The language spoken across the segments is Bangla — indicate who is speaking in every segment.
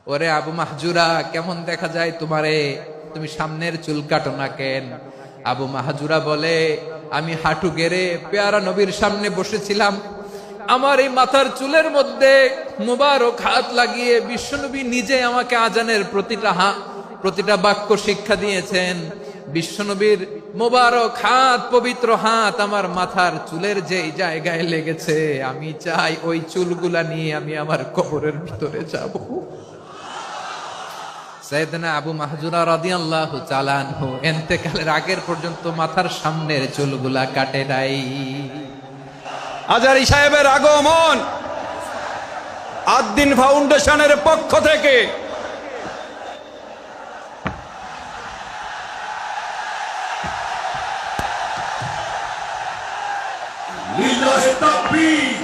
Speaker 1: ওরে আবু মাহজুরা, কেমন দেখা যায় তোমারে, তুমি সামনের চুল কাটো না কেন? আবু মাহজুরা বলে, আমি হাঁটু গেড়ে পেয়ারা নবীর সামনে বসেছিলাম, আমার এই মাথার চুলের মধ্যে মুবারক হাত লাগিয়ে বিশ্বনবী নিজে আমাকে আজানের প্রতিটা বাক্য শিক্ষা দিয়েছেন। বিশ্বনবীর মোবারক হাত, পবিত্র হাত আমার মাথার চুলের যে জায়গায় লেগেছে, আমি চাই ওই চুলগুলা নিয়ে আমি আমার কবরের ভিতরে যাব। সাইয়েদনা আবু মাহজুরা রাদিয়াল্লাহু তাআলা আনহু ইন্তেকালের আগের পর্যন্ত মাথার সামনের চুলগুলা কাটে নাই।
Speaker 2: আজারি সাহেবের আগমন আদ-দ্বীন ফাউন্ডেশনের পক্ষ থেকে
Speaker 3: লিল্লাহে তাকবীর,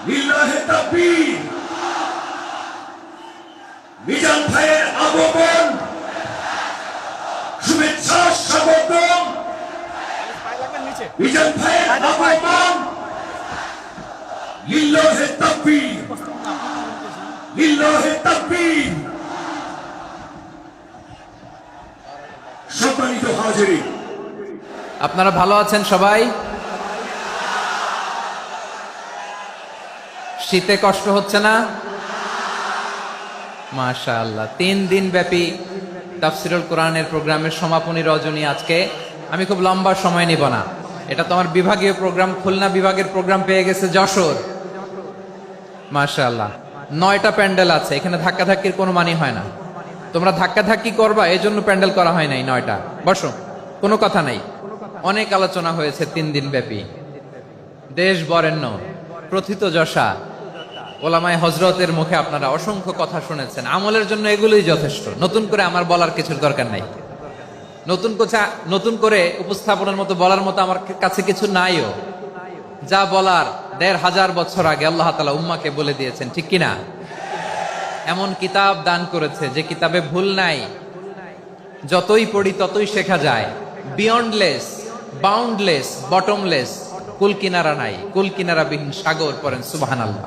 Speaker 3: লিল্লাহে তাকবীর। মিজান ভাইয়ের আগমন, শুভেচ্ছা স্বাগতম। মিজান ভাইয়ের আগমন, লিল্লাহে তাকবীর, লিল্লাহে তাকবীর। সম্মানিত হাজিরিন,
Speaker 1: আপনারা ভালো আছেন সবাই? শীতে কষ্ট হচ্ছে না? মাশাআল্লাহ। 3 দিন ব্যাপী তাফসীরুল কোরআনের প্রোগ্রামের সমাপনী রজনী আজকে। আমি খুব লম্বা সময় নিব না, এটা তোমার বিভাগীয় প্রোগ্রাম। খুলনা বিভাগের প্রোগ্রাম পেয়ে গেছে যশোর। মাশাআল্লাহ, 9টা প্যান্ডেল আছে, এখানে ধাক্কাধাক্কির কোনো মানি হয় না। তোমরা ধাক্কাধাক্কি করবা, এই জন্য প্যান্ডেল করা হয় নাই 9টা। বসো, কোনো কথা নাই। অনেক আলোচনা হয়েছে 3 দিন ব্যাপী। দেশ বরেণ্য, প্রথিত যশা ওলামায়ে হযরতের মুখে আপনারা অসংখ্য কথা শুনেছেন। আমলের জন্য এগুলোই যথেষ্ট, নতুন করে আমার বলার কিছুর দরকার নাই। নতুন করে উপস্থাপনের মতো বলার মতো আমার কাছে কিছু নাইও। যা বলার 1500 বছর আগে আল্লাহ তাআলা উম্মাকে বলে দিয়েছেন, ঠিক কিনা? এমন কিতাব দান করেছে যে কিতাবে ভুল নাই, যতই পড়ি ততই শেখা যায়। বিয়ন্ডলেস, বাউন্ডলেস, বটমলেস, কুল কিনারা নাই, কুল কিনারা বিহীন সাগর। পড়েন সুবহানাল্লাহ।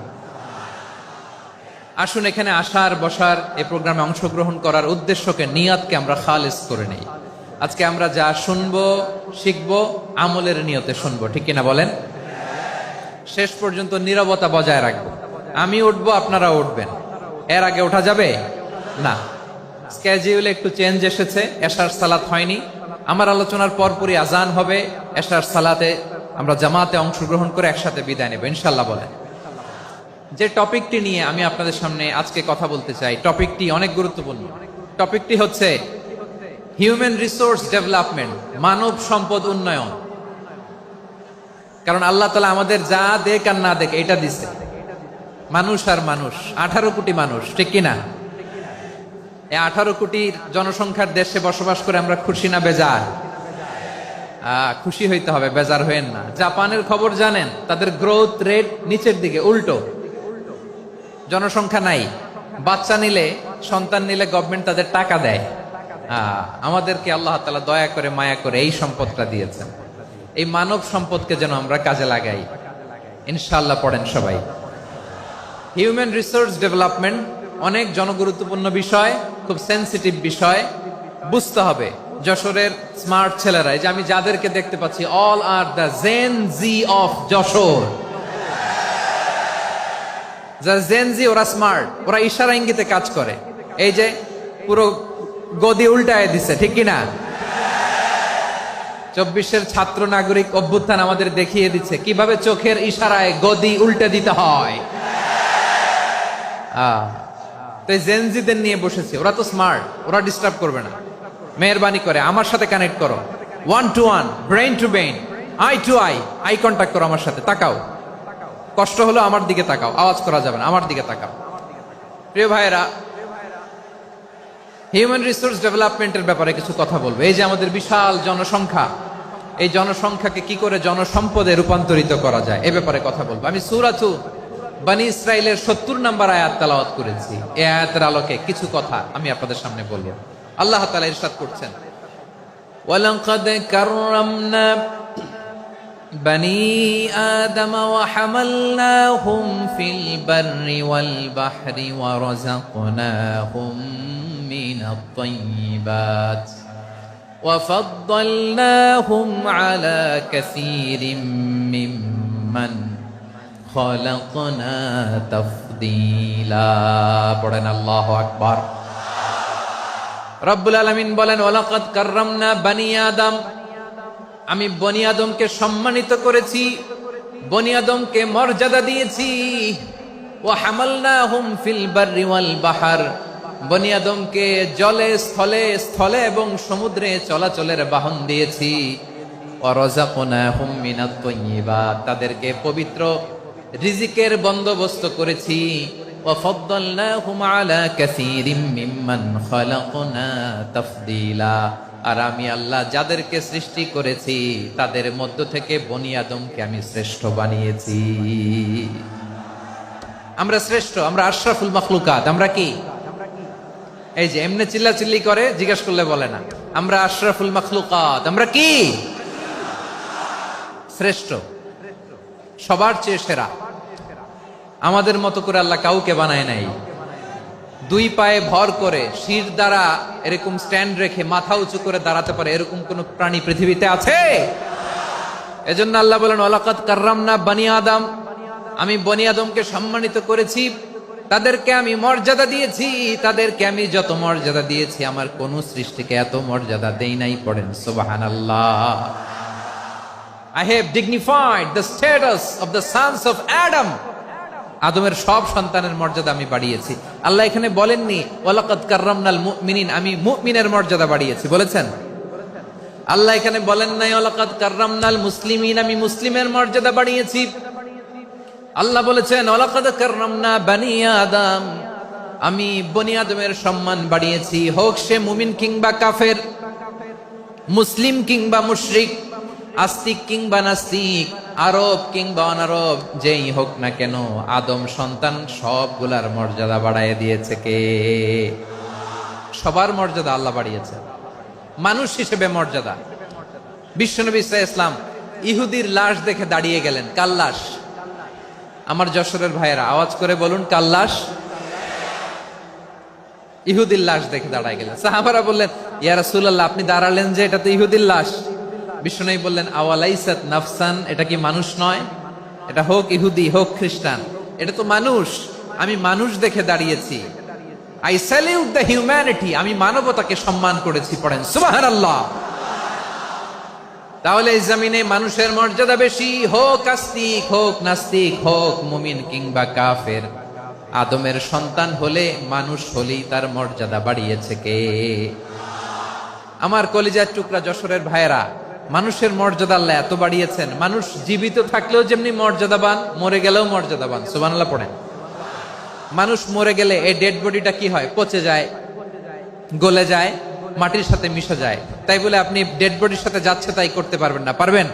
Speaker 1: আসুন এখানে আসার, বসার, এই প্রোগ্রামে অংশগ্রহণ করার উদ্দেশ্যকে, নিয়তকে আমরা খালেস করে নেই। আজকে আমরা যা শুনবো, শিখবো, আমলের নিয়তে শুনবো, ঠিক কিনা বলেন? শেষ পর্যন্ত নীরবতা বজায় রাখবো। আমি উঠবো, আপনারা উঠবেন। এর আগে ওঠা যাবে না। স্কেডিউলে একটু চেঞ্জ এসেছে, এশার সালাত হয়নি। আমার আলোচনার পরপরই আজান হবে। এশার সালাতে আমরা জামাতে অংশগ্রহণ করে একসাথে বিদায় নেব ইনশাআল্লাহ। বলেন, যে টপিকটি নিয়ে আমি আপনাদের সামনে আজকে কথা বলতে চাই, টপিকটি অনেক গুরুত্বপূর্ণ। টপিকটি হচ্ছে হিউম্যান রিসোর্স ডেভেলপমেন্ট, মানব সম্পদ উন্নয়ন। কারণ আল্লাহ তাআলা আমাদের যা দেখ আর না দেখ এটা দিছে। মানুষ আর মানুষ, 18 কোটি মানুষ, ঠিক কিনা? এই 18 কোটির জনসংখ্যার দেশে বসবাস করে আমরা খুশি না বেজার? খুশি হইতে হবে, বেজার হইেন না। জাপানের খবর জানেন? তাদের গ্রোথ রেট নিচের দিকে, উল্টো। জনসংখ্যা নাই, বাচ্চা নিলে, সন্তান নিলে গভর্নমেন্ট তাদের টাকা দেয়। আমাদেরকে আল্লাহ তাআলা দয়া করে, মায়া করে এই সম্পদটা দিয়েছেন। এই মানব সম্পদকে যেন আমরা কাজে লাগাই ইনশাআল্লাহ। পড়েন সবাই। হিউম্যান রিসোর্স ডেভেলপমেন্ট অনেক জনগুরুত্বপূর্ণ বিষয়, খুব সেন্সিটিভ বিষয়, বুঝতে হবে। যশোরের স্মার্ট ছেলেরা, এই যে আমি যাদেরকে দেখতে পাচ্ছি, all are the gen Z of Jashore. যারা জেন জি, ওরা স্মার্ট, ওরা ইশারা ইঙ্গিতে কাজ করে। এই যে পুরো গদি উল্টায় দিছে, ঠিক কিনা? 24-এর ছাত্র নাগরিক অভ্যুত্থান আমাদের দেখিয়ে দিচ্ছে কিভাবে চোখের ইশারায় গদি উল্টে দিতে হয়। তো জেনজিদের নিয়ে বসেছে, ওরা তো স্মার্ট, ওরা ডিস্টার্ব করবে না। মেহরবানি করে আমার সাথে কানেক্ট করো, 1 to 1, brain to brain, eye to eye, eye contact করো আমার সাথে। তাকাও, কষ্ট হলো আমার দিকে তাকাও, আওয়াজ করা যাবে না, আমার দিকে তাকাও। প্রিয় ভাইয়েরা, হিউম্যান রিসোর্স ডেভেলপমেন্টের ব্যাপারে কিছু কথা বলবো। এই যে আমাদের বিশাল জনসংখ্যা, এই জনসংখ্যাকে কি করে জনসম্পদে রূপান্তরিত করা যায় এ ব্যাপারে কথা বলবো। আমি সূরাতু বনী ইসরাইলের 70 নম্বর আয়াত তেলাওয়াত করেছি। এই আয়াতের আলোকে কিছু কথা আমি আপনাদের সামনে বলবো। আল্লাহ তাআলা ইরশাদ করছেন, ওয়ালাকাদ কাররামনা بني آدم وحملناهم في البر والبحر ورزقناهم من الطيبات وفضلناهم على كثير ممن خلقنا تفضيلا পড়েন আল্লাহু আকবার। রব্বুল আলামিন বলেন ওয়ালাকাদ কাররামনা বানি আদম, আমি বনি আদমকে সম্মানিত করেছি, বনি আদমকে মর্যাদা দিয়েছি। ওয়া হামালনাহুম ফিল বাররি ওয়াল বাহর, বনি আদমকে জলে স্থলে স্থলে এবং সমুদ্রে চলাচলের বাহন দিয়েছি। ওয়া রাযাকনাহুম মিনাত তাইয়্যিবাত, তাদেরকে পবিত্র রিজিকের বন্দোবস্ত করেছি। ওয়া ফাদ্দালনাহুম আলা কাসীরিম মিম্মান খালাকনা তাফদীলা, আর আমি আল্লাহ যাদেরকে সৃষ্টি করেছি তাদের মধ্য থেকে বনি আদমকে আমি শ্রেষ্ঠ বানিয়েছি। আমরা শ্রেষ্ঠ, আমরা আশরাফুল মাখলুকাত। আমরা কি এই যে এমনি চিল্লাচিল্লি করে জিজ্ঞেস করলে বলে না, আমরা আশরাফুল মাখলুকাত। আমরা কি শ্রেষ্ঠ, সবার চেয়ে সেরা। আমাদের মতো করে আল্লাহ কাউকে বানায় নাই। দুই পায়ে ভর করে শির দ্বারা এরকম স্ট্যান্ড রেখে মাথা উঁচু করে দাঁড়াতে পারে এরকম কোন প্রাণী পৃথিবীতে আছে? এজন্য আল্লাহ বলেন ওয়ালাকাদ কাররামনা বানি আদম, আমি বনি আদমকে সম্মানিত করেছি, তাদেরকে আমি মর্যাদা দিয়েছি। তাদেরকে আমি যত মর্যাদা দিয়েছি আমার কোন সৃষ্টিকে এত মর্যাদা দেই নাই। পড়েন সুবহানাল্লাহ। I have dignified the status of the sons of Adam. আদমের সব সন্তানের মর্যাদা আমি বাড়িয়েছি। আল্লাহ এখানে বলেননি ওয়ালাকাদ কাররামনাল মুমিনিন, আমি মুমিনের মর্যাদা বাড়িয়েছি, বলেছেন? আল্লাহ এখানে বলেন নাই ওয়ালাকাদ কাররামনাল মুসলিমিন, আমি মুসলিমের মর্যাদা বাড়িয়েছি। আল্লাহ বলেছেন ওয়ালাকাদ কাররামনা বানি আদম, আমি বনি আদমের সম্মান বাড়িয়েছি। হোক সে মুমিন কিংবা কাফের, মুসলিম কিংবা মুশরিক, আস্তিক কিংবা নাস্তিক, আরব কিংবা অনারব, যেই হোক না কেন আদম সন্তান সবগুলার মর্যাদা বাড়ায় দিয়েছে কে? সবার মর্যাদা আল্লাহ বাড়িয়েছে। মানুষ হিসেবে মর্যাদা। বিশ্বনবী সাল্লাল্লাহু আলাইহি ওয়াসাল্লাম ইহুদির লাশ দেখে দাঁড়িয়ে গেলেন। কার লাশ? আমার যশোরের ভাইয়েরা আওয়াজ করে বলুন, কার লাশ? ইহুদির লাশ দেখে দাঁড়ায় গেলেন। সাহাবারা বললেন ইয়া রাসূলুল্লাহ, আপনি দাঁড়ালেন যে, এটা তো ইহুদির লাশ। বিশ্বনবী বললেন আওয়ালাইসাত নাফসান, এটা কি মানুষ নয়? এটা হোক ইহুদি হোক খ্রিস্টান, এটা তো মানুষ। আমি মানুষ দেখে দাঁড়িয়েছি। আই স্যালিউট দ্য হিউম্যানিটি, আমি মানবতাকে সম্মান করেছি। পড়েন সুবহানাল্লাহ। তাহলে এই জমিনে মানুষের মর্যাদা বেশি, হোক আস্তিক হোক নাস্তিক, হোক মুমিন কিংবা কাফের। আদমের সন্তান হলে, মানুষ হলেই তার মর্যাদা বাড়িয়েছে কে? আমার কলিজার টুকরা যশোরের ভাইয়েরা, মানুষের মর্যাদা আল্লাহ এত বাড়িয়েছেন, মানুষ জীবিত থাকলেও যেমনি মর্যাদাবান, মরে গেলেও মর্যাদাবান। সুবহানাল্লাহ পড়েন। মানুষ মরে গেলে এই ডেড বডিটা কি হয়? পচে যায়, গলে যায়, মাটির সাথে মিশে যায়। তাই বলে আপনি ডেড বডির সাথে যাচ্ছে তাই করতে পারবেন না? পারবেন?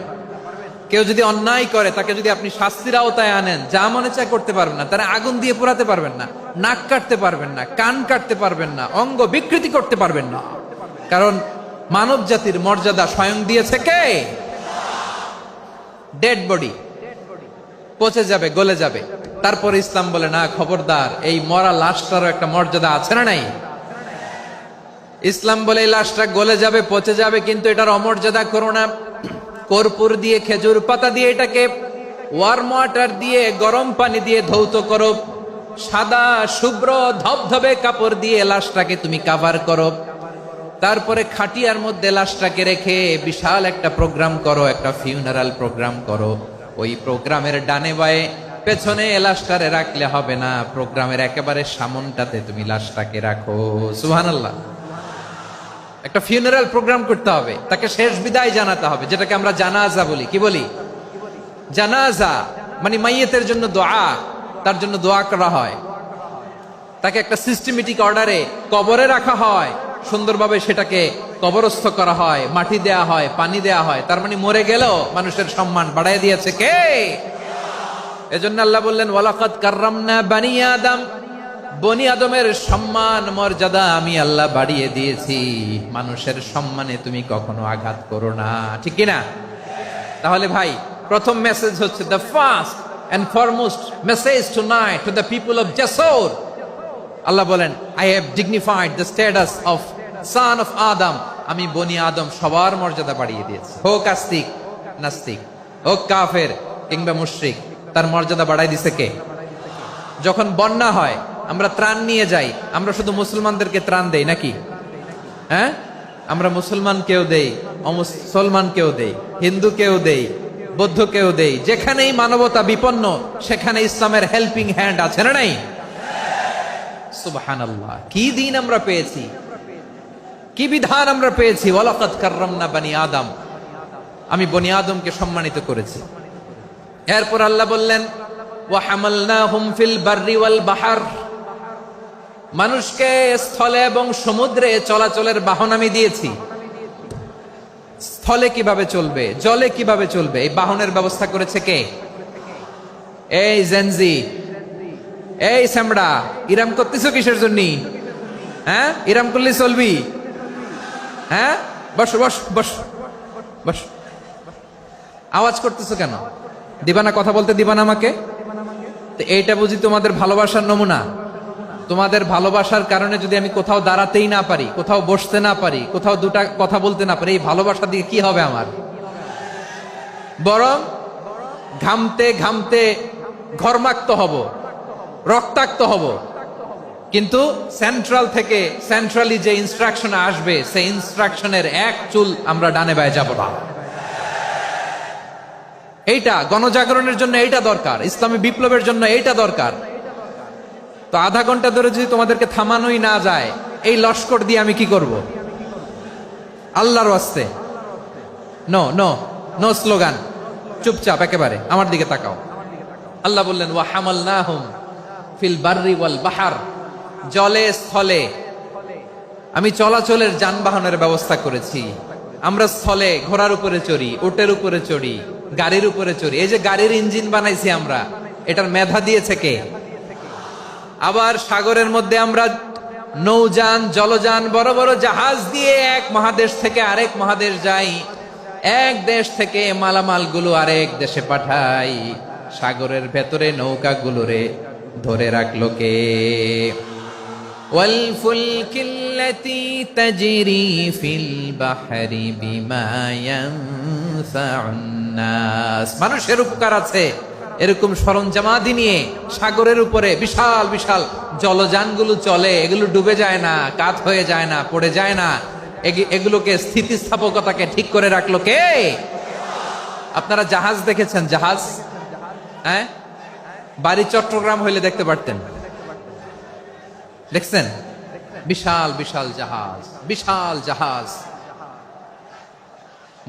Speaker 1: কেউ যদি অন্যায় করে তাকে যদি আপনি শাস্তির আওতায় আনেন, যা মনে চায় করতে পারবেন না। তারা আগুন দিয়ে পোড়াতে পারবেন না, নাক কাটতে পারবেন না, কান কাটতে পারবেন না, অঙ্গ বিকৃতি করতে পারবেন না। কারণ মানব জাতির মর্যাদা স্বয়ং দিয়েছে কে? ডেড বডি পচে যাবে, গলে যাবে। তারপর ইসলাম বলে না, খবরদার, এই মরা লাশটারও একটা মর্যাদা আছে না নাই? ইসলাম বলে এই লাশটা গলে যাবে, পচে যাবে, কিন্তু এটার অমর্যাদা করো না। কর্পূর দিয়ে, খেজুর পাতা দিয়ে, এটাকে ওয়ার্ম ওয়াটার দিয়ে, গরম পানি দিয়ে ধৌত করো। সাদা শুভ্র ধবধবে কাপড় দিয়ে লাশটাকে তুমি কাভার করো। তারপরে খাটিয়ার মধ্যে লাশটাকে রেখে বিশাল একটা প্রোগ্রাম করো, একটা ফিউনারাল প্রোগ্রাম করো। ওই প্রোগ্রামের ডানে বায়ে পেছনে লাশটারে রাখলে হবে না, প্রোগ্রামের একেবারে সামনটাতে তুমি লাশটাকে রাখো। সুবহানাল্লাহ। একটা ফিউনারাল প্রোগ্রাম করতে হবে, তাকে শেষ বিদায় জানাতে হবে, যেটাকে আমরা জানাজা বলি। কি বলি? জানাজা মানে মাইয়েতের জন্য দোয়া, তার জন্য দোয়া করা হয়। তাকে একটা সিস্টেমেটিক অর্ডারে কবরে রাখা হয়, সুন্দরভাবে সেটাকে কবরস্থ করা হয়, মাটি দেয়া হয়, পানি দেয়া হয়। তার মানে মরে গেলেও মানুষের সম্মান বাড়ায় দিয়েছে কে? এজন্য আল্লাহ বললেন ওয়ালাকাদ কাররামনা বানি আদম, বনি আদমের সম্মান মর্যাদা আমি আল্লাহ বাড়িয়ে দিয়েছি। মানুষের সম্মানে তুমি কখনো আঘাত করো না, ঠিক কিনা? তাহলে ভাই, প্রথম মেসেজ হচ্ছে the first and foremost message tonight to the people of জাসর। আল্লাহ বলেন, I have dignified the status of son of Adam. আমি বনি আদম সবার মর্যাদা বাড়িয়ে দিয়েছি। হোক আস্তিক নাস্তিক, হোক কাফের কিংবা মুশরিক, তার মর্যাদা বাড়াই দিছে কে? যখন বন্যা হয় আমরা ত্রাণ নিয়ে যাই, আমরা শুধু মুসলমানদেরকে ত্রাণ দেই নাকি? হ্যাঁ, আমরা মুসলমানকেও দেই, অমুসলমানকেও দেই, হিন্দুকেও দেই, বৌদ্ধকেও দেই। যেখানেই মানবতা বিপন্ন সেখানে ইসলামের হেল্পিং হ্যান্ড আছে না নাই? সুবহানাল্লাহ, কি দিন আমরা পেয়েছি, কি বিধান আমরা পেয়েছি। ওয়ালাকাদ কাররামনা বনি আদম, আমি বনি আদমকে সম্মানিত করেছি। এরপর আল্লাহ বললেন, ওয়া হামালনাহুম ফিল বাররি ওয়াল বাহর, মানুষকে স্থলে এবং সমুদ্রে চলাচলের বাহন আমি দিয়েছি। স্থলে কিভাবে চলবে, জলে কিভাবে চলবে, এই বাহনের ব্যবস্থা করেছে কে? এই জেনজি, এই সামড়া, ইরাম করতেছো কিসের জন্য? হ্যাঁ, ইরাম করলে চলবি? হ্যাঁ, বস বস বস বস, আওয়াজ করতেছো কেন? দিবা না, কথা বলতে দিবা না আমাকে? তো এইটা বুঝি তোমাদের ভালোবাসার নমুনা? তোমাদের ভালোবাসার কারণে যদি আমি কোথাও দাঁড়াতেই না পারি, কোথাও বসতে না পারি, কোথাও দুটা কথা বলতে না পারি, এই ভালোবাসা দিয়ে কি হবে আমার? বরং ঘামতে ঘামতে ঘর্মাক্ত হব, রক্তাক্ত হব। কিন্তু সেন্ট্রাল থেকে, সেন্ট্রালি যে ইনস্ট্রাকশন আসবে, সেই ইনস্ট্রাকশনের এক চুল আমরা ডানে বায়ে যাব না। এইটা গণজাগরণের জন্য এইটা দরকার, ইসলামী বিপ্লবের জন্য এইটা দরকার। তো আধা ঘন্টা ধরে যদি তোমাদেরকে থামানোই না যায়, এই লস্কর দিয়ে আমি কি করব? আল্লাহর ওয়াস্তে নো নো নো স্লোগান, চুপচাপ একেবারে আমার দিকে তাকাও। আল্লাহ বললেন, ওয়া হামালনাহুম ফিল বাররি ওয়াল বাহর, জলে স্থলে আমি চলাচলের যানবাহনের ব্যবস্থা করেছি। আমরা স্থলে ঘোড়ার উপরে চড়ি, উটের উপরে চড়ি, গাড়ির উপরে চড়ি। এই যে গাড়ির ইঞ্জিন বানাইছি আমরা, এটার মেধা দিয়েছে কে? আবার সাগরের মধ্যে আমরা নৌযান, জলযান, বড় বড় জাহাজ দিয়ে এক মহাদেশ থেকে আরেক মহাদেশ যাই, এক দেশ থেকে মালামাল গুলো আরেক দেশে পাঠাই। সাগরের ভেতরে নৌকাগুলোরে ধরে রাখলো কে? ওয়াল ফুলকিল্লাতী তাজরি ফিল বাহরি বিমা ইয়ানফাউন নাস, মানুষের উপকার আছে এরকম সরঞ্জামাদি নিয়ে সাগরের উপরে বিশাল বিশাল জলযানগুলো চলে। এগুলো ডুবে যায় না, কাত হয়ে যায় না, পড়ে যায় না। এগুলোকে স্থিতিস্থাপকতাকে ঠিক করে রাখলো কে? আপনারা জাহাজ দেখেছেন? জাহাজ, হ্যাঁ, বাড়ি চট্টগ্রাম হইলে দেখতে পারতেন। দেখছেন? বিশাল বিশাল জাহাজ, বিশাল জাহাজ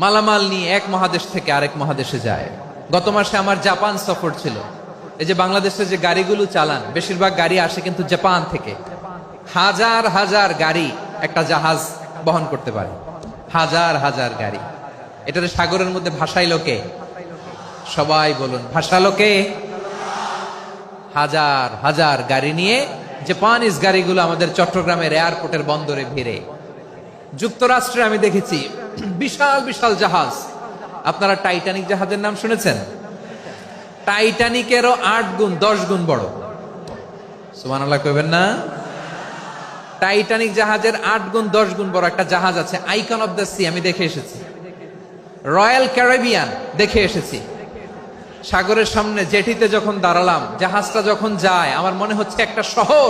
Speaker 1: মালামাল নিয়ে এক মহাদেশ থেকে আরেক মহাদেশে যায়। গত মাসে আমার জাপান সফর ছিল। এই যে বাংলাদেশে যে গাড়িগুলো চালান, বেশিরভাগ গাড়ি আসে কিন্তু জাপান থেকে। হাজার হাজার গাড়ি একটা জাহাজ বহন করতে পারে, হাজার হাজার গাড়ি। এটাতে সাগরের মধ্যে ভাসাইলো কে? সবাই বলুন, ভাসালো কে? হাজার হাজার গাড়ি নিয়ে জাপানিজ গাড়িগুলো আমাদের চট্টগ্রামের এয়ারপোর্টের বন্দরে ভিড়ে। যুক্তরাষ্ট্রে আমি দেখেছি বিশাল বিশাল জাহাজ। আপনারা টাইটানিক জাহাজের নাম শুনেছেন? টাইটানিকেরও 8 গুণ 10 গুণ বড়। সুবহানাল্লাহ কইবেন না? টাইটানিক জাহাজের 8 গুণ 10 গুণ বড় একটা জাহাজ আছে, আইকন অফ দ্য সি, আমি দেখে এসেছি। রয়্যাল ক্যারিবিয়ান দেখে এসেছি। সাগরের সামনে জেটিতে যখন দাঁড়ালাম, জাহাজটা যখন যায়, আমার মনে হচ্ছে একটা শহর,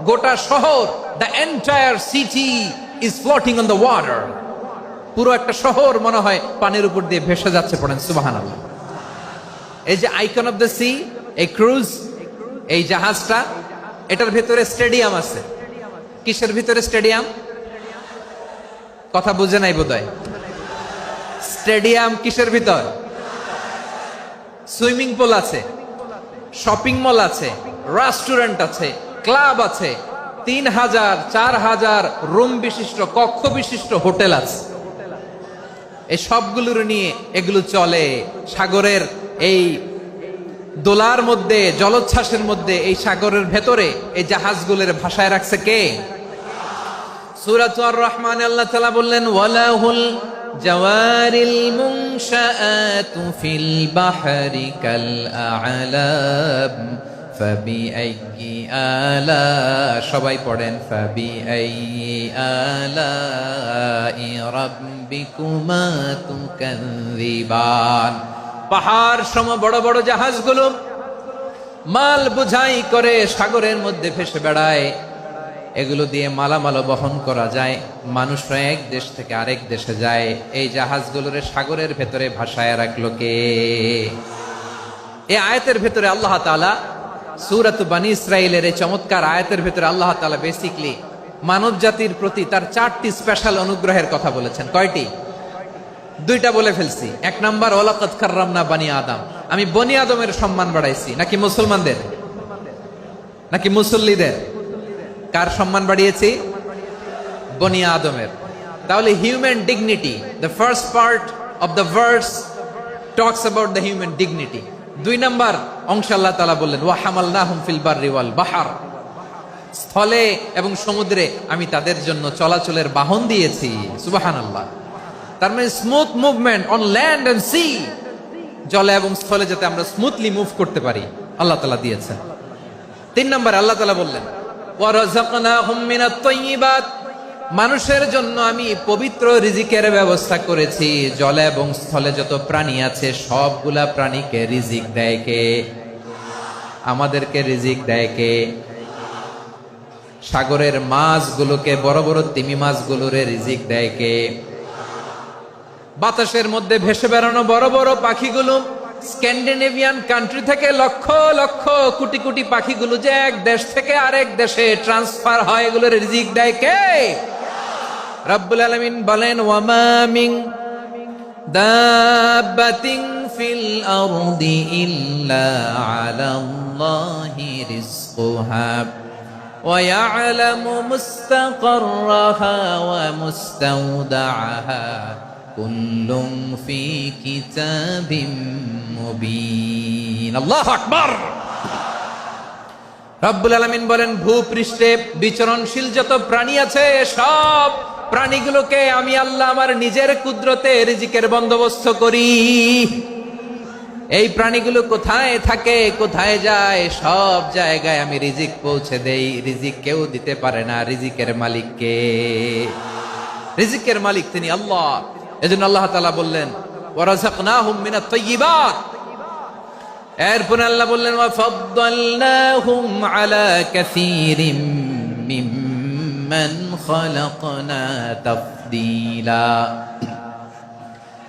Speaker 1: গোটা শহর, the entire city is floating on the water. পুরো একটা শহর মনে হয় পানির উপর দিয়ে ভেসে যাচ্ছে। পড়েন সুবহানাল্লাহ। এই যে আইকন অফ দ্য সি, এই ক্রুজ, এই জাহাজটা, এটার ভিতরে স্টেডিয়াম আছে। কিসের ভিতরে স্টেডিয়াম? কথা বুঝে নাই বোধহয়। স্টেডিয়াম কিসের ভিতর? সুইমিং পুল আছে, শপিং মল আছে, রেস্টুরেন্ট আছে, ক্লাব আছে, 3000 4000 রুম বিশিষ্ট, কক্ষ বিশিষ্ট হোটেল আছে। এই সবগুলোর নিয়ে এগুলো চলে সাগরের এই দোলার মধ্যে, জলোচ্ছ্বাসের মধ্যে। এই সাগরের ভেতরে এই জাহাজগুলোর ভাষায় রাখছে কে? সূরা আর রহমানে আল্লাহ তাআলা বললেন, ওয়ালাহুল জাওয়ারিল মুনশাআতু ফিল বাহরি কাল আ'লাম ফাবিআইয়ি আলা, সবাই পড়েন ফাবিআইয়ি আলাই রাব্বিকুমা তুকাযযিবান। পাহাড় সম বড় বড় জাহাজগুলো মাল বোঝাই করে সাগরের মধ্যে ভেসে বেড়ায়, এগুলো দিয়ে মালামাল বহন করা যায়। মানুষরা এক দেশ থেকে আরেক দেশে যায়, এই জাহাজগুলোরে সাগরের ভেতরে ভাসায় রাখলো কে? এই আয়াতের ভেতরে আল্লাহ তাআলা সূরাত বনী ইসরাঈলের এই চমৎকার আয়াতের ভেতরে আল্লাহ তাআলা বেসিক্যালি মানব জাতির প্রতি তার 4টি স্পেশাল অনুগ্রহের কথা বলেছেন। কয়টি? 2টা বলে ফেলছি। 1 নাম্বার ওয়ালাকাদ কাররামনা বানি আদম, আমি বনি আদমের সম্মান বাড়াইছি। নাকি মুসলমানদের? নাকি মুসল্লিদের? কার সম্মান বাড়িয়েছি? বনি আদমের। তাহলে human dignity, the first part of the verse talks about the human dignity. 2 number অংশ আল্লাহ তাআলা বললেন ওয়া হামালনাহুম ফিল বাররি ওয়াল বাহর, স্থলে এবং সমুদ্রে আমি তাদের জন্য চলাচলের বাহন দিয়েছি। সুবহানাল্লাহ। তার মানে smooth movement on land and sea, জলে এবং স্থলে যাতে আমরা স্মুথলি মুভ করতে পারি আল্লাহ তাআলা দিয়েছেন। 3 নম্বরে আল্লাহ তাআলা বললেন ওয়া রাযাকনাহুম মিনাত তাইয়্যিবাত, মানুষের জন্য আমি পবিত্র রিজিকের ব্যবস্থা করেছি। জলে এবং স্থলে যত প্রাণী আছে সবগুলা প্রাণীকে রিজিক দেয় কে? আমাদেরকে রিজিক দেয় কে? সাগরের মাছগুলোকে, বড় বড় তিমি মাছগুলোরে রিজিক দেয় কে? বাতাসের মধ্যে ভেসে বেড়ানো বড় বড় পাখিগুলো, স্ক্যান্ডিনেভিয়ান কান্ট্রি থেকে লক্ষ লক্ষ কোটি কোটি পাখিগুলো যে এক দেশ থেকে আরেক দেশে ট্রান্সফার হয়, এগুলোর রিজিক দেয় কে? রব্বুল আলামিন বলেন ওয়ামা মিন দাব্বাতিন ফিল আরদি ইল্লা আলাল্লাহি রিজকুহা ওয়া ইয়ালামু মুস্তাকাররাহা ওয়া মুস্তাওদাআহা কুল্লুম ফি কিতাবিম মুবিন। আল্লাহু আকবার। রব্বুল আলামিন বলেন ভূপৃষ্ঠে বিচরণশীল যত প্রাণী আছে সব প্রাণীগুলোকে আমি আল্লাহ আমার নিজের কুদরতে রিজিকের বন্দোবস্ত করি। এই প্রাণীগুলো কোথায় থাকে, কোথায় যায়, সব জায়গায় আমি রিজিক পৌঁছে দেই। রিজিক কেউ দিতে পারে না, রিজিকের মালিক কে? রিজিকের মালিক তিনি আল্লাহ। এজন্য আল্লাহ তাআলা বললেন ওয়া রাযাকনাহুম মিনাত তাইয়্যিবাত। এরপর আল্লাহ বললেন ওয়া ফাদ্দালনাহুম আলা কাসীরিম মিম্মান খালাকনা তাফদীলা।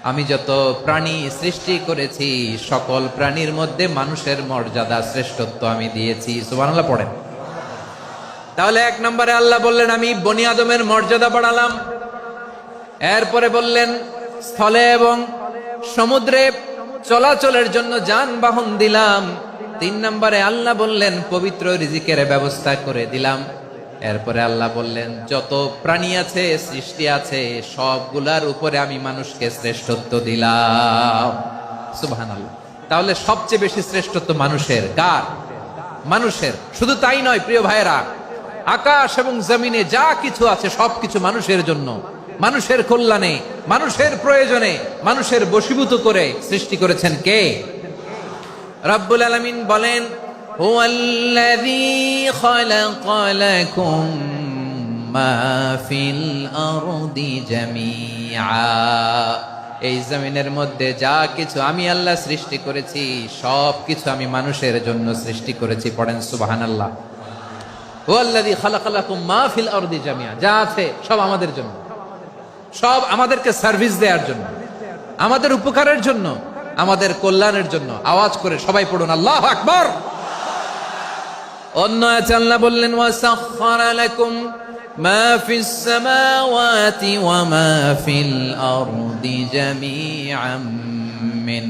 Speaker 1: আমি যত প্রাণী সৃষ্টি করেছি সকল প্রাণীর মধ্যে মানুষের মর্যাদা শ্রেষ্ঠত্ব আমি দিয়েছি। সুবহানাল্লাহ পড়েন। তাহলে 1 নম্বরে আল্লাহ বললেন আমি বনি আদমের মর্যাদা বাড়ালাম। এরপরে বললেন স্থলে এবং সমুদ্রে চলাচলের জন্য যানবাহন দিলাম। 3 নম্বরে আল্লাহ বললেন পবিত্র রিজিকের ব্যবস্থা করে দিলাম। এরপরে আল্লাহ বললেন যত প্রাণী আছে, সৃষ্টি আছে, সবগুলার উপরে আমি মানুষকে শ্রেষ্ঠত্ব দিলাম। সুবহানাল্লাহ। তাহলে সবচেয়ে বেশি শ্রেষ্ঠত্ব মানুষের। কার? মানুষের। শুধু তাই নয় প্রিয় ভাইরা, আকাশ এবং জমিনে যা কিছু আছে সবকিছু মানুষের জন্য, মানুষের কল্যাণে, মানুষের প্রয়োজনে, মানুষের বশীভূত করে সৃষ্টি করেছেন কে? রব্বুল আলামিন বলেন হুয়াল্লাযী খালাকা লাকুম মা ফিল আরদি জামিআ। এই জমিনের মধ্যে যা কিছু আমি আল্লাহ সৃষ্টি করেছি সব কিছু আমি মানুষের জন্য সৃষ্টি করেছি। পড়েন সুবহানাল্লাহ। হুয়াল্লাযী খালাকা লাকুম মা ফিল আরদি জামিআ, যা আছে সব আমাদের জন্য, সব আমাদেরকে সার্ভিস দেওয়ার জন্য, আমাদের উপকারের জন্য, আমাদের কল্যাণের জন্য। আওয়াজ করে সবাই পড়ুন আল্লাহু আকবার। অন্য আয়াতে আল্লাহ বললেন ওয়াসাখখারা লাকুম মা ফিস সামাওয়াতি ওয়া মা ফিল আরদি জামিআন মিন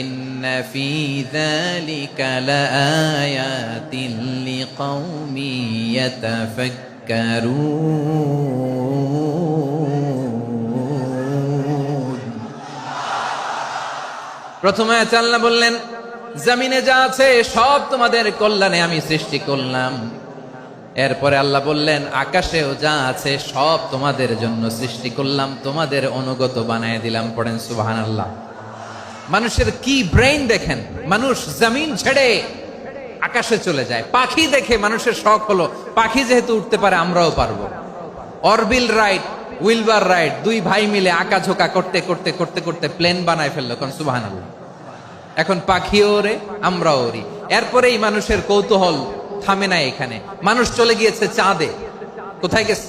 Speaker 1: ইন্না ফি যালিকা লাআয়াতিন লিকাউমিন ইয়াতাফাক্কারুন। প্রথমে আয়াতে আল্লাহ বললেন জমিনে যা আছে সব তোমাদের কল্যাণে আমি সৃষ্টি করলাম। এরপরে আল্লাহ বললেন, আকাশেও যা আছে সব তোমাদের জন্য সৃষ্টি করলাম, তোমাদের অনুগত বানায় দিলাম। পড়েন সুবহানাল্লাহ। মানুষের কি ব্রেইন দেখেন, মানুষ জমিন ছেড়ে আকাশে চলে যায়। পাখি দেখে মানুষের শখ হলো, পাখি যেহেতু উঠতে পারে আমরাও পারবো। অরবিল রাইট, উইলবার রাইট, দুই ভাই মিলে আঁকাঝোঁকা করতে করতে করতে করতে প্লেন বানায় ফেললো। কোন সুবহানাল্লাহ। এখন পাখিও ওরে, আমরাও ওরি। এরপরেই মানুষের কৌতূহল থামে না এখানে, মানুষ চলে গিয়েছে চাঁদে। কোথায় গেছে?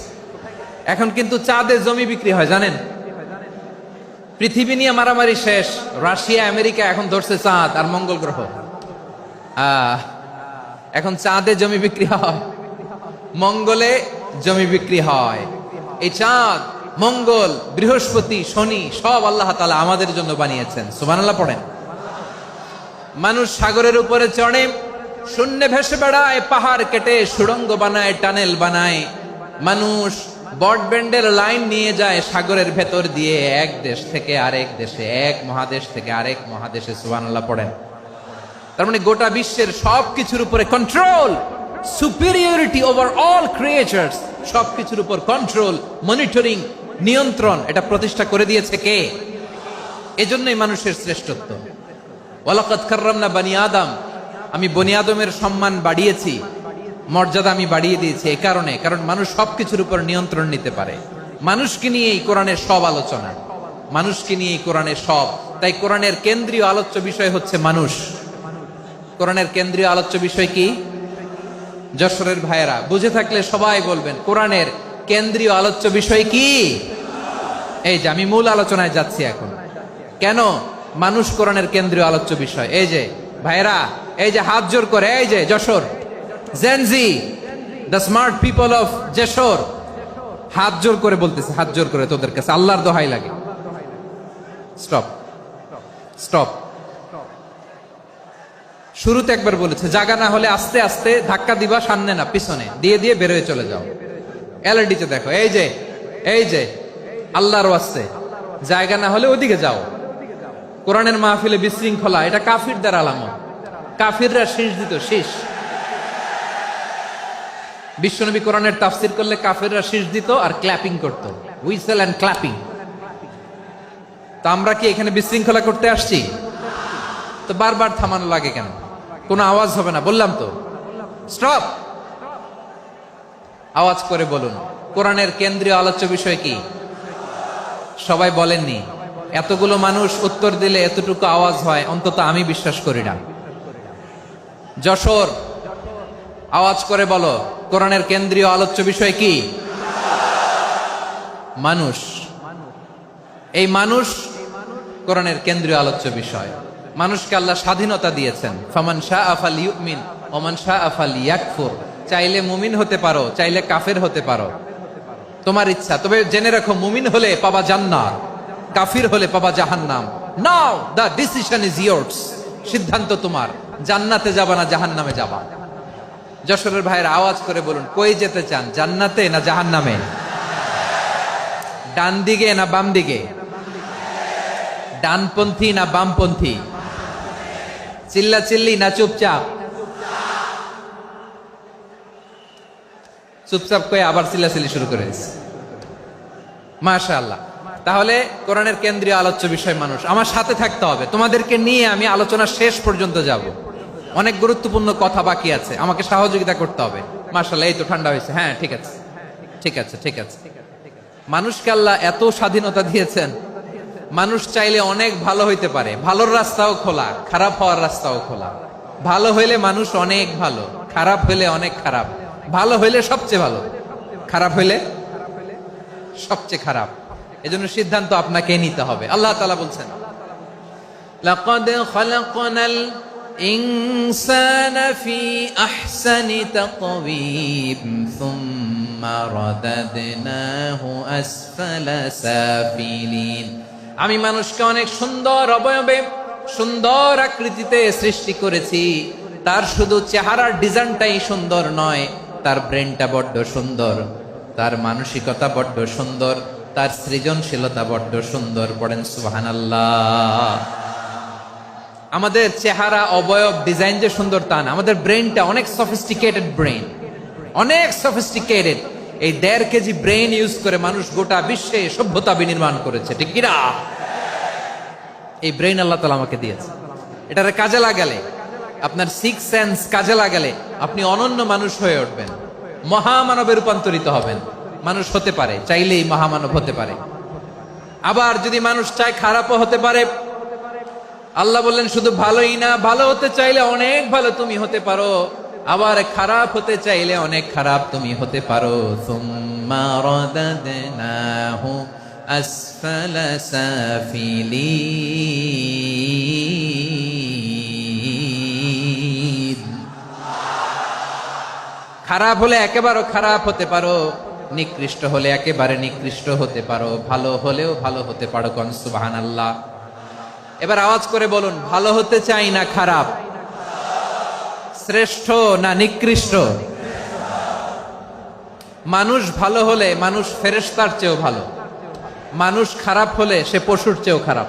Speaker 1: এখন কিন্তু চাঁদে জমি বিক্রি হয় জানেন। পৃথিবী নিয়ে মারামারি শেষ, রাশিয়া আমেরিকা এখন ধরছে চাঁদ আর মঙ্গল গ্রহ। এখন চাঁদে জমি বিক্রি হয়, মঙ্গলে জমি বিক্রি হয়। এই চাঁদ, মঙ্গল, বৃহস্পতি, শনি সব আল্লাহ তাআলা আমাদের জন্য বানিয়েছেন। সুবহানাল্লাহ পড়েন। মানুষ সাগরের উপরে চড়ে, শূন্যে ভেসে বেড়ায়, পাহাড় কেটে সুড়ঙ্গ বানায়, টানেল বানায়। মানুষ ব্রডব্যান্ডের লাইন নিয়ে যায় সাগরের ভেতর দিয়ে, এক দেশ থেকে আরেক দেশে, এক মহাদেশ থেকে আরেক মহাদেশে। সুবহানাল্লাহ পড়েন। তার মানে গোটা বিশ্বের সবকিছুর উপরে control, superiority over all creatures, সবকিছুর উপর কন্ট্রোল, মনিটরিং, নিয়ন্ত্রণ, এটা প্রতিষ্ঠা করে দিয়েছে কে? এজন্যই মানুষের শ্রেষ্ঠত্ব। ওয়ালাকাদ কাররামনা বানি আদম, আমি বনি আদমের সম্মান বাড়িয়েছি, মর্যাদা আমি বাড়িয়ে দিয়েছি এই কারণে, কারণ মানুষ সবকিছুর উপর নিয়ন্ত্রণ নিতে পারে। মানুষকে নিয়ে এই কোরআনের সব আলোচনা, মানুষকে নিয়ে এই কোরআনের সব। তাই কোরআনের কেন্দ্রীয় আলোচ্য বিষয় হচ্ছে মানুষ। কোরআনের কেন্দ্রীয় আলোচ্য বিষয় কি? যশোরের ভাইয়েরা বুঝে থাকলে সবাই বলবেন, কোরআনের কেন্দ্রীয় আলোচ্য বিষয় কি? এই যে আমি মূল আলোচনায় যাচ্ছি এখন। কেন মানুষ কোরআনের কেন্দ্রীয় আলোচ্য বিষয়? এই যে ভাইয়েরা, এই যে হাত জোর করে, এই যে Jessore Gen Z, the smart people of Jessore, হাত জোর করে বলতেছে, হাত জোর করে তোদের কাছে আল্লাহর দোহাই লাগে, স্টপ স্টপ। শুরুতে একবার বলেছে, জায়গা না হলে আস্তে আস্তে ধাক্কা দিবা, সামনে না পিছনে, দিয়ে দিয়ে বেরোয় চলে যাও। এলইডিতে দেখো, এই যে এই যে আল্লাহর ওয়াস্তে জায়গা না হলে ওদিকে যাও। কোরআনের মাহফিলে বিশৃঙ্খলা, এটা কাফিরদের আলামত। কাফিররা শীষ দিত, শীষ। বিশ্বনবী কোরআনের তাফসির করলে কাফিররা শীষ দিত আর ক্ল্যাপিং করত, হুইসেল এন্ড ক্ল্যাপিং। তা আমরা কি এখানে বিশৃঙ্খলা করতে আসছি? তো বারবার থামানো লাগে কেন? কোনো আওয়াজ হবে না, বললাম তো, স্টপ। আওয়াজ করে বলুন, কোরআনের কেন্দ্রীয় আলোচ্য বিষয় কি? সবাই বলেননি। এতগুলো মানুষ উত্তর দিলে এতটুকু আওয়াজ হয়, অন্তত আমি বিশ্বাস করি না। যশোর, আওয়াজ করে বলো, কোরআনের কেন্দ্রীয় আলোচ্য বিষয় কি? মানুষ। এই মানুষ কোরআনের কেন্দ্রীয় আলোচ্য বিষয়। মানুষকে আল্লাহ স্বাধীনতা দিয়েছেন। ফামান শাআ ফালইউমিন ওয়া মান শাআ ফালইয়াকফুর। চাইলে মুমিন হতে পারো, চাইলে কাফের হতে পারো, তোমার ইচ্ছা। তবে জেনে রাখো, মুমিন হলে পাবা জান্নাত, কাফির হলে পাবা জাহান্নাম। নাও দ্য ডিসিশন ইজ ইয়ার্স। সিদ্ধান্ত তোমার, জান্নাতে যাবা না জাহান্নামে যাবা। যশোরের ভাইয়ের আওয়াজ করে বলুন, কই যেতে চান, জান্নাতে না জাহান্নামে? ডান দিকে না বাম দিকে? ডানপন্থী না বামপন্থী? চিল্লা চিল্লি না চুপচাপ? চুপচাপ কয়ে আবার চিল্লাচিল্লি শুরু করে দিয়েছে। মাশাআল্লাহ। তাহলে কোরআনের কেন্দ্রীয় আলোচ্য বিষয় মানুষ। আমার সাথে থাকতে হবে, তোমাদেরকে নিয়ে আমি আলোচনা শেষ পর্যন্ত যাব। অনেক গুরুত্বপূর্ণ কথা বাকি আছে, আমাকে সহযোগিতা করতে হবে। মাশাআল্লাহ, এই তো ঠান্ডা হয়েছে। হ্যাঁ, ঠিক আছে ঠিক আছে ঠিক আছে। মানুষকে আল্লাহ এত স্বাধীনতা দিয়েছেন, মানুষ চাইলে অনেক ভালো হইতে পারে। ভালোর রাস্তাও খোলা, খারাপ হওয়ার রাস্তাও খোলা। ভালো হইলে মানুষ অনেক ভালো, খারাপ হইলে অনেক খারাপ। ভালো হইলে সবচেয়ে ভালো, খারাপ হইলে সবচেয়ে খারাপ। এজন্য সিদ্ধান্ত আপনাকে নিতে হবে। আল্লাহ তাআলা বলছেন, লাকাদ খালাকনাল ইনসানা ফি আহসানি তাকওয়িম সুম্মা রাদাদনাহু আসফালা সাফিলিন। আমি মানুষকে অনেক সুন্দর অবয়বে, সুন্দর আকৃতিতে সৃষ্টি করেছি। তার শুধু চেহারার ডিজাইনটাই সুন্দর নয়, তার ব্রেনটা বড্ড সুন্দর, তার মানসিকতা বড্ড সুন্দর, তার সৃজনশীলতা বড্ড সুন্দর। পড়েন সুবহানাল্লাহ। আমাদের চেহারা, অবয়ব, ডিজাইন যে সুন্দর তা না, আমাদের ব্রেনটা অনেক সফিস্টিকেটেড ব্রেন। অনেক সফিস্টিকেটেড। এই 1.5 কেজি ব্রেন ইউজ করে মানুষ গোটা বিশ্বে সভ্যতা বিনির্মাণ করেছে, ঠিক কিনা? এই ব্রেন আল্লাহ তাআলা আমাকে দিয়েছে। এটারে কাজে লাগালে, আপনার 6 সেন্স কাজে লাগালে আপনি অনন্য মানুষ হয়ে উঠবেন, মহামানবে রূপান্তরিত হবেন। মানুষ হতে পারে, চাইলেই মহামানব হতে পারে। আবার যদি মানুষ চায় খারাপও হতে পারে। আল্লাহ বললেন শুধু ভালোই না, ভালো হতে চাইলে অনেক ভালো তুমি হতে পারো, আবার খারাপ হতে চাইলে অনেক খারাপ তুমি হতে পারো। সুম্মা রাদাদনাহু আসফালা সাফিলিন। খারাপ হলে একেবারে খারাপ হতে পারো, নিকৃষ্ট হলে একেবারে নিকৃষ্ট হতে পারো, ভালো হলেও ভালো হতে পারো। কোন সুবহানাল্লাহ। এবার আওয়াজ করে বলুন, ভালো হতে চাই না খারাপ, শ্রেষ্ঠ না নিকৃষ্ট? মানুষ ভালো হলে মানুষ ফেরেশতার চেয়েও ভালো, মানুষ খারাপ হলে সে পশুর চেয়েও খারাপ।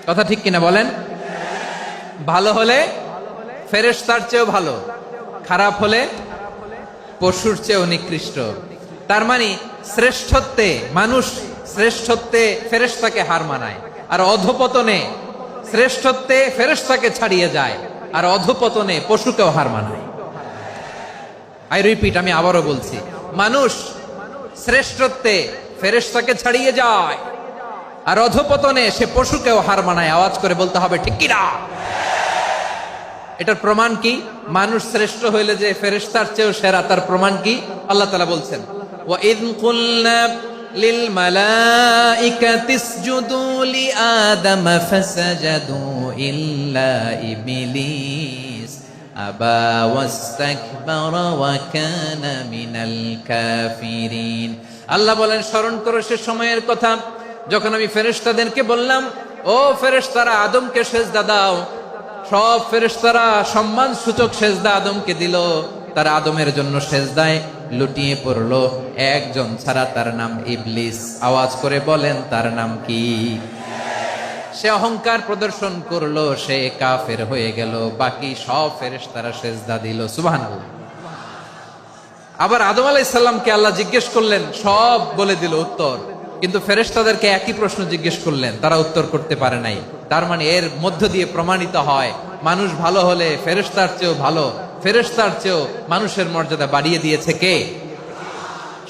Speaker 1: কথা ঠিক কিনা বলেন? ভালো হলে ফেরেশতার চেয়েও ভালো, খারাপ হলে পশুর চেয়েও নিকৃষ্ট। তার মানে শ্রেষ্ঠত্বে মানুষ, শ্রেষ্ঠত্বে ফেরেশতাকে হার মানায়, আর অধপতনে শ্রেষ্ঠত্বে ফেরেশতাকে ছাড়িয়ে যায়, আর অধপতনে পশুকেও হার মানায়। আই রিপিট, আমি আবারও বলছি, মানুষ শ্রেষ্ঠত্বে ফেরেশতাকে ছাড়িয়ে যায়, আর অধপতনে সে পশুকেও হার মানায়। আওয়াজ করে বলতে হবে ঠিক কিনা? এটার প্রমাণ কি? মানুষ শ্রেষ্ঠ হইলে যে ফেরেশতার চেয়েও সেরা, তার প্রমাণ কি? আল্লাহ তাআলা বলছেন, ওয়া ইয কুলনা লিল মালাইকাতি ইসজুদু লি আদম ফাসাজাদু ইল্লা ইবলিস আবা ওয়াস্তাকবারা ওয়া কানা মিনাল কাফিরিন। আল্লাহ বলেন, স্মরণ করো সে সময়ের কথা যখন আমি ফেরেশতাদেরকে বললাম, ও ফেরেশতারা আদমকে সেজদা দাও। সব ফেরেশতারা সম্মান সূচক সেজদা আদমকে দিল, তারা আদমের জন্য সেজদায় লুটিয়ে পড়লো, একজন ছাড়া, তার নাম ইবলিস। আওয়াজ করে বলেন, তার নাম কি? সে অহংকার প্রদর্শন করলো, সে কাফের হয়ে গেল, বাকি সব ফেরেশতারা সেজদা দিল। সুবহানাল্লাহ। আবার আদম আলাইহিস সালামকে আল্লাহ জিজ্ঞেস করলেন, সব বলে দিল উত্তর, কিন্তু ফেরেশতাদেরকে একই প্রশ্ন জিজ্ঞেস করলেন, তারা উত্তর করতে পারে নাই। তার মানে এর মধ্য দিয়ে প্রমাণিত হয়, মানুষ ভালো হলে ফেরেশতার চেয়েও ভালো, ফেরেশতার চেয়েও মানুষের মর্যাদা বাড়িয়ে দিয়েছে কে?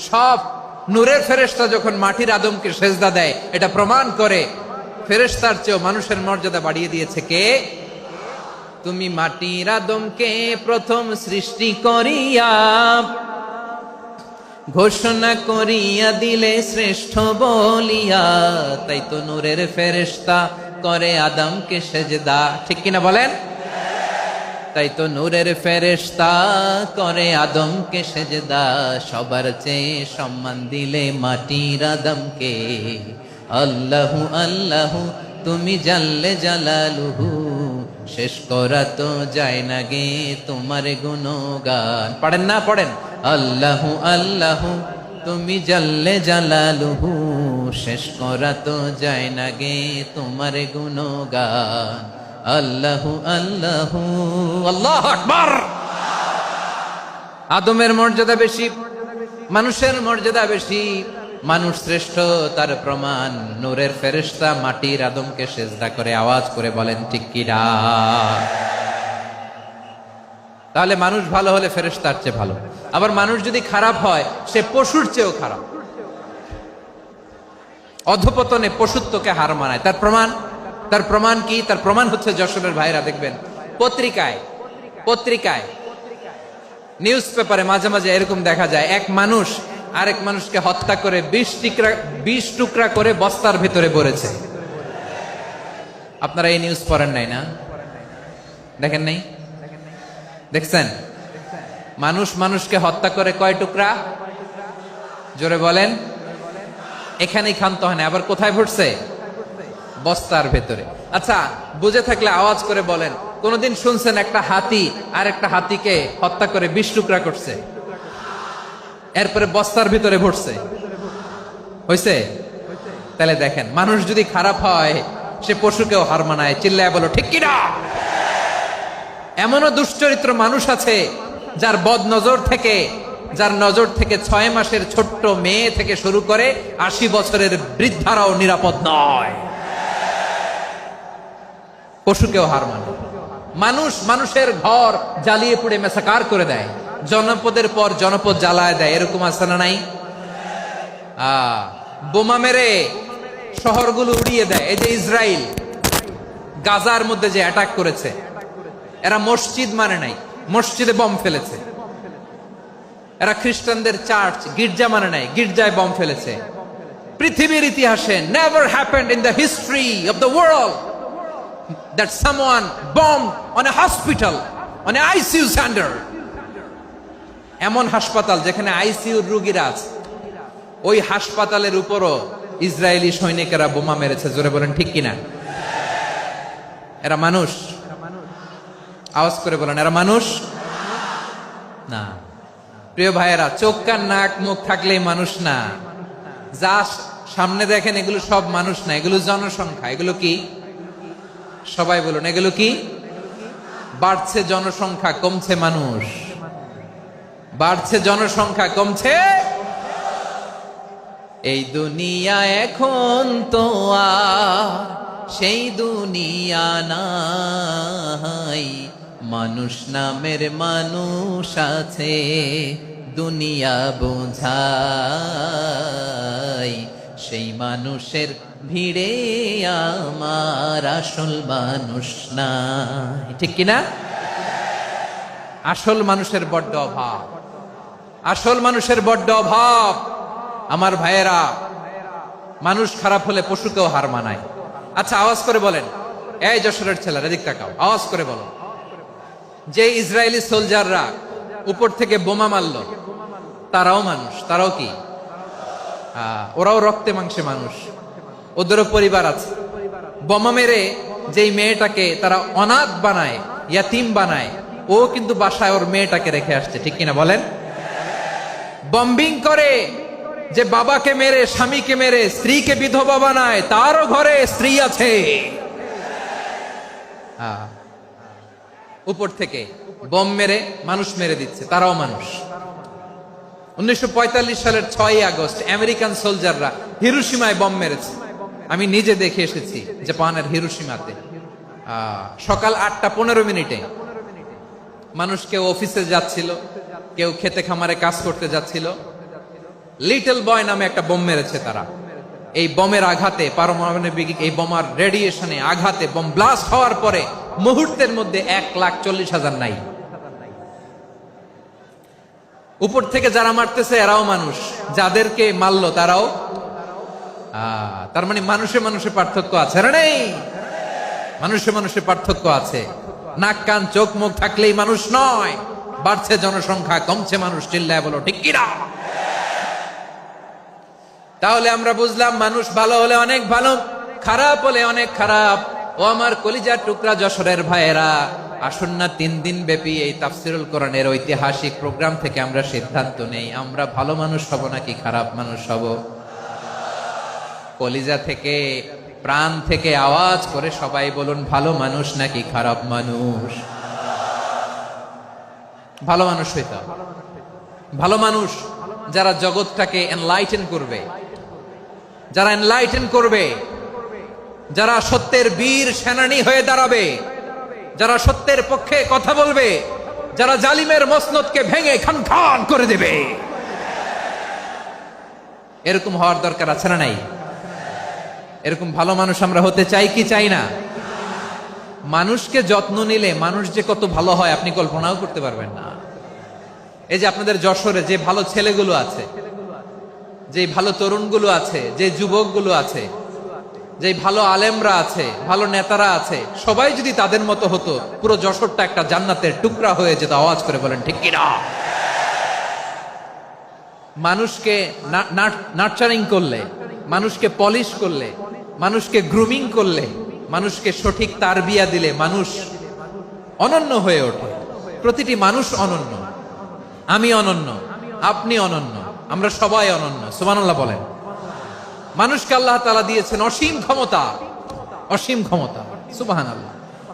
Speaker 1: সব নূরের ফেরেশতা যখন মাটির আদমকে সেজদা দেয়, এটা প্রমাণ করে ফেরেশতার চেয়েও মানুষের মর্যাদা বাড়িয়ে দিয়েছে কে? তুমি মাটির আদমকে প্রথম সৃষ্টি করিয়া ঘোষণা করিয়া দিলে শ্রেষ্ঠ বলিয়া, তাই তো নূরের ফেরেশতা করে আদমকে সেজদা। ঠিক কিনা বলেন? তাই তো নূরের ফেরেশতা করে আদমকে সেজদা, সবার চেয়ে সম্মান দিলে মাটির আদমকে। আল্লাহু আল্লাহু তুমি জাল্লে জালালুহু, শেষ করা তো যায় না গে তোমার গুণগান। পড়েন না? পড়েন। আল্লাহু আল্লাহু তুমি জাল্লে জালালুহু, শেষ করা তো যায় না গে তোমার গুণগান। আল্লাহু আল্লাহু আল্লাহু আকবার। আদমের মর্যাদা বেশি, মানুষের মর্যাদা বেশি, মানুষ শ্রেষ্ঠ, তার প্রমাণ নূরের ফেরেশতা মাটির আদমকে সেজদা করে। আওয়াজ করে বলেন ঠিক কিনা? তাহলে মানুষ ভালো হলে ফেরেশতার চেয়ে ভালো, আবার মানুষ যদি খারাপ হয় সে পশুর চেয়েও খারাপ, অধপতনে পশুত্বকে হার মানায়। তার প্রমাণ, তার প্রমাণ কি? তার প্রমাণ হচ্ছে যশোরের ভাইরা দেখবেন পত্রিকায় নিউজ পেপারে মাঝে মাঝে এরকম দেখা যায়, এক মানুষ আরেক মানুষকে হত্যা করে 20 টুকরা করে বস্তার ভেতরে ভরেছে। আপনারা এই নিউজ পড়েন নাই না? দেখেন নাই? দেখছেন? মানুষ মানুষকে হত্যা করে কয় টুকরা? জোরে বলেন। এখানেই ক্ষান্ত হয় না, আবার কোথায় ভরছে? বস্তার ভেতরে। আচ্ছা, বুঝে থাকলে আওয়াজ করে বলেন, কোনদিন শুনছেন একটা হাতি আর একটা হাতিকে হত্যা করে 20 টুকরা করছে, এরপরে বস্তার ভিতরে ভরছে? হইছে? তাহলে দেখেন, মানুষ যদি খারাপ হয় সে পশুকেও হার মানায়। চিল্লায় বলো ঠিক কিনা? এমনও দুশ্চরিত্র মানুষ আছে যার যার নজর থেকে 6 মাসের ছোট্ট মেয়ে থেকে শুরু করে 80 বছরের বৃদ্ধারাও নিরাপদ নয়। পশুকেও হার মানে। মানুষের ঘর জ্বালিয়ে পুড়ে মেসাকার করে দেয়, জনপদের পর জনপদ জ্বালায় দেয়, এরকম আছে না নাই? বোমা মেরে শহরগুলো উড়িয়ে দেয়। এই যে ইসরায়েল গাজার মধ্যে যে অ্যাটাক করেছে, এরা মসজিদ মানে নাই, মসজিদে বম ফেলেছে। এরা খ্রিস্টানদের চার্চ গির্জা মানে নাই, গির্জায় বম ফেলেছে। পৃথিবীর ইতিহাসে never happened in the history of the world that someone bombed on a hospital, on an ICU center. এমন হাসপাতাল যেখানে আইসিইউ রোগীরা আছে, ওই হাসপাতালের উপরও ইসরায়েলি সৈনিকেরা বোমা মেরেছে। জোরে বলেন ঠিক কিনা? এরা মানুষ? আওয়াজ করে বলেন, এরা মানুষ না। প্রিয় ভাইয়েরা, চোখ কান নাক মুখ থাকলেই মানুষ না। যা সামনে দেখেন এগুলো সব মানুষ না, এগুলো জনসংখ্যা। এগুলো কি? সবাই বলুন, এগুলো কি? বাড়ছে জনসংখ্যা, কমছে মানুষ। বাড়ছে জনসংখ্যা, কমছে। এই দুনিয়া এখন তো আর সেই দুনিয়া নাই, মানুষ নামের মানুষ আছে, দুনিয়া বোঝাই, সেই মানুষের ভিড়ে আমার আসল মানুষ নাই। ঠিক কিনা? আসল মানুষের বড্ড অভাব, আসল মানুষের বড্ড অভাব। আমার ভাইয়েরা, মানুষ খারাপ হলে পশুকেও হার মানায়। আচ্ছা, আওয়াজ করে বলেন, এই যশোরের ছেলেরা এদিক তাকাও, আওয়াজ করে বলো, যে ইসরায়েলি সোলজাররা উপর থেকে বোমা মারলো, তারাও মানুষ? তারাও কি? ওরাও রক্তে মাংসে মানুষ, ওদেরও পরিবার আছে। বোমা মেরে যেই মেয়েটাকে তারা অনাথ বানায়, ইয়াতিম বানায়, ও কিন্তু বাসায় ওর মেয়েটাকে রেখে আসছে। ঠিক কিনা বলেন? বম্বিং করে যে বাবাকে মেরে, স্বামীকে মেরে স্ত্রীকে বিধবা বানায়, তারও ঘরে স্ত্রী আছে। উপর থেকে বম মেরে মানুষ মেরে দিচ্ছে, তারাও মানুষ। 1945 সালের 6ই আগস্ট আমেরিকান সোলজাররা হিরোশিমায় বম মেরেছে। আমি নিজে দেখে এসেছি জাপানের হিরোশিমাতে। সকাল 8:15 মানুষ কেউ অফিসে যাচ্ছিল, কেউ খেতে খামারে কাজ করতে যাচ্ছিল। লিটল বয় নামে একটা বোম মেরেছে তারা। এই বোমের আঘাতে, পারমাণবিক এই বোমার রেডিয়েশনে আঘাতে বোম ব্লাস্ট হওয়ার পরে মুহূর্তের মধ্যে 1,40,000 নাই। উপর থেকে যারা মারতেছে এরাও মানুষ, যাদেরকে মারলো তারাও। তার মানে মানুষে মানুষে পার্থক্য আছে না? নেই? মানুষে মানুষে পার্থক্য আছে। নাক কান চোখ মুখ থাকলেই মানুষ নয়। বাড়ছে জনসংখ্যা, কমছে মানুষ। চিল্লায় বলো ঠিক কিনা? তাহলে আমরা বুঝলাম, মানুষ ভালো হলে অনেক ভালো, খারাপ হলে অনেক খারাপ। ও আমার কলিজার টুকরা যশোরের ভাইয়েরা, আসুন না 3 দিন ব্যাপী এই তাফসিরুল কোরআনের ঐতিহাসিক প্রোগ্রাম থেকে আমরা সিদ্ধান্ত নেই, আমরা ভালো মানুষ হব নাকি খারাপ মানুষ হব। কলিজা থেকে, প্রাণ থেকে আওয়াজ করে সবাই বলুন, ভালো মানুষ নাকি খারাপ মানুষ? ভালো মানুষ হইতে হবে। ভালো মানুষ যারা জগৎটাকে এনলাইটেন করবে, যারা এনলাইটেন করবে, যারা সত্যের বীর সেনানী হয়ে দাঁড়াবে, যারা সত্যের পক্ষে কথা বলবে, যারা জালিমের মসনদকে ভেঙে খান খান করে দেবে। এরকম হওয়ার দরকার আছে না নাই? এরকম ভালো মানুষ আমরা হতে চাই কি চাই না? মানুষকে যত্ন নিলে মানুষ যে কত ভালো হয় আপনি কল্পনাও করতে পারবেন না। এই যে আপনাদের যশোরে যে ভালো ছেলেগুলো আছে, যে ভালো তরুণগুলো আছে, যে যুবকগুলো আছে, যে ভালো আলেমরা আছে, ভালো নেতারা আছে, সবাই যদি তাদের মতো হতো, পুরো যশোরটা একটা জান্নাতের টুকরা হয়ে যেত। আওয়াজ করে বলেন ঠিক কিনা? মানুষকে নার্চারিং করলে, মানুষকে পলিশ করলে, মানুষকে গ্রুমিং করলে, মানুষকে সঠিক তারবিয়া দিলে মানুষ অনন্য হয়ে ওঠে। প্রতিটি মানুষ অনন্য। আমি অনন্য, আপনি অনন্য, আমরা সবাই অনন্য। সুবহানাল্লাহ বলেন। মানুষকে আল্লাহ তাআলা দিয়েছেন অসীম ক্ষমতা, অসীম ক্ষমতা। সুবহানাল্লাহ।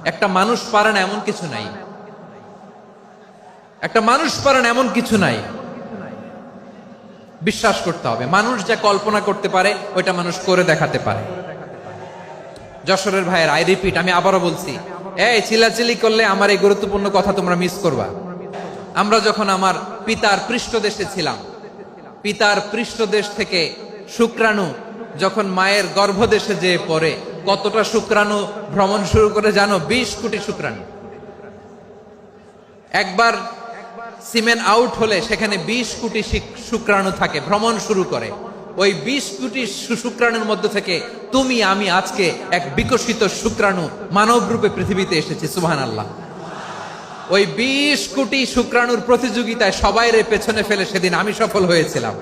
Speaker 1: একটা মানুষ পারে না এমন কিছু নাই। একটা মানুষ পারেন এমন কিছু নাই, বিশ্বাস করতে হবে মানুষ যা কল্পনা করতে পারে ওইটা মানুষ করে দেখাতে পারে। যশোরের ভাইয়ের আই রিপিট, আমি আবারও বলছি, এই চিল্লাচিল্লি করলে আমার এই গুরুত্বপূর্ণ কথা তোমরা মিস করবা। আমরা যখন আমার পিতার পৃষ্ঠদেশে ছিলাম, পিতার পৃষ্ঠদেশ থেকে শুক্রাণু যখন মায়ের গর্ভদেশে যেয়ে পড়ে, কতটা শুক্রাণু ভ্রমণ শুরু করে জানো? 20 কোটি শুক্রাণু। একবার সিমেন আউট হলে সেখানে 20 কোটি শুক্রাণু থাকে, ভ্রমণ শুরু করে। ওই 20 কোটি শুক্রাণুর মধ্যে থেকে তুমি আমি আজকে এক বিকশিত শুক্রাণু মানব রূপে পৃথিবীতে এসেছি। সুবহানাল্লাহ। ওই 20 কোটি শুক্রাণুর প্রতিযোগিতায় সবাইরে পেছনে ফেলে সেদিন আমি সফল হয়েছিলাম,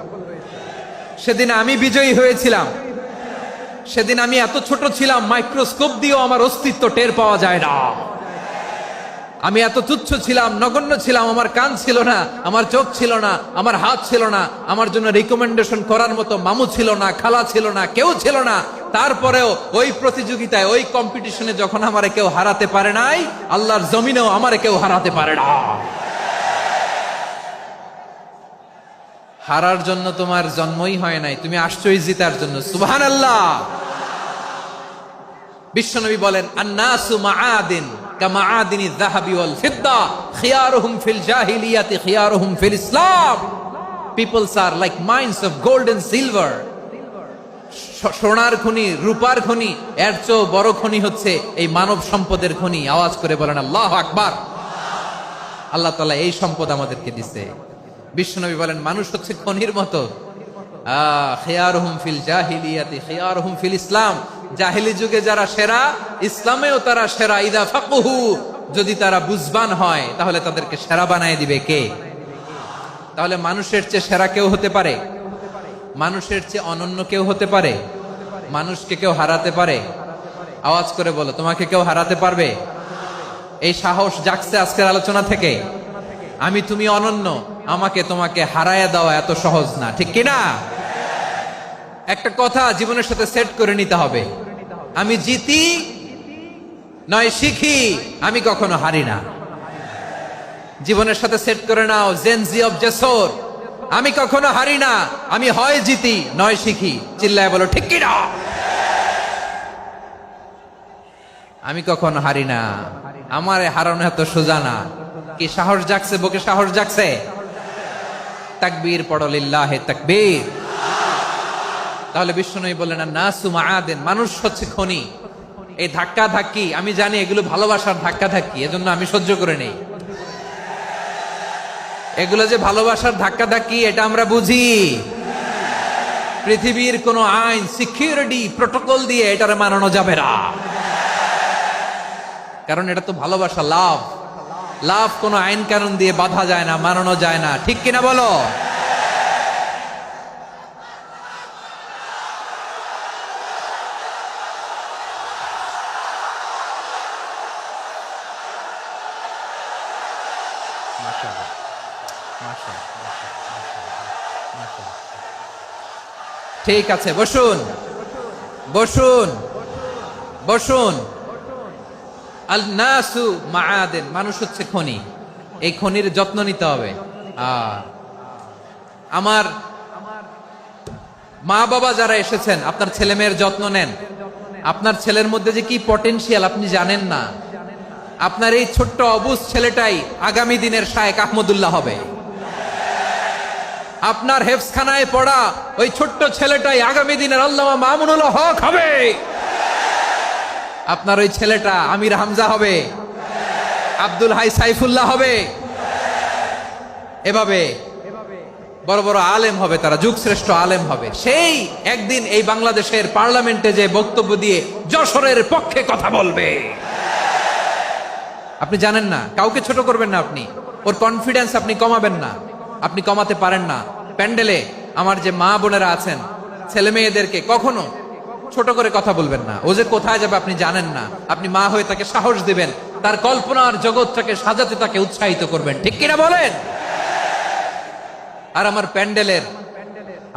Speaker 1: সেদিন আমি বিজয়ী হয়েছিলাম। সেদিন আমি এত ছোট ছিলাম, মাইক্রোস্কোপ দিয়েও আমার অস্তিত্ব টের পাওয়া যায় না। আমি এত তুচ্ছ ছিলাম, নগণ্য ছিলাম, আমার কান ছিল না, আমার চোখ ছিল না, আমার হাত ছিল না, আমার জন্য রিকমেন্ডেশন করার মতো মামু ছিল না, খালা ছিল না, কেউ ছিল না। তারপরেও ওই প্রতিযোগিতায়, ওই কম্পিটিশনে যখন আমারে কেউ হারাতে পারে নাই, আল্লাহর জমিনেও আমারে কেউ হারাতে পারে না। হারার জন্য তোমার জন্মই হয় নাই, তুমি আসছোই জিতার জন্য। সুবহানাল্লাহ। বিশ্বনবী বলেন, আন্নাসু মাআদিন কামাআদিনিয যাহাবি ওয়াল ফিদ্দা খিয়ারুহুম ফিল জাহিলিয়াতি খিয়ারুহুম ফিল ইসলাম। Peoples are like mines of gold and silver. সোনার খনি, রূপার খনি, এর চেয়েও বড় খনি হচ্ছে এই মানব সম্পদের খনি। আওয়াজ করে বলেন আল্লাহু আকবার। আল্লাহ তাআলা এই সম্পদ আমাদেরকে দিয়েছে। বিশ্বনবী বলেন, মানুষ হচ্ছে খনির মতো। খিয়ারুহুম ফিল জাহিলিয়াতি খিয়ারুহুম ফিল ইসলাম। জাহিলি যুগে যারা সেরা, ইসলামেও তারা সেরা। ইদা ফাকুহু, যদি তারা বুঝবান হয় তাহলে তাদেরকে সেরা বানায় দিবে কে? তাহলে মানুষের চেয়ে সেরা কেউ হতে পারে? মানুষের চেয়ে অনন্য কেউ হতে পারে? মানুষকে কেউ হারাতে পারে? আওয়াজ করে বলো, তোমাকে কেউ হারাতে পারবে? এই সাহস জাগছে আজকের আলোচনা থেকে। আমি তুমি অনন্য, আমাকে তোমাকে হারায়া দেওয়া এত সহজ না, ঠিক কিনা? একটা কথা জীবনের সাথে সেট করে নিতে হবে, আমি জিতি নয় শিখি, আমি কখনো হারি না। জীবনের সাথে সেট করে নাও, জেনজি অফ জেসর, আমি কখনো হারি না, আমি হয় জিতি নয় শিখি। চিল্লায় বলো ঠিক কিনা? আমি কখনো হারি না, আমার হারানো এত সোজা না। কি সাহস জাগছে? বুকে সাহস জাগছে? তাকবীর পড়ো, লিল্লাহে তাকবীর। তাহলে বিশ্বনবী বললেন, নাসু মাআদিন, মানুষ হচ্ছে খনি। এই ধাক্কা ধাক্কি, আমি জানি এগুলো ভালোবাসার ধাক্কা ধাক্কি, এজন্য আমি সহ্য করে নেই। এগুলো যে ভালোবাসার ধাক্কা ধাক্কি, এটা আমরা বুঝি। পৃথিবীর কোন আইন, সিকিউরিটি প্রটোকল দিয়ে এটারে মানানো যাবে না, কারণ এটা তো ভালোবাসা, লাভ। লাভ কোন আইন কানুন দিয়ে বাধা যায় না, মানানো যায় না, ঠিক কিনা বলো? ঠিক আছে, বসুন বসুন বসুন। আল নাসু মাআদিন, মানুষ হচ্ছে খনি। এই খনির যত্ন নিতে হবে। আমার মা বাবা যারা এসেছেন, আপনার ছেলে মেয়ের যত্ন নেন। আপনার ছেলের মধ্যে যে কি পটেনশিয়াল আপনি জানেন না। আপনার এই ছোট্ট অবুজ ছেলেটাই আগামী দিনের শায়েখ আহমদুল্লাহ হবে। আপনার হেফজখানায় পড়া ওই ছোট্ট ছেলেটাই আগামী দিনের আল্লামা মামুনুল হক হবে। আপনার ওই ছেলেটা আমির হামজা হবে, আব্দুল হাই সাইফুল্লাহ হবে। এভাবে বড় বড় আলেম হবে, তারা যুগশ্রেষ্ঠ আলেম হবে। সেই একদিন এই বাংলাদেশের পার্লামেন্টে যে বক্তব্য দিয়ে যশোরের পক্ষে কথা বলবে। আপনি জানেন না, কাউকে ছোট করবেন না আপনি। ওর কনফিডেন্স আপনি কমাবেন না, আপনি কমাতে পারেন না। প্যান্ডেলে আমার যে মা বোনেরা আছেন, ছেলে মেয়েদেরকে কখনো ছোট করে কথা বলবেন না। ও যে কোথায় যাবে আপনি জানেন না। আপনি মা হয়ে তাকে সাহস দিবেন, তার কল্পনার জগৎটাকে সাজাতে তাকে উৎসাহিত করবেন, ঠিক কিনা বলেন? আর আমার প্যান্ডেলের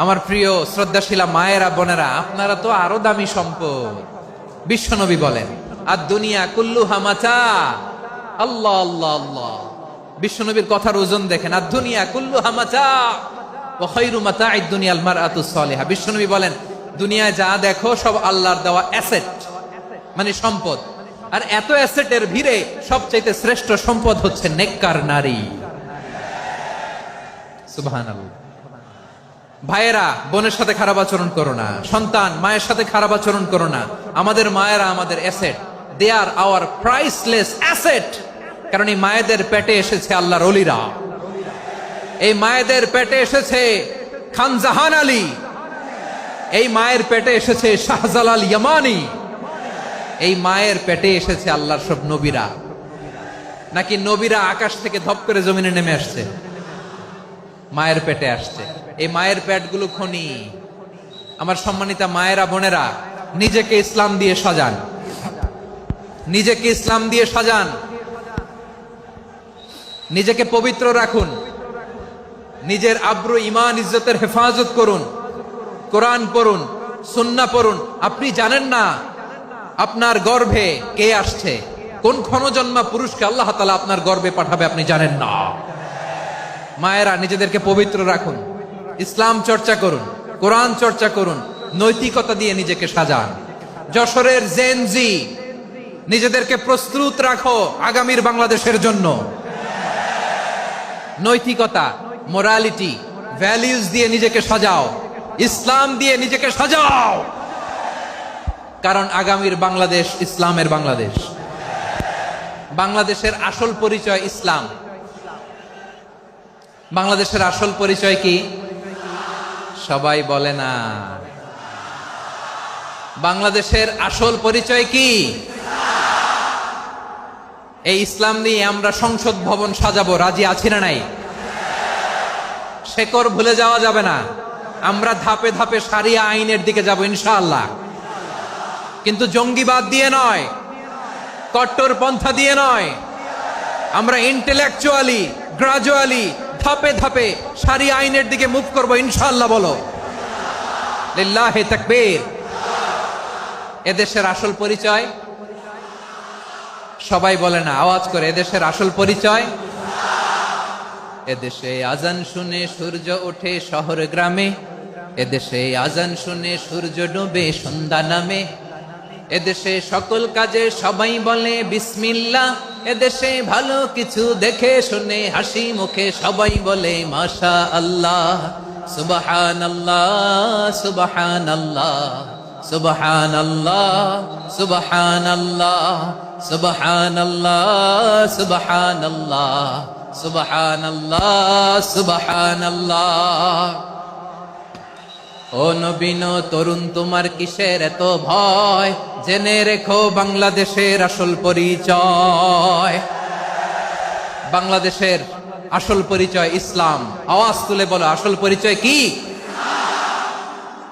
Speaker 1: আমার প্রিয় শ্রদ্ধাশীলা মায়েরা বোনেরা, আপনারা তো আরো দামি সম্পদ। বিশ্বনবী বলেন, আর দুনিয়া কুল্লুহা মাতা। আল্লাহ আল্লাহ আল্লাহ, বিশ্বনবীর কথার ওজন দেখেন, আর দুনিয়া কুল্লুহা মাতা ওয়া খায়রু মাতা'আদ দুনিয়াল মারআতুস সালিহা। বিশ্বনবী বলেন, দুনিয়ায় যা দেখো সব আল্লাহর দেওয়া অ্যাসেট, মানে সম্পদ। আর এত অ্যাসেটের ভিড়ে সবচাইতে শ্রেষ্ঠ সম্পদ হচ্ছে নেককার নারী। সুবহানাল্লাহ। ভাইয়েরা, বোনের সাথে খারাপ আচরণ করো না। সন্তান, মায়ের সাথে খারাপ আচরণ করো না। আমাদের মায়েরা আমাদের asset, they are our priceless asset. কারণ এই মায়েদের পেটে এসেছে আল্লাহর ওলিরা, এই মায়েদের পেটে এসেছে খান জাহান আলী, এই মায়ের পেটে এসেছে শাহজালাল ইয়ামানি, এই মায়ের পেটে এসেছে আল্লাহর সব নবীরা। নাকি নবীরা আকাশ থেকে ধপ করে জমিনে নেমে আসছে? মায়ের পেটে আসছে। এই মায়ের পেটগুলো খনি। আমার সম্মানিতা মায়েরা, বোনেরা, নিজেকে ইসলাম দিয়ে সাজান, নিজেকে ইসলাম দিয়ে সাজান, নিজেকে পবিত্র রাখুন, নিজের আব্রু ইমান ইজ্জতের হেফাজত করুন, কোরআন পড়ুন, সুন্নাহ পড়ুন। আপনি জানেন না আপনার গর্ভে কে আসছে, কোন ক্ষণজন্মা পুরুষকে আল্লাহ তাআলা আপনার গর্ভে পাঠাবে আপনি জানেন না। মায়েরা, নিজেদেরকে পবিত্র রাখুন, ইসলাম চর্চা করুন, কোরআন চর্চা করুন, নৈতিকতা দিয়ে নিজেকে সাজান। যশোরের জেনজি, নিজেদেরকে প্রস্তুত রাখো আগামীর বাংলাদেশের জন্য। নৈতিকতা, মোরালিটি, ভ্যালিউজ দিয়ে নিজেকে সাজাও, ইসলাম দিয়ে নিজেকে সাজাও। কারণ আগামীর বাংলাদেশ ইসলামের বাংলাদেশ। বাংলাদেশের আসল পরিচয় ইসলাম। বাংলাদেশের আসল পরিচয় কি? সবাই বলে না। বাংলাদেশের আসল পরিচয় কি? এই ইসলাম নিয়ে আমরা সংসদ ভবন সাজাবো, রাজি আছি না নাই? শেকড় ভুলে যাওয়া যাবে না। আমরা ধাপে ধাপে শারিয়া আইনের দিকে যাব ইনশাআল্লাহ, কিন্তু জঙ্গিবাদ দিয়ে নয়, কট্টর পন্থা দিয়ে নয়। আমরা ইন্টেলেকচুয়ালি, গ্রাজুয়ালি, ধাপে ধাপে শারিয়া আইনের দিকে মুভ করবো ইনশাআল্লাহ। বলো লিল্লাহি তাকবীর। এদেশের আসল পরিচয় সবাই বলে না, আওয়াজ করে, এদেশের আসল পরিচয়। এদেশে আজান শুনে সূর্য ওঠে শহর গ্রামে, এদেশে আজান শুনে সূর্য ডুবে সন্ধ্যা নামে, এদেশে সকল কাজে সবাই বলে বিসমিল্লাহ, এদেশে ভালো কিছু দেখে শুনে হাসি মুখে সবাই বলে মাশা আল্লাহ। সুবহানাল্লাহ, সুবহানাল্লাহ, সুবহানাল্লাহ, সুবহানাল্লাহ, সুবহানাল্লাহ, সুবহানাল্লাহ, সুবহানাল্লাহ, সুবহানাল্লাহ। ও নবীন তরুণ, তোমার কিসের এত ভয়? জেনে রেখো বাংলাদেশের আসল পরিচয়। বাংলাদেশের আসল পরিচয় ইসলাম। আওয়াজ তুলে বলো, আসল পরিচয় কি?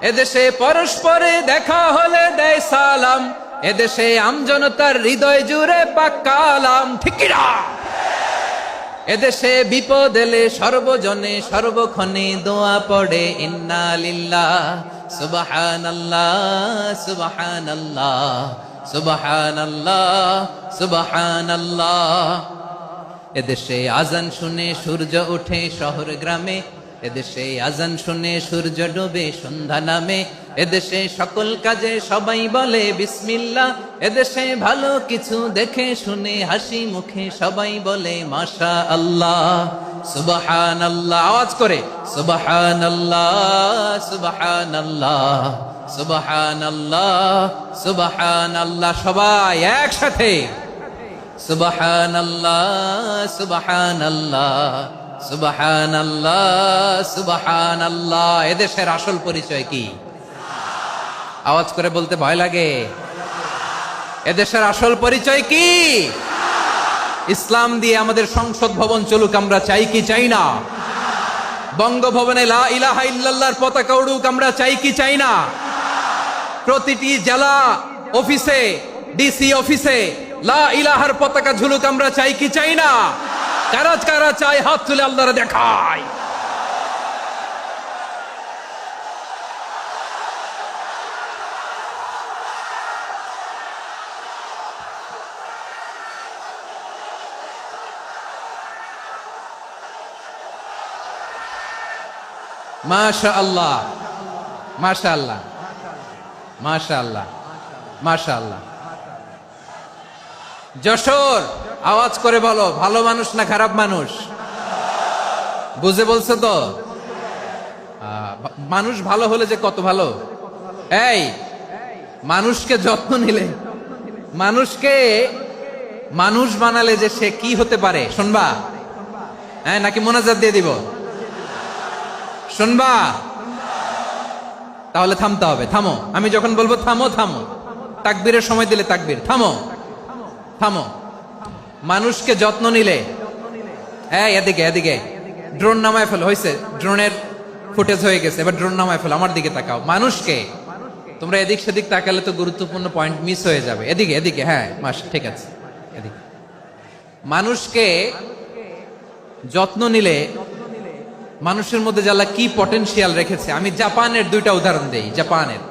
Speaker 1: এদেশে পরস্পরে দেখা হলে দেয় সালাম, এদেশে আমজনতার হৃদয় জুড়ে পাক্কালাম। ঠিক কি না? এদেশে বিপদ এলে সর্বজনে সর্বক্ষণে দোয়া পড়ে ইন্না লিল্লাহ, সুবহানাল্লাহ, সুবহানাল্লাহ, সুবহানাল্লাহ, সুবহানাল্লাহ। এদেশে আজান শুনে সূর্য ওঠে শহর গ্রামে, এদেশে আজান শুনে সূর্য ডুবে সন্ধ্যা নামে, এদেশে সকল কাজে সবাই বলে বিসমিল্লাহ, এদেশে ভালো কিছু দেখে শুনে হাসি মুখে সবাই বলে মাশা আল্লাহ। সুবহানাল্লাহ, আওয়াজ করে সুবহানাল্লাহ, সুবহানাল্লাহ, সুবহানাল্লাহ, সুবহানাল্লাহ। সবাই একসাথে সুবহানাল্লাহ, সুবহানাল্লাহ, সুবহানাল্লাহ, সুবহানাল্লাহ। এদেশের আসল পরিচয় কি? আওয়াজ করে বলতে ভয় লাগে। এদেশের আসল পরিচয় কি? ইসলাম দিয়ে আমাদের সংসদ ভবন চলুক, আমরা চাই কি চাই না? বঙ্গভবনে লা ইলাহা ইল্লাল্লাহর পতাকা উড়ুক, আমরা চাই কি চাই না? প্রতিটি জেলা অফিসে, ডিসি অফিসে লা ইলাহার পতাকা ঝুলুক, আমরা চাই কি চাই না? কারা কারা চাই হাত তুলে আল্লাহরে দেখায়। মাশাআল্লাহ, মাশাআল্লাহ, মাশাআল্লাহ, মাশাআল্লাহ। যশোর, আওয়াজ করে বলো, ভালো মানুষ না খারাপ মানুষ? বুঝে বলছো তো? মানুষ ভালো হলে যে কত ভালো। এই মানুষকে যত্ন নিলে, মানুষকে মানুষ বানালে যে সে কি হতে পারে শুনবা? হ্যাঁ, নাকি মোনাজাত দিয়ে দিব? শুনবা? তাহলে থামতে হবে। থামো, আমি যখন বলবো থামো থামো, তাকবীরের সময় দিলে তাকবীর। থামো থামো। মানুষকে যত্ন নিলে, এই এদিকে এদিকে, ড্রোন নামায় ফেলো। হয়েছে, ড্রোনের ফুটেজ হয়ে গেছে, এবার ড্রোন নামায় ফেলো। আমার দিকে তাকাও। মানুষকে, তোমরা এদিক সেদিক তাকালে তো গুরুত্বপূর্ণ পয়েন্ট মিস হয়ে যাবে। এদিকে এদিকে, হ্যাঁ মাস, ঠিক আছে, এদিকে। মানুষকে যত্ন নিলে মানুষের মধ্যে যারা কি পটেনশিয়াল রেখেছে। আমি জাপানের দুইটা উদাহরণ দেই। জাপানের,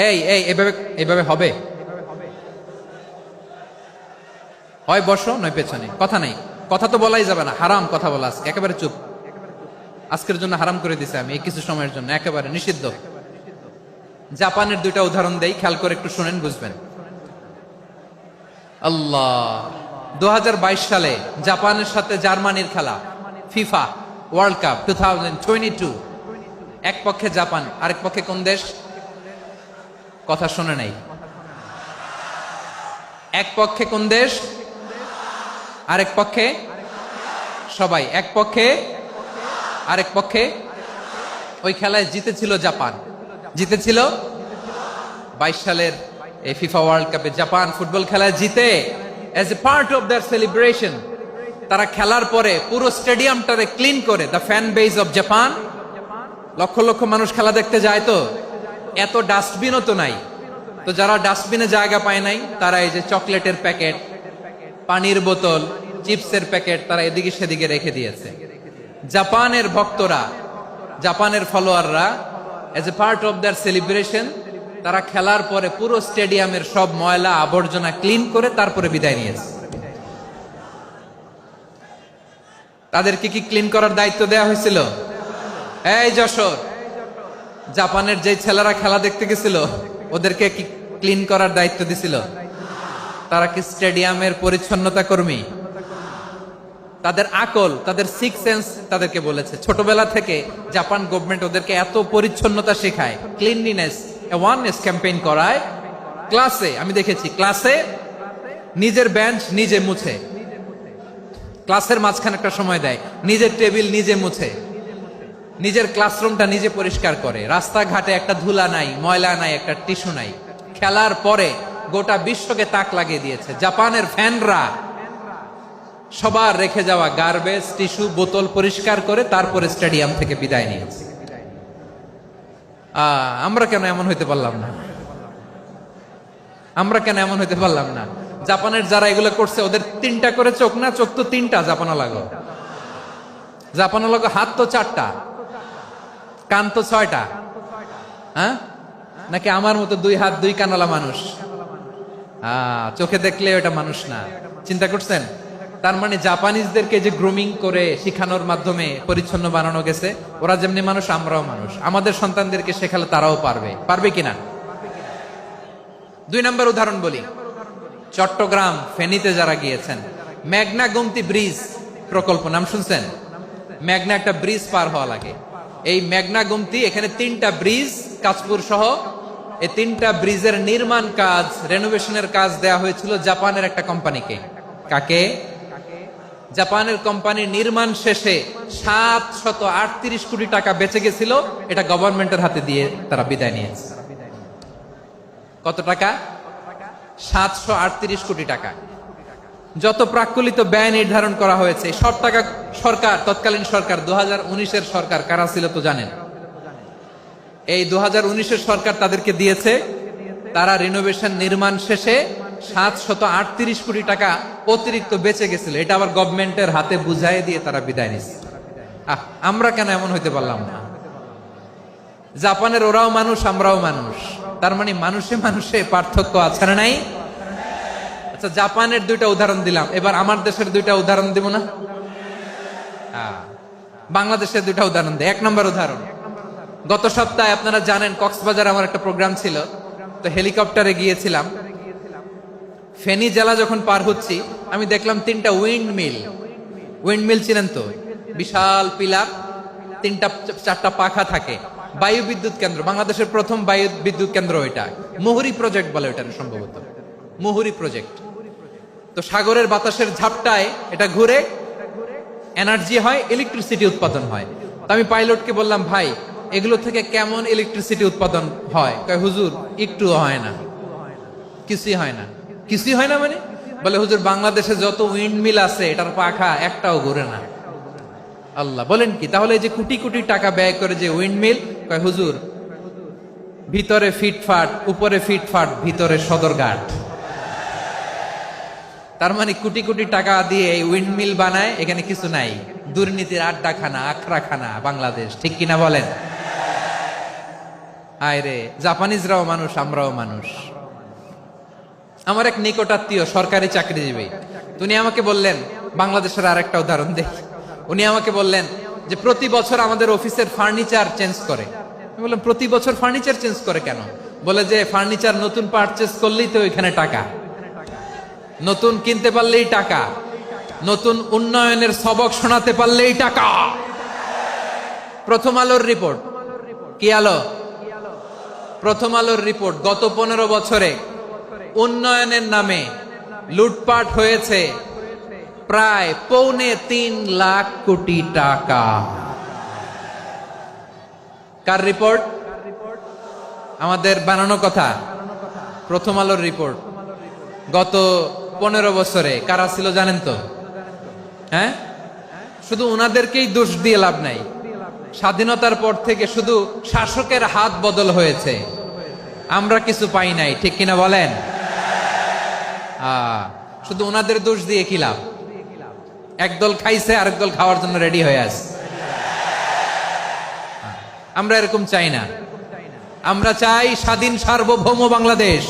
Speaker 1: এই এই এভাবে এভাবে হবে, হয় বসো নয় পেছনে, কথা নাই, কথা তো বলাই যাবে না, হারাম কথা বলা। আজকে একেবারে চুপ, আজকের জন্য হারাম করে দিছে আমি, এই কিছু সময়ের জন্য একেবারে নিষিদ্ধ। জাপানের দুইটা উদাহরণ দেই, খেয়াল করে একটু শুনেন, বুঝবেন। আল্লাহ, 2022 সালে জাপানের সাথে জার্মানির খেলা, ফিফা ওয়ার্ল্ড কাপ 2022। এক পক্ষে জাপান, আরেক পক্ষে কোন দেশ? কথা শুনে নাই। এক পক্ষে কোন দেশ, আরেক পক্ষে সবাই। এক পক্ষে, আরেক পক্ষে। ওই খেলায় জিতেছিল জাপান, জিতেছিল 22 সালের এই ফিফা ওয়ার্ল্ড কাপে। জাপান ফুটবল খেলায় জিতে, as a part of their celebration, তারা খেলার পরে পুরো স্টেডিয়ামটারে ক্লিন করে। The fan base of Japan, লক্ষ লক্ষ মানুষ খেলা দেখতে যায়, তো এত ডাস্টবিনও তো নাই। তো যারা ডাস্টবিনে জায়গা পায় নাই, তারা এই যে চকলেটের প্যাকেট, পানির বোতল, চিপসের প্যাকেট, তারা এদিকে সেদিকে রেখে দিয়েছে। জাপানের ভক্তরা, জাপানের ফলোয়াররা, as a part of their celebration, তারা খেলার পরে পুরো স্টেডিয়ামের সব ময়লা আবর্জনা ক্লিন করে তারপরে বিদায় নিয়েছে। তাদেরকে কি ক্লিন করার দায়িত্ব দেয়া হয়েছিল? এই যশোর, জাপানের যে ছেলেরা খেলা দেখতে গেছিল, ওদেরকে কি ক্লিন করার দায়িত্ব দিছিল? তারা কি স্টেডিয়ামের পরিচ্ছন্নতা কর্মী? তাদের আকল, তাদের সিক্স সেন্স তাদেরকে বলেছে। ছোটবেলা থেকে জাপান গভর্নমেন্ট ওদেরকে এত পরিচ্ছন্নতা শেখায়, ক্লিনলিনেস অ্যাওয়ারনেস ক্যাম্পেইন করায়। ক্লাসে আমি দেখেছি, ক্লাসে নিজের বেঞ্চ নিজে মুছে, ক্লাসের মাঝখানে একটা সময় দেয়, নিজের টেবিল নিজে মুছে, নিজের ক্লাসরুমটা নিজে পরিষ্কার করে। রাস্তাঘাটে একটা ধুলা নাই, ময়লা নাই, একটা টিস্যু নাই। খেলার পরে গোটা বিশ্বকে তাক লাগিয়ে দিয়েছে। জাপানের ফ্যানরা সবার রেখে যাওয়া গার্বেজ, টিস্যু, বোতল পরিষ্কার করে তারপরে স্টেডিয়াম থেকে বিদায় নিয়েছে। আমরা কেন এমন হইতে পারলাম না? আমরা কেন এমন হইতে পারলাম না? জাপানের যারা এগুলো করছে, ওদের 3টা করে চোখ না? চোখ তো 3টা, জাপানা লাগো, জাপানা লাগো। হাত তো 4টা, কান তো 6টা। হ্যাঁ, নাকি আমার মতো 2 হাত 2 কানওয়ালা মানুষ? চোখে দেখলে ওটা মানুষ না। চিন্তা করছেন? তার মানে জাপানিজদেরকে যে গ্রুমিং করে শিখানোর মাধ্যমে পরিচ্ছন্ন বানানো গেছে। ওরা যেমনি মানুষ, আমরাও মানুষ। আমাদের সন্তানদেরকে শেখালে তারাও পারবে। পারবে কিনা? 2 নম্বর উদাহরণ বলি। চট্টগ্রাম ফেনীতে যারা গিয়েছেন, মেঘনা গোমতী ব্রিজ প্রকল্প নাম শুনছেন? মেঘনা একটা ব্রিজ পার হওয়া লাগে। এই মেঘনা গোমতী, এখানে 3টা ব্রিজ, কাঁচপুর সহ, এই 3টা ব্রিজের নির্মাণ কাজ, রেনোভেশনের কাজ দেয়া হয়েছিল জাপানের একটা কোম্পানিকে। কাকে? জাপানের কোম্পানির নির্মাণ শেষে 738 কোটি টাকা বেঁচে গেছিল। এটা গভর্নমেন্টের হাতে দিয়ে তারা বিদায় নিয়েছে। কত টাকা? 738 কোটি টাকা। যত প্রাক্কলিত ব্যয় নির্ধারণ করা হয়েছে, সব টাকা সরকার, তৎকালীন সরকার, 2019-এর সরকার, কারা ছিল তো জানেন? এই 2019-এর সরকার তাদেরকে দিয়েছে। তারা রিনোভেশন নির্মাণ শেষে 738 কোটি টাকা অতিরিক্ত বেঁচে গেছিল। এটা আবার গভর্নমেন্টের হাতে বুঝাই দিয়ে তারা বিদায় নিচ্ছে। আমরা কেন এমন হইতে পারলাম না? জাপানের ওরাও মানুষ, আমরাও মানুষ। তার মানে মানুষে মানুষে পার্থক্য আছে না নাই? আচ্ছা, জাপানের 2টা উদাহরণ দিলাম, এবার আমার দেশের 2টা উদাহরণ দিব না? বাংলাদেশের দুইটা উদাহরণ দেয়। 1 নম্বর উদাহরণ, গত সপ্তাহে আপনারা জানেন কক্সবাজার আমার একটা প্রোগ্রাম ছিল, তো হেলিকপ্টারে গিয়েছিলাম। ফেনী জেলা যখন পার হচ্ছি আমি দেখলাম 3টা উইন্ড মিল চিনেন তো, বিশাল পিলার, 3টা-4টা পাখা থাকে, বায়ু বিদ্যুৎ কেন্দ্র, বাংলাদেশের প্রথম বায়ু বিদ্যুৎ কেন্দ্র এটা, মুহুরী প্রজেক্ট বলে এটা সম্ভবত, মুহুরী প্রজেক্ট। তো সাগরের বাতাসের ঝাপটায় এটা ঘুরে এনার্জি হয়, ইলেকট্রিসিটি উৎপাদন হয়। তো আমি পাইলটকে বললাম, ভাই এগুলো থেকে কেমন ইলেকট্রিসিটি উৎপাদন হয়? কয় হুজুর একটু হয় না, কিছুই হয় না। কিছুই হয় না মানে? বলে হুজুর বাংলাদেশে যত উইন্ড মিল আছে এটার পাখা একটাও ঘুরে না। আল্লাহ, বলেন কি? তাহলে এই যে কোটি কোটি টাকা ব্যয় করে যে উইন্ড মিল, কয় হুজুর ভিতরে ফিটফাট, উপরে ফিটফাট, ভিতরে সদরঘাট। তার মানে কোটি কোটি টাকা দিয়ে এই উইন্ড মিল বানায়, এখানে কিছু নাই। দুর্নীতির আড্ডাখানা, আখড়াখানা বাংলাদেশ, ঠিক কিনা বলেন? আয় রে, জাপানিজরাও মানুষ, আমরাও মানুষ। আমার এক নিকটাত্মীয় সরকারি চাকরিজীবী, উনি আমাকে বললেন, বাংলাদেশের আর একটা উদাহরণ দেখি। উনি আমাকে বললেন যে প্রতি বছর আমাদের অফিসের ফার্নিচার চেঞ্জ করে। আমি বললাম প্রতি বছর ফার্নিচার চেঞ্জ করে কেন? বলে যে ফার্নিচার নতুন পারচেজ করলেই তো এখানে টাকা, নতুন কিনতে পারলেই টাকা, নতুন উন্নয়নের সবক শোনাতে পারলেই টাকা। প্রথম আলোর রিপোর্ট, কি আলো? প্রথম আলোর রিপোর্ট, গত 15 বছরে উন্নয়নের নামে লুটপাট হয়েছে প্রায় 3.25 লাখ কোটি টাকা। কার রিপোর্ট? আমাদের বানানো কথা। প্রথম আলোর রিপোর্ট। গত 15 বছরে কারা ছিল জানেন তো? হ্যাঁ, শুধু ওনাদেরকেই দোষ দিয়ে লাভ নাই। স্বাধীনতার পর থেকে শুধু শাসকের হাত বদল হয়েছে, আমরা কিছু পাই নাই, ঠিক কিনা বলেন? শুধু ওনাদের দোষ দিয়ে কি লাভ? একদল খাইছে, আরেক দল খাওয়ার জন্য রেডি হয়ে আছে। আমরা এরকম চাই না। আমরা চাই স্বাধীন সার্বভৌম বাংলাদেশ।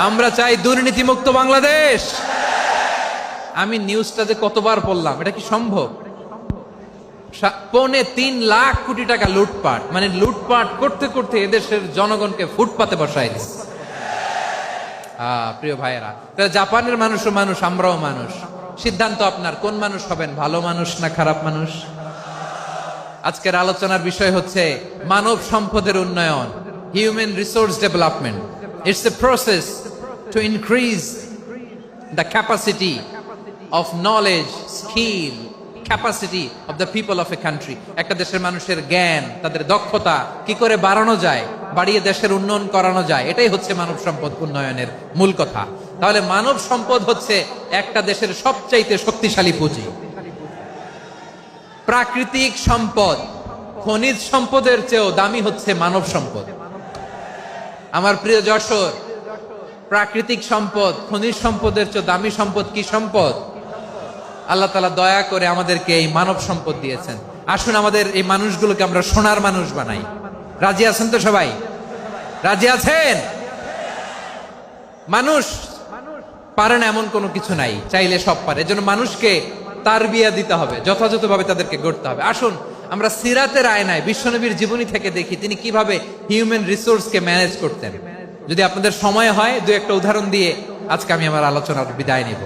Speaker 1: আমরা চাই দুর্নীতিমুক্ত বাংলাদেশ। আমি নিউজটা যে কতবার পড়লাম, এটা কি সম্ভব? 3.25 লাখ কোটি টাকা লুটপাট, মানে লুটপাট করতে করতে এদেশের জনগণকে ফুটপাতে বসাই দিচ্ছে। প্রিয় ভাইয়েরা, জাপানের মানুষও মানুষ, আমরাও মানুষ। সিদ্ধান্ত আপনার, কোন মানুষ হবেন, ভালো মানুষ না খারাপ মানুষ? আজকের আলোচনার বিষয় হচ্ছে মানব সম্পদের উন্নয়ন, human resource development. It's a process to increase the capacity of knowledge, skill, capacity of the people of a country. একটা দেশের মানুষের জ্ঞান, তাদের দক্ষতা কি করে বাড়ানো যায়, বাড়িয়ে দেশের উন্নয়ন করানো যায়, এটাই হচ্ছে মানব সম্পদ উন্নয়নের মূল কথা। তাহলে মানব সম্পদ হচ্ছে একটা দেশের সবচাইতে শক্তিশালী পুঁজি। প্রাকৃতিক সম্পদ, খনিজ সম্পদের চেয়েও দামি হচ্ছে মানব সম্পদ। আমার প্রিয় যশোর, প্রাকৃতিক সম্পদ, খনিজ সম্পদের চেয়ে দামি সম্পদ কি সম্পদ? আল্লাহ তাআলা দয়া করে আমাদেরকে এই মানব সম্পদ দিয়েছেন। আসুন আমাদের এই মানুষগুলোকে আমরা সোনার মানুষ বানাই। রাজি আছেন তো সবাই? রাজি আছেন? মানুষ পারে না এমন কোনো কিছু নাই, চাইলে সব পারে। এজন্য মানুষকে তারবিয়া দিতে হবে, যথাযথভাবে তাদেরকে গড়তে হবে। আসুন আমরা সিরাতের আয়নায় বিশ্বনবীর জীবনী থেকে দেখি তিনি কিভাবে হিউম্যান রিসোর্সকে ম্যানেজ করতেন। যদি আপনাদের সময় হয়, 2-1টা উদাহরণ দিয়ে আজকে আমি আমার আলোচনার বিদায় নিব।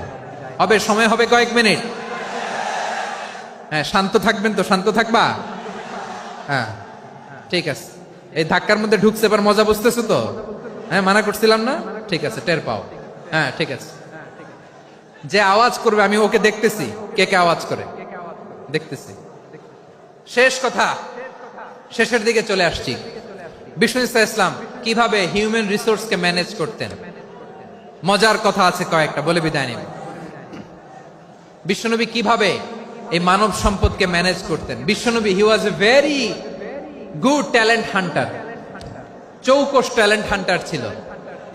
Speaker 1: হবে সময় হবে কয়েক মিনিট? হ্যাঁ, শান্ত থাকবেন তো? শান্ত থাকবা? হ্যাঁ, ঠিক আছে। এই ধাক্কার মধ্যে ঢুকছে, এবার মজা বুঝতেছো তো? হ্যাঁ, মানা করছিলাম না? ঠিক আছে, টের পাও। হ্যাঁ, ঠিক আছে। যে আওয়াজ করবে আমি ওকে দেখতেছি, কে কে আওয়াজ করে দেখতেছি। শেষ কথা, শেষের দিকে চলে আসছি। বিষ্ণু ইসলাম কিভাবে হিউম্যান রিসোর্সকে ম্যানেজ করতেন, মজার কথা আছে কয়েকটা, বলে বিদায় নেব। বিশ্বনবী কিভাবে এই মানব সম্পদকে ম্যানেজ করতেন? বিশ্বনবী, he was a very good talent hunter, চৌকস ট্যালেন্ট হান্টার ছিল।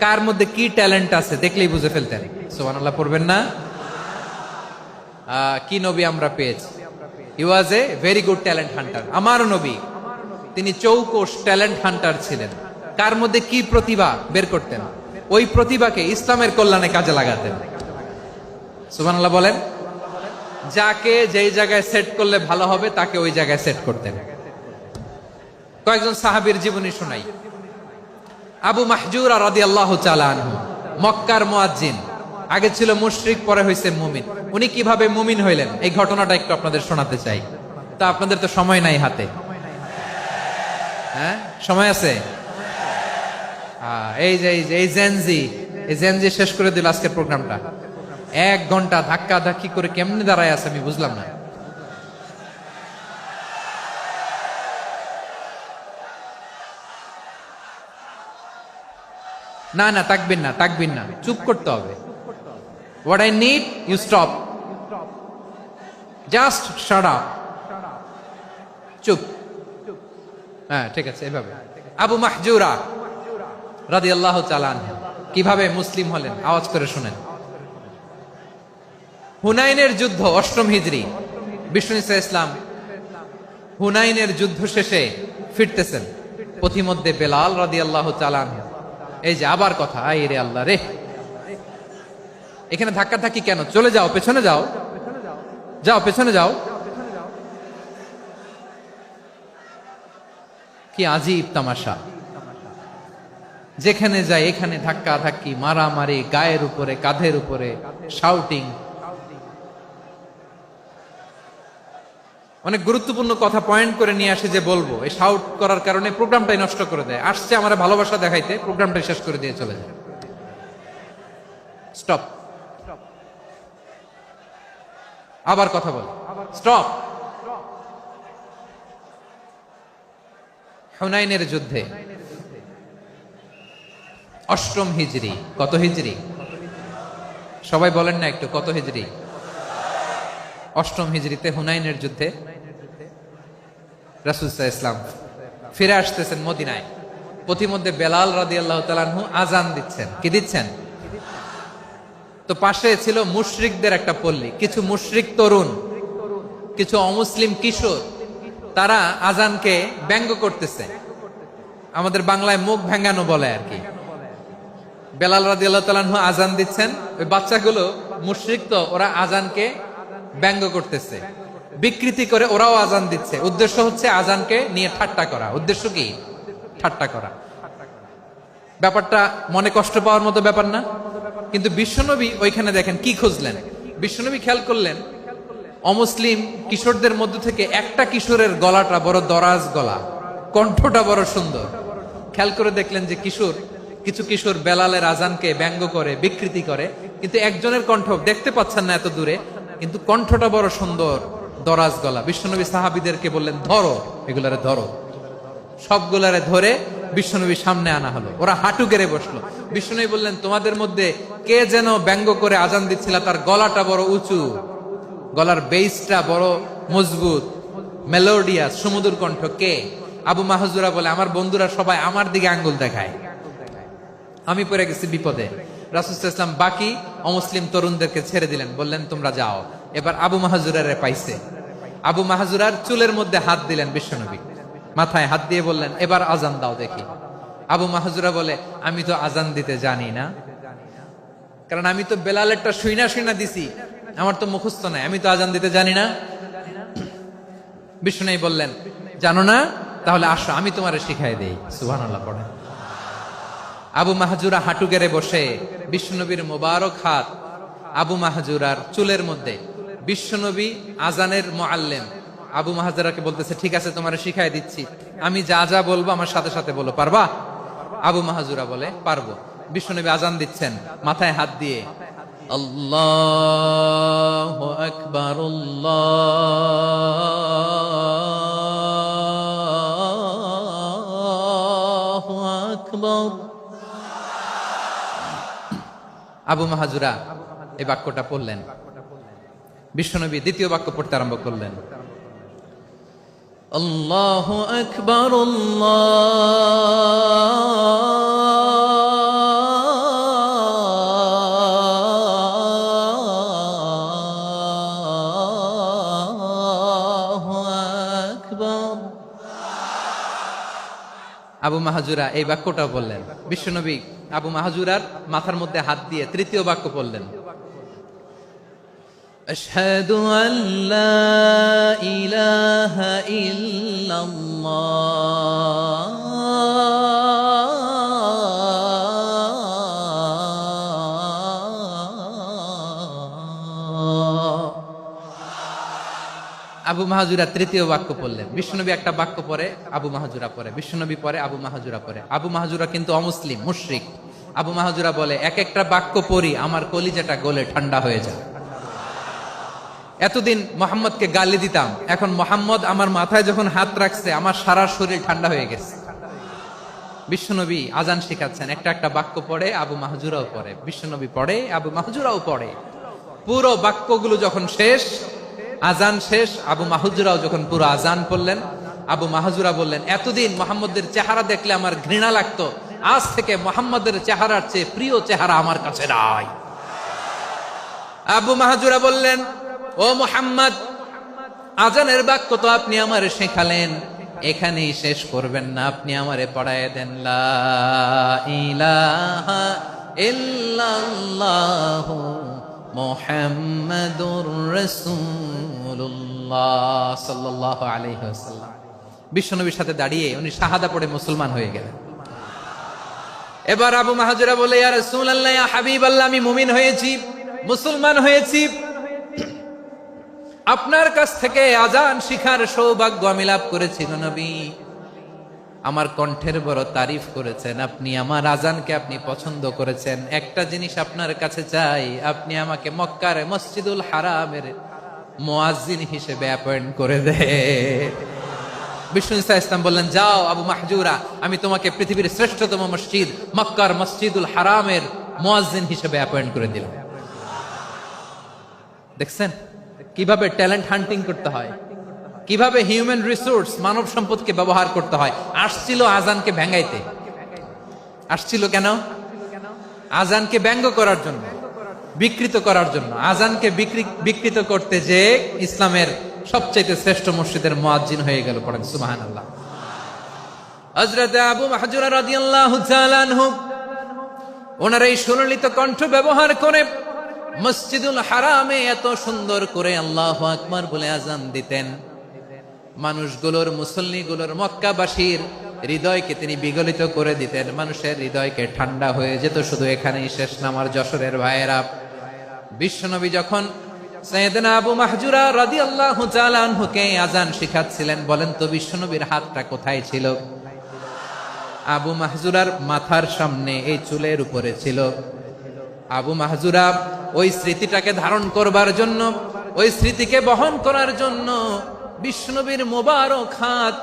Speaker 1: কার মধ্যে কি ট্যালেন্ট আছে দেখলেই বুঝে ফেলতেন। সুবহানাল্লাহ পড়বেন না? কি নবী আমরা পেয়েছি! He was a very good talent hunter. আমার নবী তিনি চৌকস ট্যালেন্ট হান্টার ছিলেন। কার মধ্যে কি প্রতিভা বের করতেন, ওই প্রতিভাকে ইসলামের কল্যাণে কাজে লাগাতেন। সুবহানাল্লাহ বলেন। যাকে যেই জায়গায় সেট করলে ভালো হবে তাকে ওই জায়গায় সেট করতেন। কয়েকজন সাহাবীর জীবনী শোনাই। আবু মাহজুরা রাদিয়াল্লাহু তাআলা আনহু, মক্কার মুয়াজ্জিন, আগে ছিল মুশরিক, পরে হইছে মুমিন। উনি কিভাবে মুমিন হইলেন এই ঘটনাটা একটু আপনাদের শোনাতে চাই। তা আপনাদের তো সময় নাই হাতে, হ্যাঁ সময় আছে? এই জেনজি শেষ করে দিল আজকের প্রোগ্রামটা। 1 ঘন্টা ধাক্কা ধাক্কি করে কেমনে দাঁড়ায় আছে আমি বুঝলাম না। না না, তাকবিন না, চুপ করতে হবে। What I need, you stop. Just shut up. চুপ। হ্যাঁ ঠিক আছে, এভাবে। আবু মাহজুরা রাদিয়াল্লাহু তাআলা আনহু কিভাবে মুসলিম হলেন আওয়াজ করে শুনেন। হুনাইনের যুদ্ধ 8ম হিজরি, বিষ্ণু ইসা ইসলাম হুনাইনের যুদ্ধ শেষে ফিরতেছেন। পথিমধ্যে বেলাল রাদিয়াল্লাহু তাআলা আনহু, এই যে আবার কথা, আই রে আল্লাহ রে, এখানে ধাক্কা ধাক্কি কেন? চলে যাও, পেছনে যাও, পেছনে যাও। কি আজীব তামাশা! যেখানে যায় এখানে ধাক্কা ধাক্কি, মারামারি, গায়ের উপরে, কাঁধের উপরে, শাউটিং। অনেক গুরুত্বপূর্ণ কথা পয়েন্ট করে নিয়ে আসে যে বলবো, এই শাউট করার কারণে প্রোগ্রামটাই নষ্ট করে দেয়। আসছে আমার ভালোবাসা দেখাইতে, প্রোগ্রামটাই শেষ করে দিয়ে চলে যায়। স্টপ। আবার কথা বল, স্টপ। হুনাইনের যুদ্ধে 8ম হিজরি, কত হিজরি সবাই বলেন না একটু, কত হিজরি? 8ম হিজরিতে হুনাইনের যুদ্ধে রাসূল সাল্লাল্লাহু আলাইহি ওয়াসাল্লাম ফিরে আসতেছেন মদিনায়। পথিমধ্যে বেলাল রাদিয়াল্লাহু তাআলা আনহু আযান দিচ্ছেন। কি দিচ্ছেন? তো পাশে ছিল মুশরিকদের একটা পল্লী, কিছু মুশরিক তরুণ, কিছু অমুসলিম কিশোর, তারা আযানকে ব্যঙ্গ করতেছে। আমাদের বাংলায় মুখ ভেঙ্গানো বলে আর কি। বেলাল রাদিয়াল্লাহু তাআলা আনহু আযান দিচ্ছেন, ওই বাচ্চাগুলো মুশরিক, তো ওরা আযানকে ব্যঙ্গ করতেছে, বিকৃতি করে ওরাও আযান দিচ্ছে। উদ্দেশ্য হচ্ছে আযানকে নিয়ে ঠাট্টা করা। উদ্দেশ্য কি? ঠাট্টা করা। ব্যাপারটা মনে কষ্ট পাওয়ার মতো ব্যাপার না? কিন্তু বিশ্বনবী ওইখানে দেখেন কি খুঁজলেন। বিশ্বনবী খেয়াল করলেন অমুসলিম কিশোরদের মধ্য থেকে একটা কিশোরের গলাটা বড় দরাজ গলা, কণ্ঠটা বড় সুন্দর। খেয়াল করে দেখলেন যে কিছু কিশোর বেলালের আযানকে ব্যঙ্গ করে, বিকৃতি করে, কিন্তু একজনের কণ্ঠ দেখতে পাচ্ছেন না এত দূরে, কিন্তু কণ্ঠটা বড় সুন্দর, দরাজ গলা। বিশ্বনবী সাহাবীদেরকে বললেন, ধরো এগুলারে, ধরো। সবগুলারে ধরে বিশ্বনবীর সামনে আনা হলো। ওরা হাঁটু গেড়ে বসলো। বিশ্বনবী বললেন, তোমাদের মধ্যে কে যেন ব্যঙ্গ করে আযান দিচ্ছিল, তার গলাটা বড় উঁচু, গলার বেসটা বড় মজবুত, মেলোডিয়াস, সুমধুর কণ্ঠ। কে? আবু মাহজুরা বলে, আমার বন্ধুরা সবাই আমার দিকে আঙ্গুল দেখায়, আমি পড়ে গেছি বিপদে। রাসূল সাল্লাল্লাহু আলাইহি ওয়াসাল্লাম বাকি অমুসলিম তরুণদেরকে ছেড়ে দিলেন, বললেন তোমরা যাও। এবার আবু মাহজুরারে পাইছে। আবু মাহজুরার চুলের মধ্যে হাত দিলেন বিশ্বনবী, মাথায় হাত দিয়ে বললেন, এবার আযান দাও দেখি। আবু মাহজুরা বলে, আমি তো আযান দিতে জানি না, কারণ আমি তো বেলালেরটা শুইনা দিছি, আমার তো মুখস্থ নাই, আমি তো আযান দিতে জানি না। বিশ্বনবী বললেন, জানো না? তাহলে আসো, আমি তোমারে শিখাই দেই। সুবহানাল্লাহ পড়েন। আবু মাহজুরা হাঁটু গেড়ে বসে, বিশ্বনবীর মোবারক হাত আবু মাহজুরার চুলের মধ্যে। বিশ্বনবী আযানের মুআল্লিম আবু মাহজুরাকে বলতেছে, ঠিক আছে তোমারে শিখাই দিচ্ছি, আমি যা যা বলবো আমার সাথে সাথে বলো, পারবা? আবু মাহজুরা বলে, পারবো। বিশ্বনবী আযান দিচ্ছেন, মাথায় হাত দিয়ে আল্লাহু আকবার, আল্লাহু আকবার। আবু মাহজুরা এই বাক্যটা পড়লেন। বিশ্বনবী দ্বিতীয় বাক্য পড়তে আরম্ভ করলেন, আল্লাহু আকবার, আল্লাহু আকবার। আবু মাহজুরা এই বাক্যটা বললেন। বিশ্বনবী আবু মাহজুরার মাথার মধ্যে হাত দিয়ে তৃতীয় বাক্য বললেন, আশহাদু আল্লা ইলাহা ইল্লাল্লাহ। আবু মাহাজুরা তৃতীয় বাক্য পড়লেন। বিশ্বনবী একটা বাক্য পরে আবু মাহাজুরা পরে, বিশ্বনবী পরে আবু মাহাজুরা পরে। আবু মাহাজুরা কিন্তু অমুসলিম, মুশরিক। আবু মাহাজুরা বলে, এক একটা বাক্য পড়ি আমার কলিজাটা গলে ঠান্ডা হয়ে যায়। এতদিন মোহাম্মদকে গালি দিতাম, এখন মোহাম্মদ আমার মাথায় যখন হাত রাখছে আমার সারা শরীর ঠান্ডা হয়ে গেছে। বিশ্বনবী আজান শিখাচ্ছেন, একটা একটা বাক্য পড়ে আবু মাহাজুরাও পড়ে, বিশ্বনবী পড়ে আবু মাহাজুরাও পড়ে। পুরো বাক্যগুলো যখন শেষ, আজান শেষ, আবু মাহাজুরাও যখন পুরো আজান পড়লেন, আবু মাহাজুরা বললেন, এতদিন মোহাম্মদের চেহারা দেখলে আমার ঘৃণা লাগতো, আজ থেকে মোহাম্মদের চেহারার চেয়ে প্রিয় চেহারা আমার কাছে নাই। আবু মাহাজুরা বললেন, ও মুহাম্মদ, আজানের বাক্য তো আপনি আমারে শেখালেন, এখানেই শেষ করবেন না, আপনি আমারে পড়ায় দেন লা ইলাহা ইল্লাল্লাহু মুহাম্মাদুর রাসূলুল্লাহ সাল্লাল্লাহু আলাইহি ওয়াসাল্লাম। বিশ্বনবীর সাথে দাঁড়িয়ে উনি শাহাদা পড়ে মুসলমান হয়ে গেলেন। এবার আবু মাহাজুরা বলে, ইয়া রাসূলুল্লাহ, ইয়া হাবিবাল্লাহ, আমি মুমিন হয়েছি, মুসলমান হয়েছি, আপনার কাছ থেকে আজান শিখার সৌভাগ্য আমি লাভ করেছি গো নবী। আমার কণ্ঠের বড় তারিফ করেছেন আপনি, আমার আজানকে আপনি পছন্দ করেছেন। একটা জিনিস আপনার কাছে চাই, আপনি আমাকে মক্কার মসজিদুল হারামের মুয়াজ্জিন হিসেবে অ্যাপয়েন্ট করে দেন। বিষ্ণু ইসা ইসলাম বললেন, যাও আবু মাহজুরা, আমি তোমাকে পৃথিবীর শ্রেষ্ঠতম মসজিদ মক্কার মসজিদুল হারামের মুয়াজ্জিন হিসেবে অ্যাপয়েন্ট করে দিলাম। দেখছেন কিভাবে ট্যালেন্ট হান্টিং করতে হয়, কিভাবে হিউম্যান রিসোর্স মানব সম্পদকে ব্যবহার করতে হয়। আসছিল আজানকে ভেঙাইতে, আসছিল কেন? আজানকে ব্যঙ্গ করার জন্য, বিকৃত করার জন্য। আজানকে বিকৃত করতে যে ইসলামের সবচেয়ে শ্রেষ্ঠ মসজিদের মুয়াজ্জিন হয়ে গেল। পড়েন সুবহানাল্লাহ। হযরত আবু মাহজুরা রাদিয়াল্লাহু তাআলা আনহু ওনার এই সুললিত কণ্ঠ ব্যবহার করে মসজিদুল হারামে এত সুন্দর করে আল্লাহু আকবার বলে আজান দিতেন। মানুষগুলোর, মুসল্লিগুলোর, মক্কাবাসীর হৃদয়কে তিনি বিগলিত করে দিতেন, মানুষের হৃদয়কে ঠান্ডা হয়ে যেত। শুধু এখানেই শেষ না আমার যশোরের ভাইয়েরা। বিশ্বনবী যখন সাইয়েদনা আবু মাহজুরা রাদিয়াল্লাহু তাআলা আনহুকে আজান শিখাচ্ছিলেন, বলেন তো বিশ্বনবীর হাতটা কোথায় ছিল? আবু মাহজুরার মাথার সামনে, এই চুলের উপরে ছিল। আবু মাহজুরা ওই স্মৃতিটাকে ধারণ করবার জন্য, ওই স্মৃতিকে বহন করার জন্য বিশ্বনবীর মোবারক হাত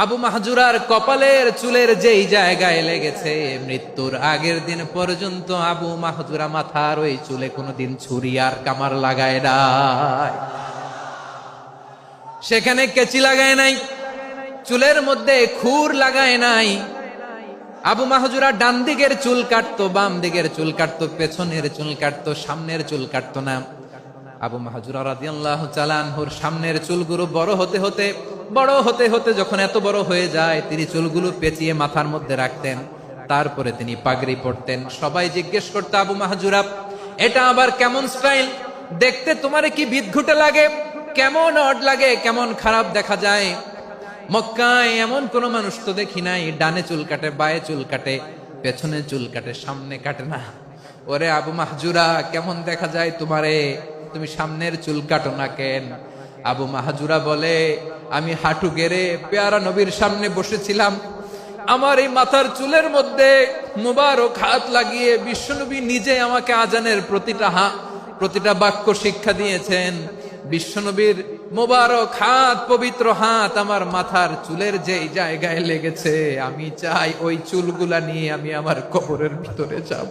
Speaker 1: আবু মাহজুরার কপালের চুলের যেই জায়গায় লেগেছে, মৃত্যুর আগের দিন পর্যন্ত আবু মাহজুরা মাথার ওই চুলে কোনোদিন ছুরি আর কামার লাগায় নাই, সেখানে কেচি লাগায় নাই, চুলের মধ্যে খুর লাগায় নাই। আবু মাহজুরা ডান দিকের চুল কাটতো, বাম দিকের চুল কাটতো, পেছনের চুল কাটতো, সামনের চুল কাটতো না। আবু মাহজুরা রাদিয়াল্লাহু তাআলা আনহুর সামনের চুলগুলো বড় হতে হতে যখন এত বড় হয়ে যায়, তিনি চুলগুলো পেঁচিয়ে মাথার মধ্যে রাখতেন, তারপরে তিনি পাগড়ি পরতেন। সবাই জিজ্ঞেস করতো, আবু মাহজুরা, এটা আবার কেমন স্টাইল? দেখতে তোমারে কি বিদঘুটে লাগে, কেমন অড লাগে, কেমন খারাপ দেখা যায়। মক্কায় এমন কোন মানুষ তো দেখি নাই, ডানে চুল কাটে, বায়ে চুল কাটে, পেছনে চুল কাটে, সামনে কাটে না। ওরে আবু মাহজুরা, কেমন দেখা যায় তোমারে, তুমি সামনের চুল কাটো না কেন? আবু মাহজুরা বলে, আমি হাঁটু গেড়ে পেয়ারা নবীর সামনে বসেছিলাম, আমার এই মাথার চুলের মধ্যে মুবারক হাত লাগিয়ে বিশ্বনবী নিজে আমাকে আজানের প্রতিটা বাক্য শিক্ষা দিয়েছেন। বিশ্বনবীর মোবারক হাত, পবিত্র হাত আমার মাথার চুলের যেই জায়গায় লেগেছে, আমি চাই ওই চুলগুলা নিয়ে আমি আমার কবরের ভিতরে যাব।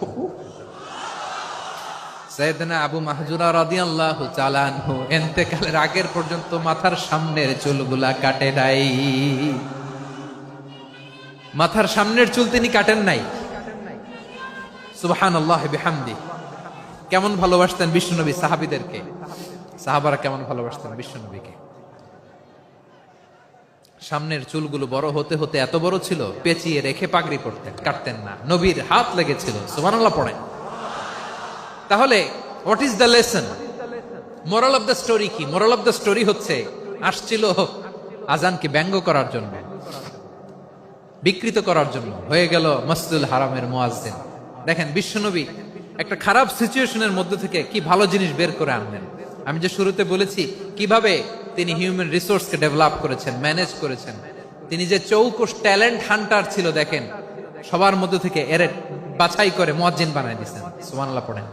Speaker 1: সাইয়েদনা আবু মাহজুরা রাদিয়াল্লাহু তাআলা আনহু ইন্তেকালের আগের পর্যন্ত মাথার সামনের চুলগুলা কাটে নাই। মাথার সামনের চুল তিনি কাটেন নাই। সুবহানাল্লাহ বিহামদি। কেমন ভালোবাসতেন বিশ্বনবী সাহাবীদেরকে, সাহাবারা কেমন ভালোবাসতেন বিশ্বনবীকে। সামনের চুলগুলো বড় হতে হতে এত বড় ছিল, পেঁচিয়ে রেখে পাগড়ি পরতেন, কাটতেন না। নবীর হাত লেগেছিল। সুবহানাল্লাহ পড়েন। তাহলে what is the lesson? Moral of the story কি? মোরাল অফ দ্য স্টোরি হচ্ছে, আসছিল আজানকে ব্যঙ্গ করার জন্য, বিকৃত করার জন্য, হয়ে গেল মসজিদুল হারামের মুয়াজ্জিন। দেখেন বিশ্বনবী একটা খারাপ সিচুয়েশনের মধ্যে থেকে কি ভালো জিনিস বের করে আনলেন। আমি যে শুরুতে বলেছি কিভাবে তিনি হিউম্যান রিসোর্সকে ডেভেলপ করেছেন, ম্যানেজ করেছেন। তিনি যে চৌকস ট্যালেন্ট হান্টার ছিল, দেখেন সবার মধ্যে থেকে এর বাছাই করে মুয়াজ্জিন বানাই দিয়েছেন। সুবহানাল্লাহ পড়েন।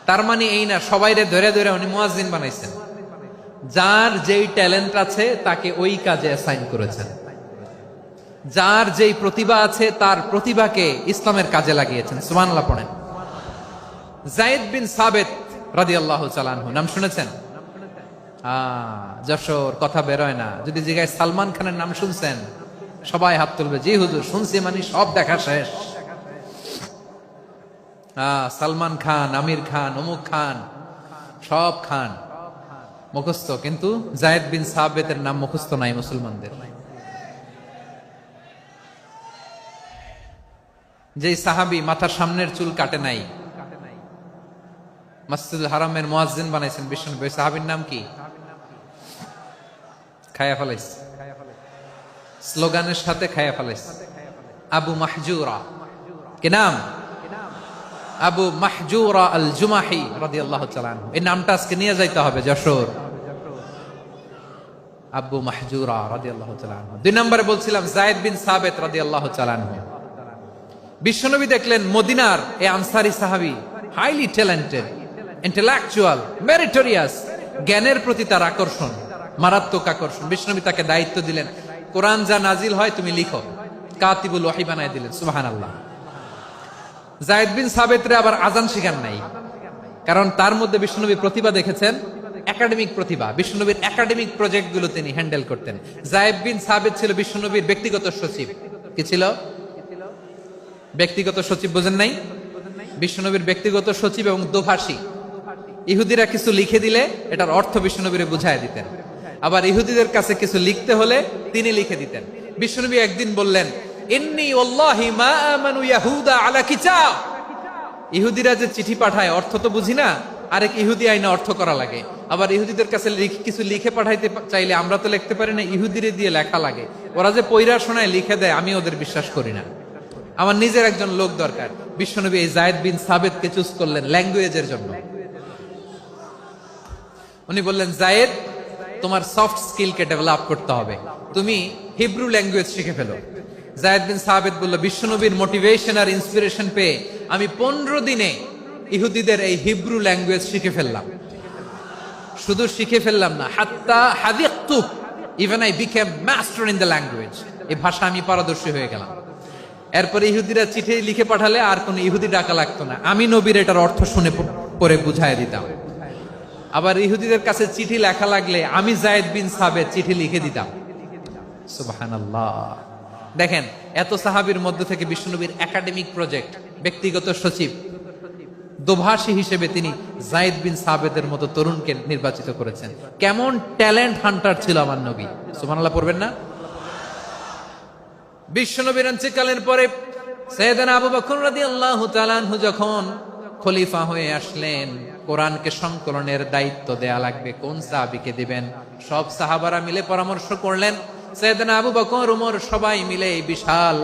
Speaker 1: তার মানে এই না সবাইরে ধরে ধরে উনি মুয়াজ্জিন বানাইছেন। যার যেই ট্যালেন্ট আছে তাকে ওই কাজে অ্যাসাইন করেছেন। যার যেই প্রতিভা আছে তার প্রতিভাকে ইসলামের কাজে লাগিয়েছেন। সুবহানাল্লাহ পড়েন। যায়েদ বিন সাবিত রাদিয়াল্লাহু তাআলা আনহু নাম শুনেছেন? যশোর কথা বেরোয় না। যদি জিজ্ঞাসা সালমান খানের নাম শুনছেন, সবাই হাত তুলবে, জি হুজুর শুনছি, মানে সব দেখা শেষ। সালমান খান, আমির খান, অমুক খান, সব খান মুখস্থ, কিন্তু যায়েদ বিন সাবিতের নাম মুখস্থ নাই মুসলমানদের। যেই সাহাবী মাথার সামনের চুল কাটে নাই, মসজিদুল হারামের মুয়াজ্জিন বানাইছেন বিশ্বনবী, সাহাবীর নাম কি? খায়া ফেলাইছে, স্লোগানের সাথে খায়া ফেলাইছে। আবু মাহজুরা। কি নাম? আবু মাহজুরা আল জুমাহি রাদিয়াল্লাহু তাআলা আনহু। এই নামটা আজকে নিয়ে যাইতে হবে যশোর। আবু মাহজুরা রাদিয়াল্লাহু তাআলা আনহু। 2 নম্বরে বলছিলাম যায়েদ বিন সাবিত রাদিয়াল্লাহু তাআলা আনহু। বিশ্বনবী দেখলেন মদিনার এই আনসারী সাহাবী হাইলি ট্যালেন্টেড, ইন্টেলেকচুয়াল, মেরিটোরিয়াস, জ্ঞানের প্রতি তার আকর্ষণ, মারাত্মক আকর্ষণ। বিশ্বনবী তাকে দায়িত্ব দিলেন, কোরআন যা নাজিল হয় তুমি লিখো, কাতিবুল ওয়াহি বানায় দিলেন। সুবহানাল্লাহ। যায়েদ বিন সাবিতরে আবার আজান শিখান নাই, কারণ তার মধ্যে বিশ্বনবী প্রতিভা দেখেছেন, একাডেমিক প্রতিভা। বিশ্বনবীর একাডেমিক প্রজেক্ট গুলো তিনি হ্যান্ডেল করতেন। যায়েদ বিন সাবিত ছিল বিশ্বনবীর ব্যক্তিগত সচিব। কি ছিল? ব্যক্তিগত সচিব। বোঝেন নাই? বিশ্বনবীর ব্যক্তিগত সচিব এবং দোভাষী। ইহুদিরা কিছু লিখে দিলে এটার অর্থ বিশ্বনবীরে বুঝায় দিতেন, আবার ইহুদিদের কাছে কিছু লিখতে হলে তিনি লিখে দিতেন। বিশ্বনবী একদিন বললেন, ইন্নী ওয়াল্লাহি মা আমানু ইয়াহুদা আলা কিতাব। ইহুদিরা যে চিঠি পাঠায় অর্থ তো বুঝি না, আরেক ইহুদি আইনা অর্থ করা লাগে। আবার ইহুদিদের কাছে কিছু লিখে পাঠাইতে চাইলে আমরা তো লিখতে পারি না, ইহুদিরে দিয়ে লেখা লাগে। ওরা যে পয়রা শোনায় লিখে দেয়, আমি ওদের বিশ্বাস করি না। আমার নিজের একজন লোক দরকার। বিশ্বনবী এই যায়েদ বিন সাবিতকে চুজ করলেন ল্যাঙ্গুয়েজের জন্য। উনি বললেন, যায়েদ তোমার সফট স্কিলকে ডেভেলপ করতে হবে, তুমি হিব্রু ল্যাঙ্গুয়েজ শিখে ফেলো। যায়েদ বিন সাবিত বলল, বিশ্বনবীর মোটিভেশন আর ইন্সপিরেশন পেয়ে আমি 15 দিনে ইহুদিদের এই হিব্রু ল্যাঙ্গুয়েজ শিখে ফেললাম। শুধু শিখে ফেললাম না, হাত্তা হাদিকতু, even I became master in the language. এই ভাষা আমি পারদর্শী হয়ে গেলাম। এরপরে ইহুদিরা চিঠি লিখে পাঠালে আর কোন ইহুদি ডাকা লাগতো না, আমি নবীর এটার অর্থ শুনে পরে বুঝাই দিতাম। আবার ইহুদিদের কাছে চিঠি লেখা লাগলে আমি যায়েদ বিন সাবিত চিঠি লিখে দিতাম। সুবহানাল্লাহ। দেখেন এত সাহাবীর মধ্যে থেকে বিশ্বনবীর একাডেমিক প্রজেক্ট, ব্যক্তিগত সচিব, দোভাষী হিসেবে তিনি যায়েদ বিন সাবিতের মতো তরুণকে নির্বাচিত করেছেন। কেমন ট্যালেন্ট হান্টার ছিল আমার নবী। সুবহানাল্লাহ পড়বেন না? বিশ্বনবীর ইন্তেকালের পরে সাইয়েদনা আবু বকর রাদিয়াল্লাহু তাআলা আনহু যখন খলিফা হয়ে আসলেন, কোরআনকে সংকলনের দায়িত্ব দেয়া লাগবে, কোন সাহাবীকে দিবেন? সব সাহাবারা মিলে পরামর্শ করলেন। সাইয়েদনা আবু বকর, ওমর সবাই মিলে এই বিশাল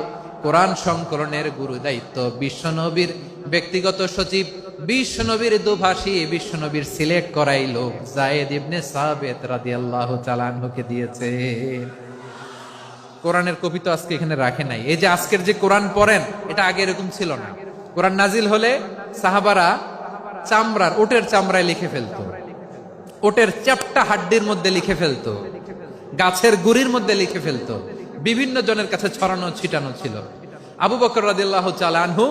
Speaker 1: কোরআন সংকলনের গুরু দায়িত্ব বিশ্বনবীর ব্যক্তিগত সচিব, বিশ্বনবীর দোভাষী, বিশ্বনবীর সিলেক্ট করাই লোক যায়েদ ইবনে সাবিত রাদিয়াল্লাহু তাআলা আনহুকে দিয়েছে। কোরআনের কপি তো আজকে এখানে রাখে নাই। এই যে আজকের যে কোরআন পড়েন, এটা আগে এরকম ছিল না। কোরআন নাজিল হলে সাহাবারা চামড়ার, ওটের চামড়ায় লিখে ফেলতো, ওটের চ্যাপ্টা হাড্ডির মধ্যে লিখে ফেলতো, গাছের গুড়ির মধ্যে লিখে ফেলতো। বিভিন্ন জনের কাছে ছড়ানো ছিটানো ছিল। আবু বকর রাদিয়াল্লাহু তাআলা আনহু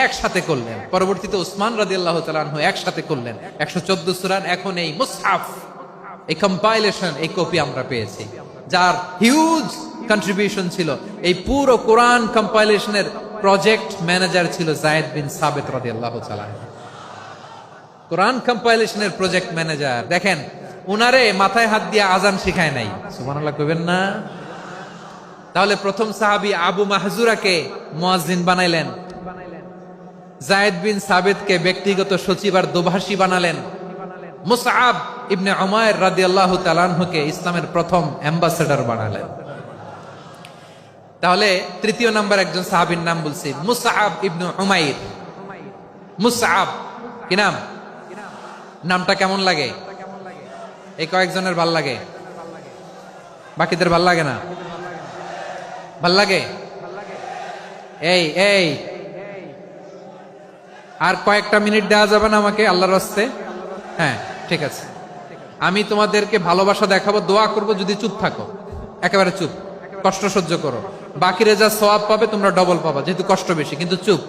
Speaker 1: একসাথে করলেন, পরবর্তীতে উসমান রাদিয়াল্লাহু তাআলা আনহু একসাথে করলেন। 114 সূরার এখন এই মুসহাফ, এই কম্পাইলেশন, এই কপি আমরা পেয়েছি, যার হিউজ কন্ট্রিবিউশন ছিল। এই পুরো কোরআন কম্পাইলেশনের প্রজেক্ট ম্যানেজার ছিল যায়েদ বিন সাবিত রাদিয়াল্লাহু তাআলা। কোরআন কম্পাইলেশনের প্রজেক্ট ম্যানেজার। দেখেন উনারে মাথায় হাত দিয়ে আজান শিখায় নাই। সুবহানাল্লাহ কইবেন না? তাহলে প্রথম সাহাবী আবু মাহজুরাকে মুয়াজ্জিন বানাইলেন, যায়েদ বিন সাবিতকে ব্যক্তিগত সচিব আর দোভাষী বানালেন, মুসআব ইবনে উমাইর রাদিয়াল্লাহু তাআলা আনহুকে ইসলামের প্রথম অ্যাম্বাসেডর বানালেন। তাহলে তৃতীয় নাম্বার একজন সাহাবীর নাম বলছি, মুসআব ইবনে উমাইর। মুসআব কি নাম? নামটা কেমন লাগে? এই কয়েকজনের ভাল লাগে, বাকিদের ভাল লাগে না? ভাল লাগে? এই এই আর কয়েকটা মিনিট দেওয়া যাবে না আমাকে আল্লাহর রাস্তে? হ্যাঁ ঠিক আছে, আমি তোমাদেরকে ভালোবাসা দেখাবো, দোয়া করব, যদি চুপ থাকো, একেবারে চুপ, কষ্ট সহ্য করো, বাকিরে যা সওয়াব পাবে তোমরা ডবল পাবা, যেহেতু কষ্ট বেশি, কিন্তু চুপ।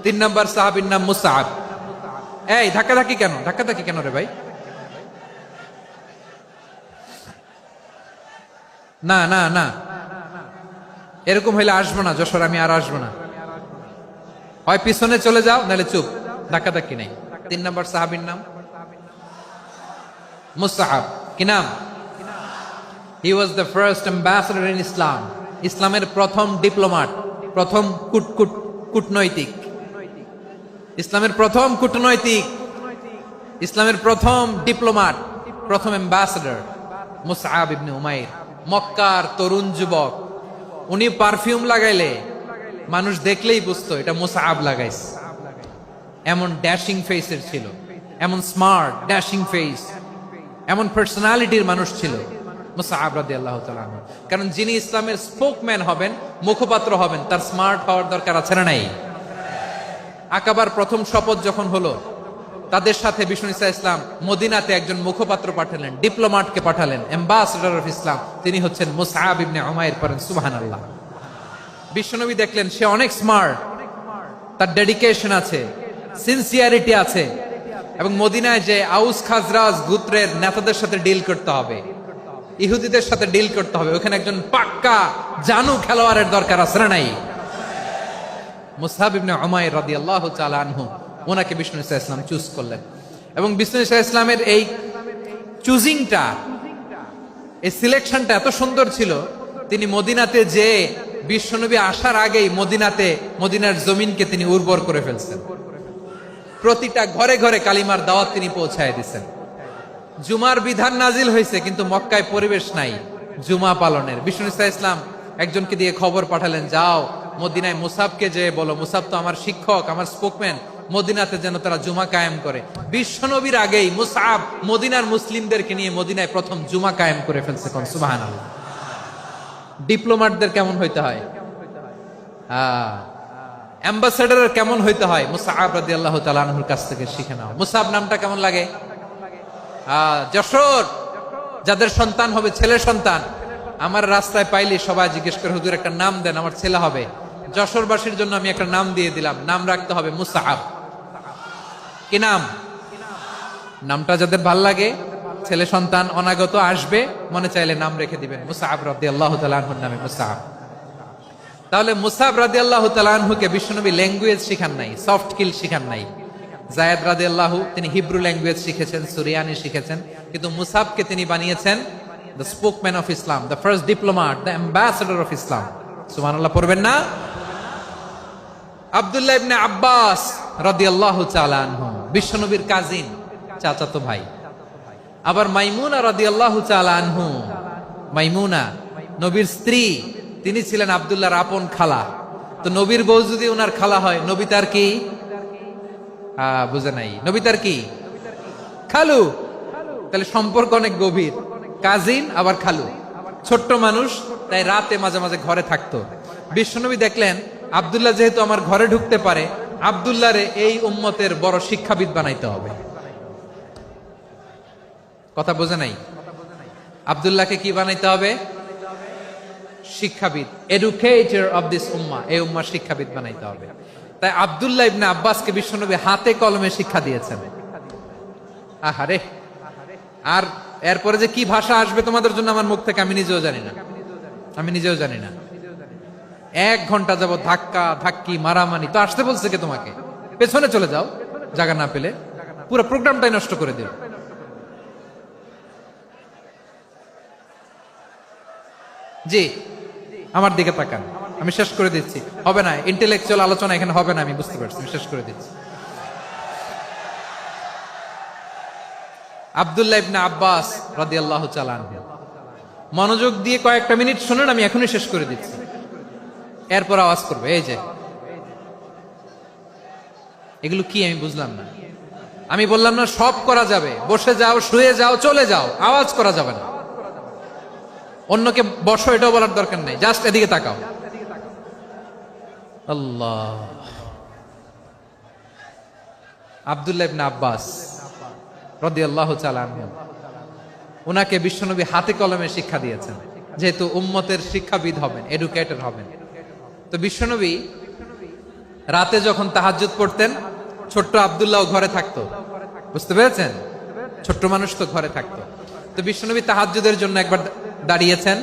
Speaker 1: 3 নাম্বার সাহাবীর নাম মুসআব। এই ধাক্কাধাক্কি কেন? ধাক্কাধাক্কি কেন রে ভাই? না না না, এরকম হইলে আসবো না যশোর, আমি আর আসবো না। হয় পিছনে চলে যাও, নাহলে চুপ, ধাক্কাধাক্কি নেই। 3 নাম্বার সাহাবীর নাম মুসআব। কি নাম? He was the first ambassador in Islam. ইসলামের প্রথম ডিপ্লোমাট, প্রথম কূটনৈতিক, ইসলামের প্রথম কূটনৈতিক, ইসলামের প্রথম ডিপ্লোমাট, প্রথম অ্যাম্বাসেডর মুসআব ইবনে উমাইর। মক্কার তরুণ যুবক, উনি পারফিউম লাগাইলে মানুষ দেখলেই বুঝতো এটা মুসআব লাগাইছে। এমন ড্যাশিং ফেসের ছিল, এমন স্মার্ট ড্যাশিং ফেস, এমন পার্সোনালিটির মানুষ ছিল মুসআব রাদিয়াল্লাহু তাআলা আনহু। কারণ যিনি ইসলামের স্পোকম্যান হবেন, মুখপাত্র হবেন, তার স্মার্ট হওয়ার দরকার আছে না নাই? আকাবার প্রথম শপথ যখন হলো, তাদের সাথে বিষ্ণু ইসা ইসলাম মদিনাতে একজন মুখপাত্র পাঠালেন, ডিপ্লোমাটকে পাঠালেন, অ্যাম্বাসেডর অফ ইসলাম, তিনি হচ্ছেন মুসআব ইবনে উমাইর। পড়েন সুবহানাল্লাহ। বিশ্বনবী দেখলেন সে অনেক স্মার্ট, তার ডেডিকেশন আছে, সিনসিয়ারিটি আছে, এবং মদিনায় যে আউস খাজরাজ গোত্রের নেতাদের সাথে ডিল করতে হবে, ইহুদিদের সাথে ডিল করতে হবে, ওখানে একজন পাক্কা জানু খেলোয়াড়ের দরকার আছে না নাই? মুসআব ইবনে উমাইর রাদিয়াল্লাহু তাআলা আনহু, ওনাকে বিষ্ণু ইসা ইসলাম চুজ করলেন। এবং বিষ্ণু ইসা ইসলামের এই চুজিংটা, এই সিলেকশনটা এত সুন্দর ছিল, তিনি মদিনাতে যে বিশ্বনবী আসার আগেই মদিনার জমিনকে তিনি উর্বর করে ফেলছেন। প্রতিটা ঘরে ঘরে কালিমার দাওয়াত তিনি পৌঁছায় দিচ্ছেন। জুমার বিধান নাজিল হয়েছে, কিন্তু মক্কায় পরিবেশ নাই জুমা পালনের। বিষ্ণু ইসা ইসলাম একজনকে দিয়ে খবর পাঠালেন, যাও মদিনায় মুসাবকে যে বলো, মুসাব তো আমার শিক্ষক, আমার স্পোকম্যান, মদিনাতে যেন তারা জুমা কায়েম করে। বিশ্বনবীর আগেই মুসআব মদিনার মুসলিমদেরকে নিয়ে মদিনায় প্রথম জুমা কায়েম করে ফেলছে। কোন সুবহানাল্লাহ। ডিপ্লোমাটদের কেমন হইতে হয়, অ্যাম্বাসেডারের কেমন হইতে হয়, মুসআব রাদিয়াল্লাহু তাআলা আনহুর কাছ থেকে শিখে নাও। মুসআব নামটা কেমন লাগে? যশোর যাদের সন্তান হবে, ছেলে সন্তান, আমার রাস্তায় পাইলে সবাই জিজ্ঞেস করে, হুজুর একটা নাম দেন, আমার ছেলে হবে। যশোরবাসীর জন্য আমি একটা নাম দিয়ে দিলাম, নাম রাখতে হবে মুসআব। কি নাম? নামটা যাদের ভাল লাগে, ছেলে সন্তান অনাগত আসবে, মনে চাইলে নাম রেখে দিবেন মুসআব রাদিয়াল্লাহু তাআলা আনহুর নামে মুসআব। তাহলে মুসআব রাদিয়াল্লাহু তাআলা আনহুকে বিশ্বনবী ল্যাঙ্গুয়েজ শিখান নাই, সফট স্কিল শিখান নাই। যায়েদ রাদিয়াল্লাহু, তিনি হিব্রু ল্যাঙ্গুয়েজ শিখেছেন, সুরিয়ানি শিখেছেন, কিন্তু মুসআবকে তিনি বানিয়েছেন the spokesman of Islam, the first diplomat, the ambassador of Islam. সুবহানাল্লাহ পড়বেন না? আব্দুল্লাহ ইবনে আব্বাস রাদিয়াল্লাহু তাআলা আনহু, বিশ্বনবীর কাজিন, চাচাতো ভাই। আবার মাইমুনা রাদিয়াল্লাহু তাআলা আনহু, মাইমুনা নবীর স্ত্রী, তিনি ছিলেন আব্দুল্লাহর আপন খালা। তো নবীর বউ যদি ওনার খালা হয়, নবী তার কি? বুঝে নাই, নবী তার কি? খালু। তাহলে সম্পর্ক অনেক গভীর, কাজিন আবার খালু। ছোট্ট মানুষ, তাই রাতে মাঝে মাঝে ঘরে থাকতো। বিশ্বনবী দেখলেন আব্দুল্লাহ যেহেতু আমার ঘরে ঢুকতে পারে, আব্দুল্লাহরে এই উম্মতের বড় শিক্ষাবিদ বানাইতে হবে। কথা বোঝে নাই? আব্দুল্লাহকে কি বানাইতে হবে? শিক্ষাবিদ, এডুকেটর অফ দিস উম্মাহ, এই উম্মার শিক্ষাবিদ বানাইতে হবে। তাই আব্দুল্লাহ ইবনে আব্বাসকে বিশ্বনবী হাতে কলমে শিক্ষা দিয়েছেন। আহারে, আর এরপরে যে কি ভাষা আসবে তোমাদের জন্য আমার মুখ থেকে আমি নিজেও জানি না, আমি নিজেও জানি না। 1 ঘন্টা যাবত ধাক্কা ধাক্কি মারামারি। তো আসতে বলছে কে তোমাকে? পেছনে চলে যাও, জায়গা না পেলে। পুরো প্রোগ্রামটাই নষ্ট করে দিল। জি, আমার দিকে তাকান, আমি শেষ করে দিচ্ছি। হবে না, ইন্টেলেকচুয়াল আলোচনা এখানে হবে না, আমি বুঝতে পারছি, শেষ করে দিচ্ছি। আব্দুল্লাহ ইবনে আব্বাস রাদিয়াল্লাহু তাআলা আনহু। মনোযোগ দিয়ে কয়েকটা মিনিট শুনুন, আমি এখনই শেষ করে দিচ্ছি, এরপর আওয়াজ করবে। এই যে এগুলো কি আমি বুঝলাম না। আমি বললাম না সব করা যাবে, বসে যাও, শুয়ে যাও, চলে যাও, আওয়াজ করা যাবে না। অন্যকে বসো এটাও বলার দরকার নেই, জাস্ট এদিকে তাকাও। আল্লাহ। আব্দুল্লাহ ইবনে আব্বাস রাদিয়াল্লাহু তাআলা আনহু, উনাকে বিশ্বনবী হাতে কলমে শিক্ষা দিয়েছেন, যেহেতু উম্মতের শিক্ষাবিদ হবেন, এডুকেটর হবেন। তো বিশ্বনবী রাতে যখন তাহাজ্জুদ পড়তেন, ছোট্ট আব্দুল্লাহ ঘরে থাকতো। বুঝতে পেরেছেন? ছোট্ট মানুষ তো ঘরে থাকতো। তো বিশ্বনবী তাহাজ্জুদের জন্য একবার দাঁড়িয়েছেন,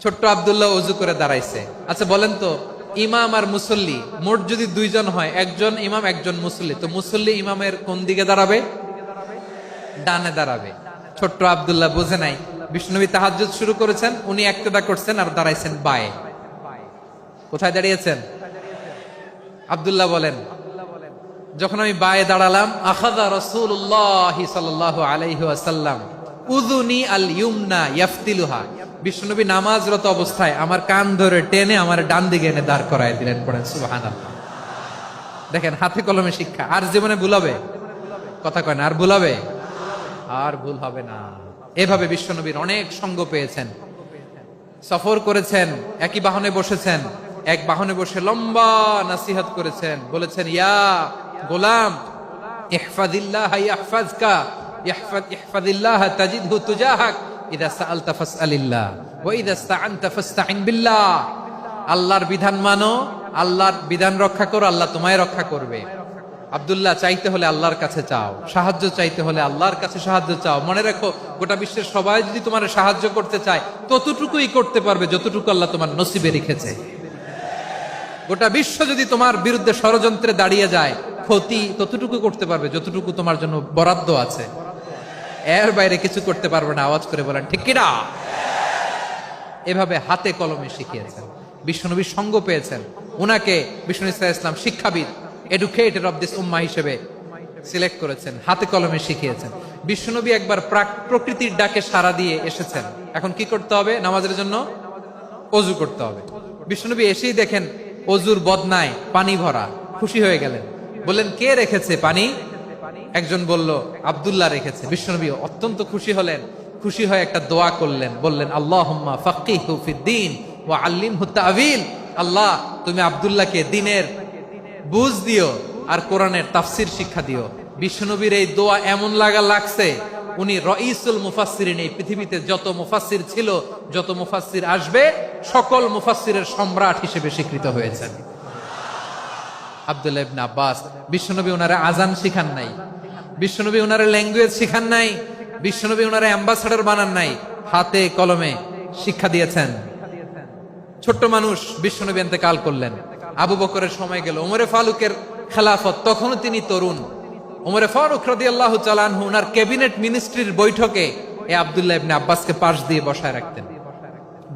Speaker 1: ছোট্ট আব্দুল্লাহ ওযু করে দাঁড়াইছে। আচ্ছা বলেন তো, ইমাম আর মুসল্লি মোট যদি দুইজন হয়, একজন ইমাম একজন মুসল্লি, তো মুসল্লি ইমামের কোন দিকে দাঁড়াবে? ডানে দাঁড়াবে। ছোট্ট আব্দুল্লাহ বুঝে নাই, বিশ্বনবী তাহাজ্জুদ শুরু করেছেন, উনি একতেদা করছেন আর দাঁড়াইছেন বায়ে। কোথায় দাঁড়িয়েছেন? আব্দুল্লাহ বলেন, যখন আমি বায়ে দাঁড়ালাম, আখাযা রাসূলুল্লাহ সাল্লাল্লাহু আলাইহি ওয়াসাল্লাম উযুনি আল ইউমনা ইয়াফতিলুহা, বিশ্বনবী নামাজরত অবস্থায় আমার কান ধরে টেনে আমার ডান দিকে এনে দাঁড় করায় দিলেন। পড়েন সুবহানাল্লাহ। দেখেন, হাতে কলমে শিক্ষা। আর জীবনে ভুলাবে? কথা কয় না, আর ভুলাবে? আর ভুল হবে না। এভাবে বিশ্বনবীর অনেক সঙ্গ পেয়েছেন, সফর করেছেন, একই বাহনে বসেছেন, এক বাহনে বসে লম্বা নাসিহত করেছেন, বলেছেন, ইয়া গোলাম ইহফাজিল্লাহ ইয়াহফাজকা, ইহফাজিল্লাহ তাজিদহু তুজাহাক, ইযা সাআলতা ফাসআলিল্লাহ ওয়া ইযা ইসতাআনতা ফাসতাইন বিল্লাহ। আল্লাহর বিধান মানো, আল্লাহর বিধান রক্ষা করো, আল্লাহ তোমায় রক্ষা করবে। আব্দুল্লাহ, চাইতে হলে আল্লাহর কাছে চাও, সাহায্য চাইতে হলে আল্লাহর কাছে সাহায্য চাও। মনে রাখো, গোটা বিশ্বের সবাই যদি তোমার সাহায্য করতে চায়, ততটুকুই করতে পারবে যতটুকু আল্লাহ তোমার নসিবে রেখেছে। গোটা বিশ্ব যদি তোমার বিরুদ্ধে ষড়যন্ত্রে দাঁড়িয়ে যায়, ক্ষতি ততটুকু করতে পারবে যতটুকু তোমার জন্য বরাদ্দ আছে, এর বাইরে কিছু করতে পারবে না। আওয়াজ করে বলেন ঠিক কিনা? এভাবে হাতে কলমে শিখিয়েছেন, বিশ্বনবীর সঙ্গ পেয়েছেন। উনাকে বিষ্ণু ইসলাম শিক্ষাবিদ, এডুকেটর অফ দিস উম্মাহ হিসেবে সিলেক্ট করেছেন, হাতে কলমে শিখিয়েছেন। বিশ্বনবী একবার প্রকৃতির ডাকে সাড়া দিয়ে এসেছেন। এখন কি করতে হবে? নামাজের জন্য ওযু করতে হবে। বিশ্বনবী এসেই দেখেন ওযুর বদনায় পানি ভরা, খুশি হয়ে গেলেন, বললেন, কে রেখেছে পানি? একজন বলল, আব্দুল্লাহ রেখেছে। বিশ্বনবী অত্যন্ত খুশি হলেন, খুশি হয়ে একটা দোয়া করলেন, বললেন, আল্লাহুম্মা ফাক্কিহু ফিদ্দীন ওয়া আল্লিমহু তা'ওয়ীল। আল্লাহ, তুমি আব্দুল্লাহকে দ্বীনের বুঝ দিও আর কোরআনের তাফসীর শিক্ষা দিও। বিশ্বনবীর এই দোয়া এমন লাগছে, উনি রাইসুল মুফাসসিরিন, এই পৃথিবীতে যত মুফাসসির ছিল, যত মুফাসসির আসবে, সকল মুফাসসিরের সম্রাট হিসেবে স্বীকৃত হয়েছেন আব্দুল্লাহ ইবনে আব্বাস। বিশ্বনবী ওনারে আজান শিখান নাই, বিশ্বনবী ওনারে ল্যাঙ্গুয়েজ শিখান নাই, বিশ্বনবী ওনারে অ্যাম্বাসাডর বানান নাই, হাতে কলমে শিক্ষা দিয়েছেন। ছোট্ট মানুষ, বিশ্বনবী ইন্তেকাল করলেন, আবু বকরের সময় গেল, ওমরে ফারুকের খেলাফত, তখনও তিনি তরুণ। ওমরে ফারুক রাদিয়াল্লাহু তাআলা আনহু ওনার ক্যাবিনেট মিনিস্ট্রির বৈঠকে এই আব্দুল্লাহ ইবনে আব্বাসকে পাশ দিয়ে বসায় রাখতেন।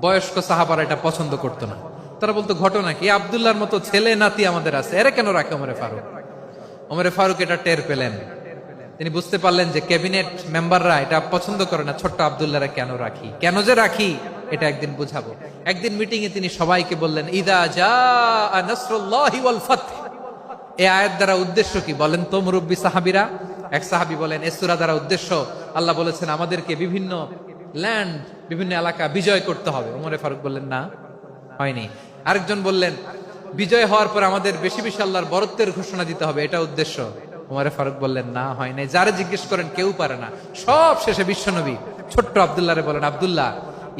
Speaker 1: বয়স্ক সাহাবারা এটা পছন্দ করতো না, তারা বলতো, ঘটনা কি? আব্দুল্লাহর মতো ছেলে নাতি আমাদের আছে, এরা কেন রাখে ওমরে ফারুক? ওমরে ফারুক এটা টের পেলেন, তিনি বুঝতে পারলেন যে ক্যাবিনেট মেম্বাররা এটা পছন্দ করে না, ছোট্ট আব্দুল্লাহরা কেন রাখি, কেন যে রাখি, এটা একদিন বুঝাবো। একদিন মিটিং এ তিনি সবাইকে বললেন, ইদা জাআ নাসরুল্লাহি ওয়াল ফাতহ। এই আয়াত দ্বারা উদ্দেশ্য কি বলেন তো মুরব্বী সাহাবীরা? এক সাহাবী বলেন, এই সূরা দ্বারা উদ্দেশ্য, আল্লাহ বলেছেন আমাদেরকে বিভিন্ন ল্যান্ড, বিভিন্ন এলাকা বিজয় করতে হবে। ওমরে ফারুক বললেন, না, হয়নি। আরেকজন বললেন, বিজয় হওয়ার পর আমাদের বেশি বেশি আল্লাহর বরত্বের ঘোষণা দিতে হবে, এটা উদ্দেশ্য। ওমরে ফারুক বললেন, না, হয় নাই। যারা জিজ্ঞেস করেন কেউ পারে না। সব শেষে বিশ্বনবী ছোট্ট আব্দুল্লাহরে বলেন, আব্দুল্লাহ,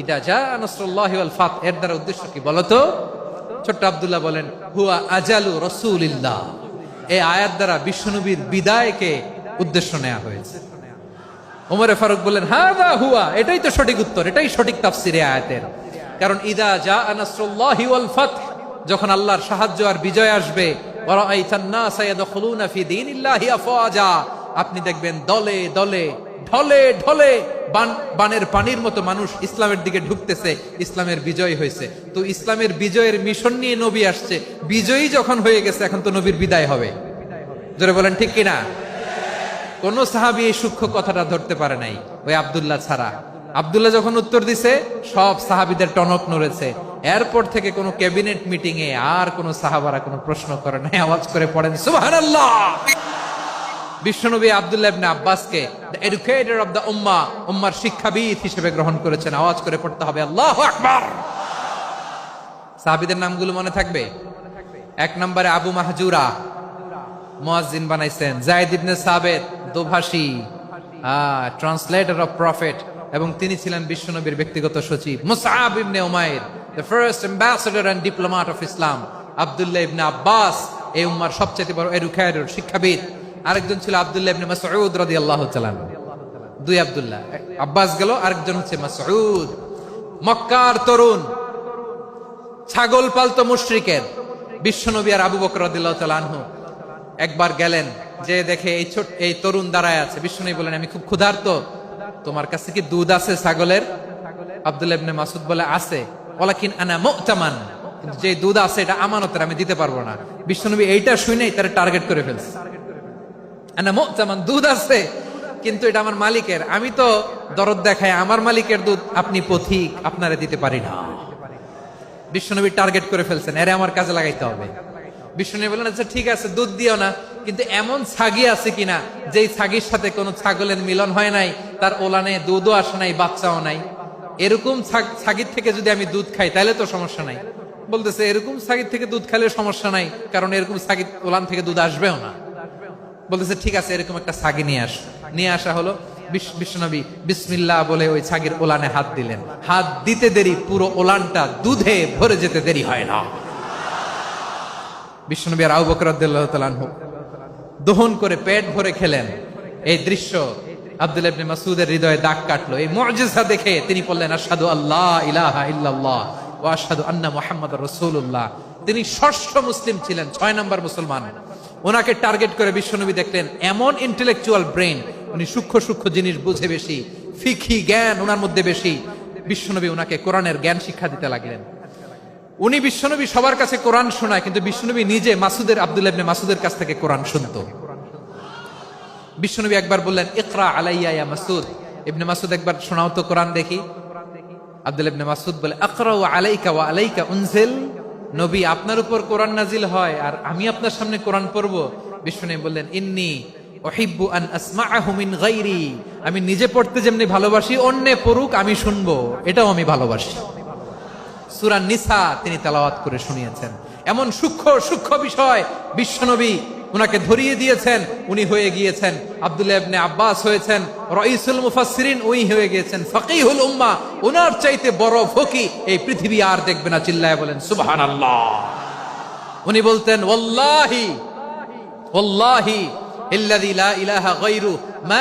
Speaker 1: ইদা জাআ নাসরুল্লাহি ওয়াল ফাতহ, এর দ্বারা উদ্দেশ্য কি বলো তো? ছোট্ট আব্দুল্লাহ বলেন, হুয়া আজালু রাসূলিল্লাহ। এই আয়াত দ্বারা বিশ্বনবীর বিদায়কে উদ্দেশ্য নেওয়া হয়েছে। ওমরে ফারুক বললেন, হাযা হুয়া, এটাই তো সঠিক উত্তর, এটাই সঠিক তাফসীর এই আয়াতের। কারণ ইদা জাআ নাসরুল্লাহি ওয়াল ফাতহ, যখন আল্লাহর সাহায্য আর বিজয় আসবে, ওয়া রাআইতান নাসা ইয়াদখুলুনা ফি দীনিল্লাহি আফওয়াজা, আপনি দেখবেন দলে দলে, ঢলে ঢলে, বানের পানির মতো মানুষ ইসলামের দিকে ঢুকতেছে, ইসলামের বিজয় হয়েছে। তো ইসলামের বিজয়ের মিশন নিয়ে নবী আসছে, বিজয়ী যখন হয়ে গেছে, এখন তো নবীর বিদায় হবে। জোরে বলেন ঠিক কিনা? কোন সাহাবী এই সূক্ষ্ম কথাটা ধরতে পারে নাই, ওই আব্দুল্লাহ ছাড়া। আব্দুল্লাহ যখন উত্তর দিছে সব সাহাবীদের টনক নড়েছে। এরপর থেকে কোন ক্যাবিনেট মিটিং এ আর কোন সাহাবারা কোনো প্রশ্ন করে নাই, আওয়াজ করে পড়েন সুবহানাল্লাহ। বিশ্বনবী আব্দুল্লাহ ইবনে আব্বাসকে দ্য এডুকেটর অফ দ্য উম্মাহ, উম্মার শিক্ষাবিদ হিসেবে গ্রহণ করেছেন। আওয়াজ করে পড়তে হবে আল্লাহু আকবার। সাহাবীদের নামগুলো মনে থাকবে? এক নম্বরে আবু মাহজুরা, মুয়াজ্জিন বানাইছেন। যায়েদ ইবনে সাবিত, দোভাষী, ট্রান্সলেটর অফ প্রফেট, এবং তিনি ছিলেন বিশ্বনবীর ব্যক্তিগত সচিব। মুসআব ইবনে উমাইর, the first ambassador and diplomat of Islam. আব্দুল্লাহ ইবনে আব্বাস, এই উম্মার সবচেয়ে বড় এডুকেটর, শিক্ষাবিদ। আরেকজন ছিল আব্দুল্লাহ ইবনে মাসউদ রাদিয়াল্লাহু তাআলা। দুই আব্দুল্লাহ, আব্বাস গেল, আরেকজন হচ্ছে মাসউদ। মক্কার তরুণ, ছাগল পালতো মুশরিকের বিশ্বনবী আর আবু বকর রাদিয়াল্লাহু তাআলা আনহু একবার গেলেন, যে দেখে এই তরুণ দাঁড়ায় আছে। বিশ্বনবী বলেন, আমি খুব ক্ষুধার্ত, তোমার কাছে কি দুধ আছে ছাগলের? আব্দুল্লাহ ইবনে মাসউদ বলে, আছে। ওয়ালাকিন আনা মুতামান, কিন্তু যে দুধ আছে এটা আমানতের, আমি দিতে পারবো না। বিশ্বনবী এইটা শুনেই তার টার্গেট করে ফেলছে। আনা মুতামান, দুধ আছে কিন্তু এটা আমার মালিকের, আমি তো দরদ দেখাই, আমার মালিকের দুধ আপনি পথিক, আপনারে দিতে পারি না। বিশ্বনবী টার্গেট করে ফেলছেন, এরে আমার কাজে লাগাইতে হবে। বিশ্বনবী বললেন, আচ্ছা ঠিক আছে, দুধ দিও না, কিন্তু এমন ছাগি আছে কিনা যেই ছাগির সাথে কোনো ছাগলের মিলন হয় নাই, তার ওলানে দুধও আসে নাই, বাচ্চাও নাই, এরকম ছাগির থেকে যদি আমি দুধ খাই তাহলে তো সমস্যা নাই। বলতেছে, এরকম ছাগির থেকে দুধ খাইলে সমস্যা নাই, কারণ এরকম ছাগির ওলান থেকে দুধ আসবেও না। বলতেছে, ঠিক আছে, এরকম একটা ছাগি নিয়ে আস। নিয়ে আসা হলো। বিশ্বনবী বিসমিল্লাহ বলে ওই ছাগির ওলানে হাত দিলেন। হাত দিতে দেরি, পুরো ওলানটা দুধে ভরে যেতে দেরি হয় না। বিশ্বনবী আর আবু বকর রাদিয়াল্লাহু তাআলা আনহু দহন করে পেট ভরে খেলেন। এই দৃশ্য আব্দুল্লাহ ইবনে মাসউদের হৃদয়ে দাগ কাটলো। এই মুজিজা দেখে তিনি বললেন, আশহাদু আল্লা ইলাহা ইল্লাল্লাহ ওয়া আশহাদু আন্না মুহাম্মাদুর রাসূলুল্লাহ। তিনি ষষ্ঠ মুসলিম ছিলেন, 6 নম্বর মুসলমান। ওনাকে টার্গেট করে বিশ্বনবী দেখলেন এমন ইন্টেলেকচুয়াল ব্রেন, উনি সূক্ষ্ম সূক্ষ্ম জিনিস বুঝে বেশি, ফিকহি জ্ঞান ওনার মধ্যে বেশি। বিশ্বনবী ওনাকে কোরআনের জ্ঞান শিক্ষা দিতে লাগলেন। উনি বিশ্বনবী সবার কাছে কোরআন শোনায়, কিন্তু বিশ্বনবী নিজে আব্দুল্লাহ ইবনে মাসউদের কাছ থেকে কোরআন শুনতো। বিশ্বনবী একবার বললেন, ইকরা আলাইয়া ইয়া মাসউদ। ইবনে মাসউদ, একবার শোনাও তো কোরআন দেখি। আব্দুল্লাহ ইবনে মাসউদ বলে, আকরাউ আলাইকা ওয়া আলাইকা উনজিল। নবী, আপনার উপর কোরআন নাজিল হয় আর আমি আপনার সামনে কোরআন পড়বো? বিশ্বনবী বললেন, ইন্নী উহিব্বু আন আসমাআহু মিন গায়রি। আমি নিজে পড়তে যেমনি ভালোবাসি, অন্যে পড়ুক আমি শুনবো, এটাও আমি ভালোবাসি। সূরা নিসা তিনি তেলাওয়াত করে শুনিয়েছেন। এমন সূক্ষ্ম সূক্ষ্ম বিষয় বিশ্বনবী উনাকে ধরিয়ে দিয়েছেন। উনি হয়ে গিয়েছেন, আব্দুল্লাহ ইবনে আব্বাস হয়েছেন রাইসুল মুফাসসিরিন, উনি হয়ে গিয়েছেন ফাকিহুল উম্মাহ। ওনার চাইতে বড় ফকিহ এই পৃথিবী আর দেখবে না। চিল্লায় বলেন সুবহানাল্লাহ। উনি বলতেন, ওয়াল্লাহি ওয়াল্লাহি ইল্লাযী লা ইলাহা গায়রু মা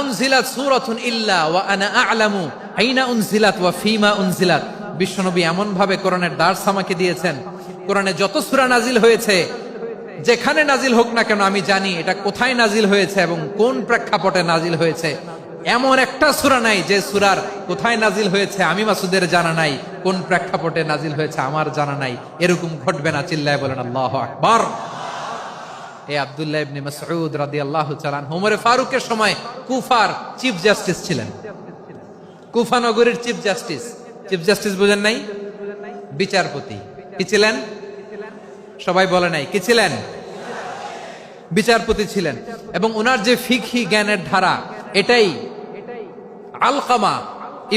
Speaker 1: উনজিলাত সূরাতুন ইল্লা ওয়া আনা আ'লামু আইনা উনজিলাত ওয়া ফীমা উনজিলাত। বিশ্বনবী এমন ভাবে কোরআনের দার্স আমাকে দিয়েছেন, কোরআনে যত সূরা নাজিল হয়েছে, যেখানে নাজিল হোক না কেন আমি জানি এটা কোথায় নাজিল হয়েছে এবং কোন প্রেক্ষাপটে নাজিল হয়েছে। এমন একটা সূরা নাই যে সূরার কোথায় নাজিল হয়েছে আমি মাসুদের জানা নাই, কোন প্রেক্ষাপটে নাজিল হয়েছে আমার জানা নাই। এরকম ঘটবে না। চিল্লায় বলেন আল্লাহু আকবার। এই আব্দুল্লাহ ইবনে মাসউদ রাদিয়াল্লাহু তাআলা আনহু ওমর ফারুকের সময় কুফার চিফ জাস্টিস ছিলেন। কুফা নগরীর চিফ জাস্টিস। চিফ জাস্টিস বুঝেন নাই? বিচারপতি। কি ছিলেন? সবাই বলে নাই, কি ছিলেন? বিচারপতি ছিলেন। এবং ওনার যে ফিকহি জ্ঞানের ধারা, এটাই আলকামা,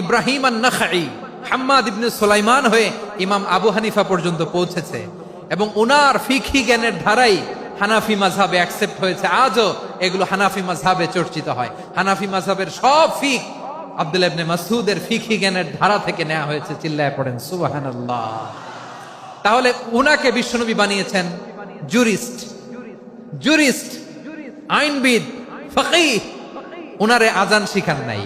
Speaker 1: ইব্রাহিম আন-নাখাই, হাম্মাদ ইবনে সুলাইমান হয়ে ইমাম আবু হানিফা পর্যন্ত পৌঁছেছে। এবং ওনার ফিকহি জ্ঞানের ধারাই হানাফি মাযহাবে অ্যাকসেপ্ট হয়েছে। আজও এগুলো হানাফি মাযহাবে চর্চিত হয়। হানাফি মাযহাবের সব ফিক আব্দুল্লাহ ইবনে মাসউদের ফিকহি জ্ঞানের ধারা থেকে নেওয়া হয়েছে। চিল্লায় পড়েন সুবহানাল্লাহ। তাহলে উনাকে বিশ্বনবী বানিয়েছেন জুরিস্ট, আইনবিদ, ফাকিহ। উনারে আজান শিখান নাই।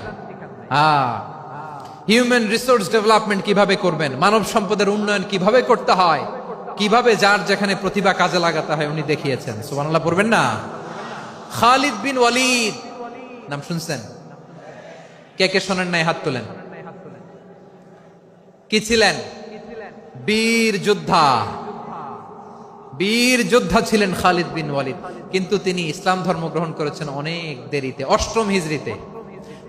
Speaker 1: হিউম্যান রিসোর্স ডেভেলপমেন্ট কিভাবে করবেন, মানব সম্পদের উন্নয়ন কিভাবে করতে হয়, কিভাবে যার যেখানে প্রতিভা কাজে লাগাতে হয় উনি দেখিয়েছেন। সুবহানাল্লাহ পড়বেন না? খালিদ বিন ওয়ালিদ নাম শুনছেন? কে কে শোনেন নাই হাত তোলেন। কি ছিলেন? বীর যোদ্ধা, বীর যোদ্ধা ছিলেন খালিদ বিন ওয়ালিদ, কিন্তু তিনি ইসলাম ধর্ম গ্রহণ করেছেন অনেক দেরিতে, 8ম হিজরিতে।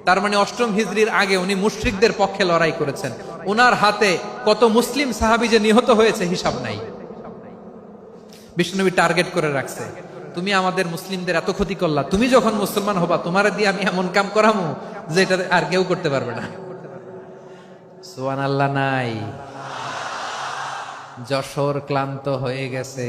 Speaker 1: তার মানে 8ম হিজরির আগে উনি মুশরিকদের পক্ষে লড়াই করেছেন। ওনার হাতে কত মুসলিম সাহাবী যে নিহত হয়েছে হিসাব নাই। বিষ্ণুনবী টার্গেট করে রাখছে, তুমি আমাদের মুসলিমদের এত ক্ষতি করলা, তুমি যখন মুসলমান হবা তোমার দিয়ে আমি এমন কাম করামু যে এটা আর কেউ করতে পারবে না। সুবহানাল্লাহ নাই? যশোর ক্লান্ত হয়ে গেছে।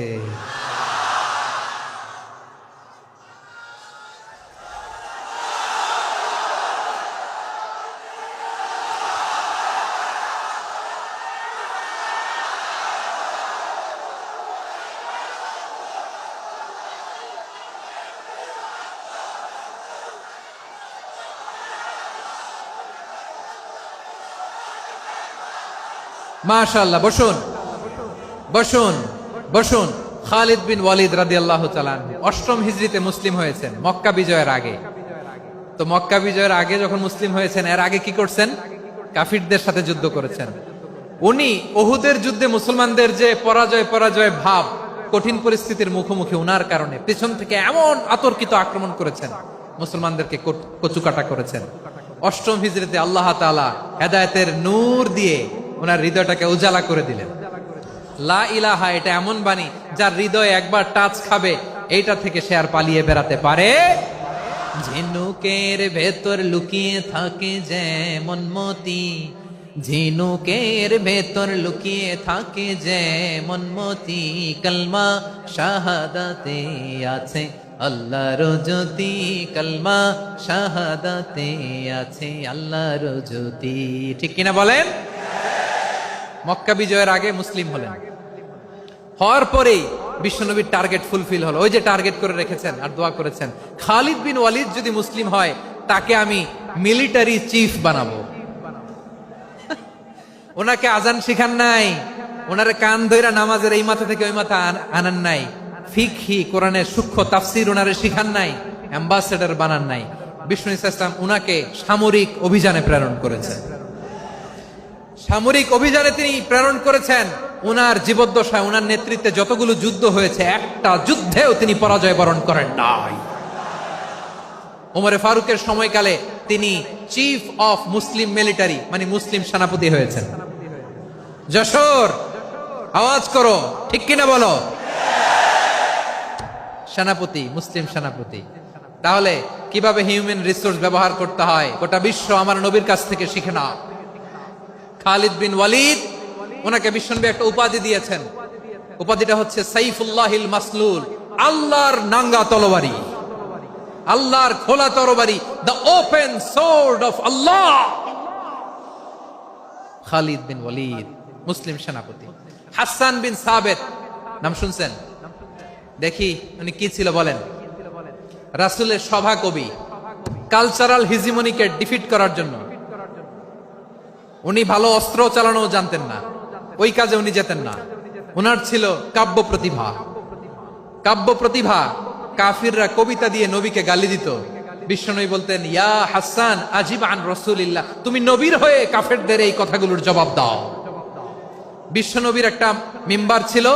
Speaker 1: মাশাআল্লাহ, বসুন বসুন বসুন। খালিদ বিন ওয়ালিদ রাদিয়াল্লাহু তাআলা আনহু 8ম হিজরিতে মুসলিম হয়েছেন, মক্কা বিজয়ের আগে। তো মক্কা বিজয়ের আগে যখন মুসলিম হয়েছেন, এর আগে কি করছেন? কাফিরদের সাথে যুদ্ধ করেছেন। উনি উহুদের যুদ্ধে মুসলমানদের যে পরাজয় ভাব, কঠিন পরিস্থিতির মুখোমুখি উনার কারণে পেছন থেকে এমন আতর্কিত আক্রমণ করেছেন, মুসলমানদেরকে কচুকাটা করেছেন। 8ম হিজরিতে আল্লাহ তাআলা হেদায়েতের নূর দিয়ে ওনার হৃদয়টাকে উজালা করে দিলেন। লা ইলাহা এটা এমন বাণী যার হৃদয়ে একবার টাচ খাবে, এইটা থেকে সে আর পালিয়ে বেড়াতে পারে। ঝিনুকের ভেতর লুকিয়ে থাকে যেমন মতি, ঝিনুকের ভেতর লুকিয়ে থাকে যেমন মতি, কলমা শাহাদাতে আছে আল্লাহর জ্যোতি, কলমা শাহাদাতে আছে আল্লাহর জ্যোতি। ঠিক কিনা বলেন? মক্কা বিজয়ের আগে মুসলিম হলেন, হওয়ার পরেই বিশ্বনবীর টার্গেট ফুলফিল হলো। ওই যে টার্গেট করে রেখেছেন আর দোয়া করেছেন, খালিদ বিন ওয়ালিদ যদি মুসলিম হয় তাকে আমি মিলিটারি চিফ বানাবো। ওনাকে আজান শিখান নাই, ওনারে কান ধইরা নামাজের এই মাথা থেকে ওই মাথা আনান নাই, ফিকহি কোরআনের সূক্ষ্ম তাফসীর ওনারে শিখান নাই, অ্যাম্বাসেডর বানান নাই। বিষ্ণু ইসলাম উনাকে সামরিক অভিযানে প্রেরণ করেছেন। সামরিক অভিযানে তিনি প্রেরণ করেছেন। উনার জীবদ্দশায় উনার নেতৃত্বে যতগুলো যুদ্ধ হয়েছে, একটা যুদ্ধেও তিনি পরাজয় বরণ করেন নাই। ওমরে ফারুকের সময়কালে তিনি চিফ অফ মুসলিম মিলিটারি, মানে মুসলিম সেনাপতি হয়েছেন। যশোর আওয়াজ করো, ঠিক কিনা বলো? সেনাপতি, মুসলিম সেনাপতি। তাহলে কিভাবে হিউম্যান রিসোর্স ব্যবহার করতে হয় গোটা বিশ্ব আমার নবীর কাছ থেকে শিখে না। খালিদ বিন ওয়ালিদ, ওনাকে বিশ্বনবী একটা উপাধি দিয়েছেন। উপাধিটা হচ্ছে সাইফুল্লাহিল মাসলুল, আল্লাহর নাঙ্গা তরবারি, আল্লাহর খোলা তরবারি, দ্য ওপেন সোর্ড অফ আল্লাহ। খালিদ বিন ওয়ালিদ মুসলিম সেনাপতি। হাসান বিন সাবেত নাম শুনছেন? দেখি উনি কি ছিল বলেন। রাসূলের সভা কবি, কালচারাল হিজিমনিকে ডিফিট করার জন্য। উনি ভালো অস্ত্র চালানো জানতেন না, ওই কাজে উনি যেতেন না। ওনার ছিল কাব্য প্রতিভা। কাব্য প্রতিভা, কাফিররা কবিতা দিয়ে নবীকে গালি দিত। বিশ্বনবী বলতেন, ইয়া হাসান আজিব আন রাসূলিল্লাহ, তুমি নবীর হয়ে কাফেরদের এই কথাগুলোর জবাব দাও। বিশ্বনবীর একটা মিম্বার ছিল,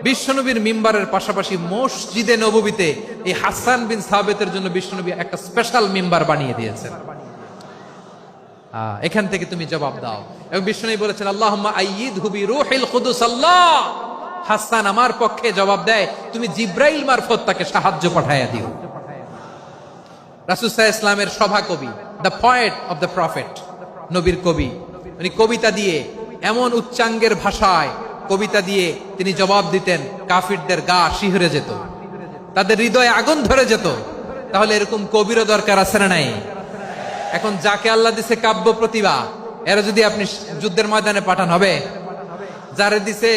Speaker 1: বিশ্বনবীর মিম্বারের পাশাপাশি মসজিদে নববীতে এই হাসান বিন সাবেতের জন্য বিশ্বনবী একটা স্পেশাল মিম্বার বানিয়ে দিয়েছেন। এখান থেকে তুমি জবাব দাও। এবং বিশ্বনবী বলেছেন, আল্লাহুম্মা আইয়িদহু বিরূহিল কুদুস, আল্লাহ হাসান আমার পক্ষে জবাব দেয়, তুমি জিব্রাইল মারফত তাকে সাহায্য পাঠাইয়া দিও। রাসূল সাল্লাল্লাহু আলাইহি ওয়াসাল্লামের সভা কবি, the poet of the prophet, নবীর কবি। উনি কবিতা দিয়ে, এমন উচ্চাঙ্গের ভাষায় কবিতা দিয়ে তিনি জবাব দিতেন, কাফিরদের গা শিহরে যেত, তাদের হৃদয়ে আগুন ধরে যেত। তাহলে এরকম কবিরও দরকার আছে না নাই? এখন যাকে আল্লাহ দিছে কাব্য প্রতিভা, এরা যদি আপনি যুদ্ধের ময়দানে পাঠান হবে? যারে দিছে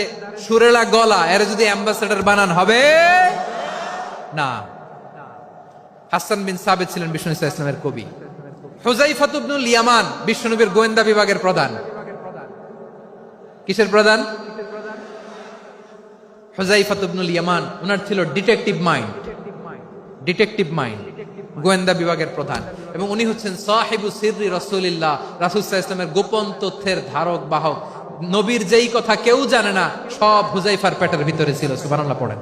Speaker 1: সুরেলা গলা, এরা যদি অ্যাম্বাসেডর বানান হবে না। হাসান বিন সাবেত ছিলেন বিষ্ণু ইসলামের কবি। হুযায়ফা ইবনুল ইয়ামান বিশ্বনবীর গোয়েন্দা বিভাগের প্রধান। কিসের প্রধান? হুযায়ফা ইবনুল ইয়ামান। ওনার ছিল ডিটেকটিভ মাইন্ড, ডিটেকটিভ মাইন্ড, গোয়েন্দা বিভাগের প্রধান। এবং উনি হচ্ছেন সাহিবু সিররি রাসূলিল্লাহ, রাসূল সাল্লাল্লাহু আলাইহি ওয়াসাল্লামের গোপন তথ্যের ধারক বাহক। নবীর যেই কথা কেউ জানে না সব হুজাইফার পেটের ভিতরে ছিল। সুবহানাল্লাহ পড়েন।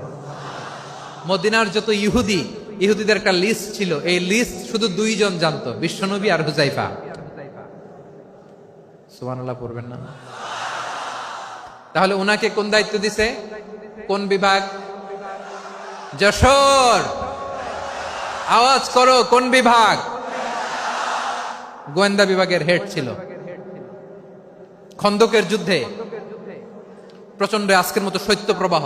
Speaker 1: মদিনার যত ইহুদিদের একটা লিস্ট ছিল, এই লিস্ট শুধু দুইজন জানতো, বিশ্বনবী আর হুজাইফা। সুবহানাল্লাহ পড়বেন না? তাহলে উনাকে কোন দায়িত্ব দিছে? কোন বিভাগ? যশোর। আওয়াজ করো, কোন বিভাগ? গোয়েন্দা বিভাগের হেড ছিল। খন্দকের যুদ্ধে প্রচন্ড আজকের মতো শৈত্য প্রবাহ,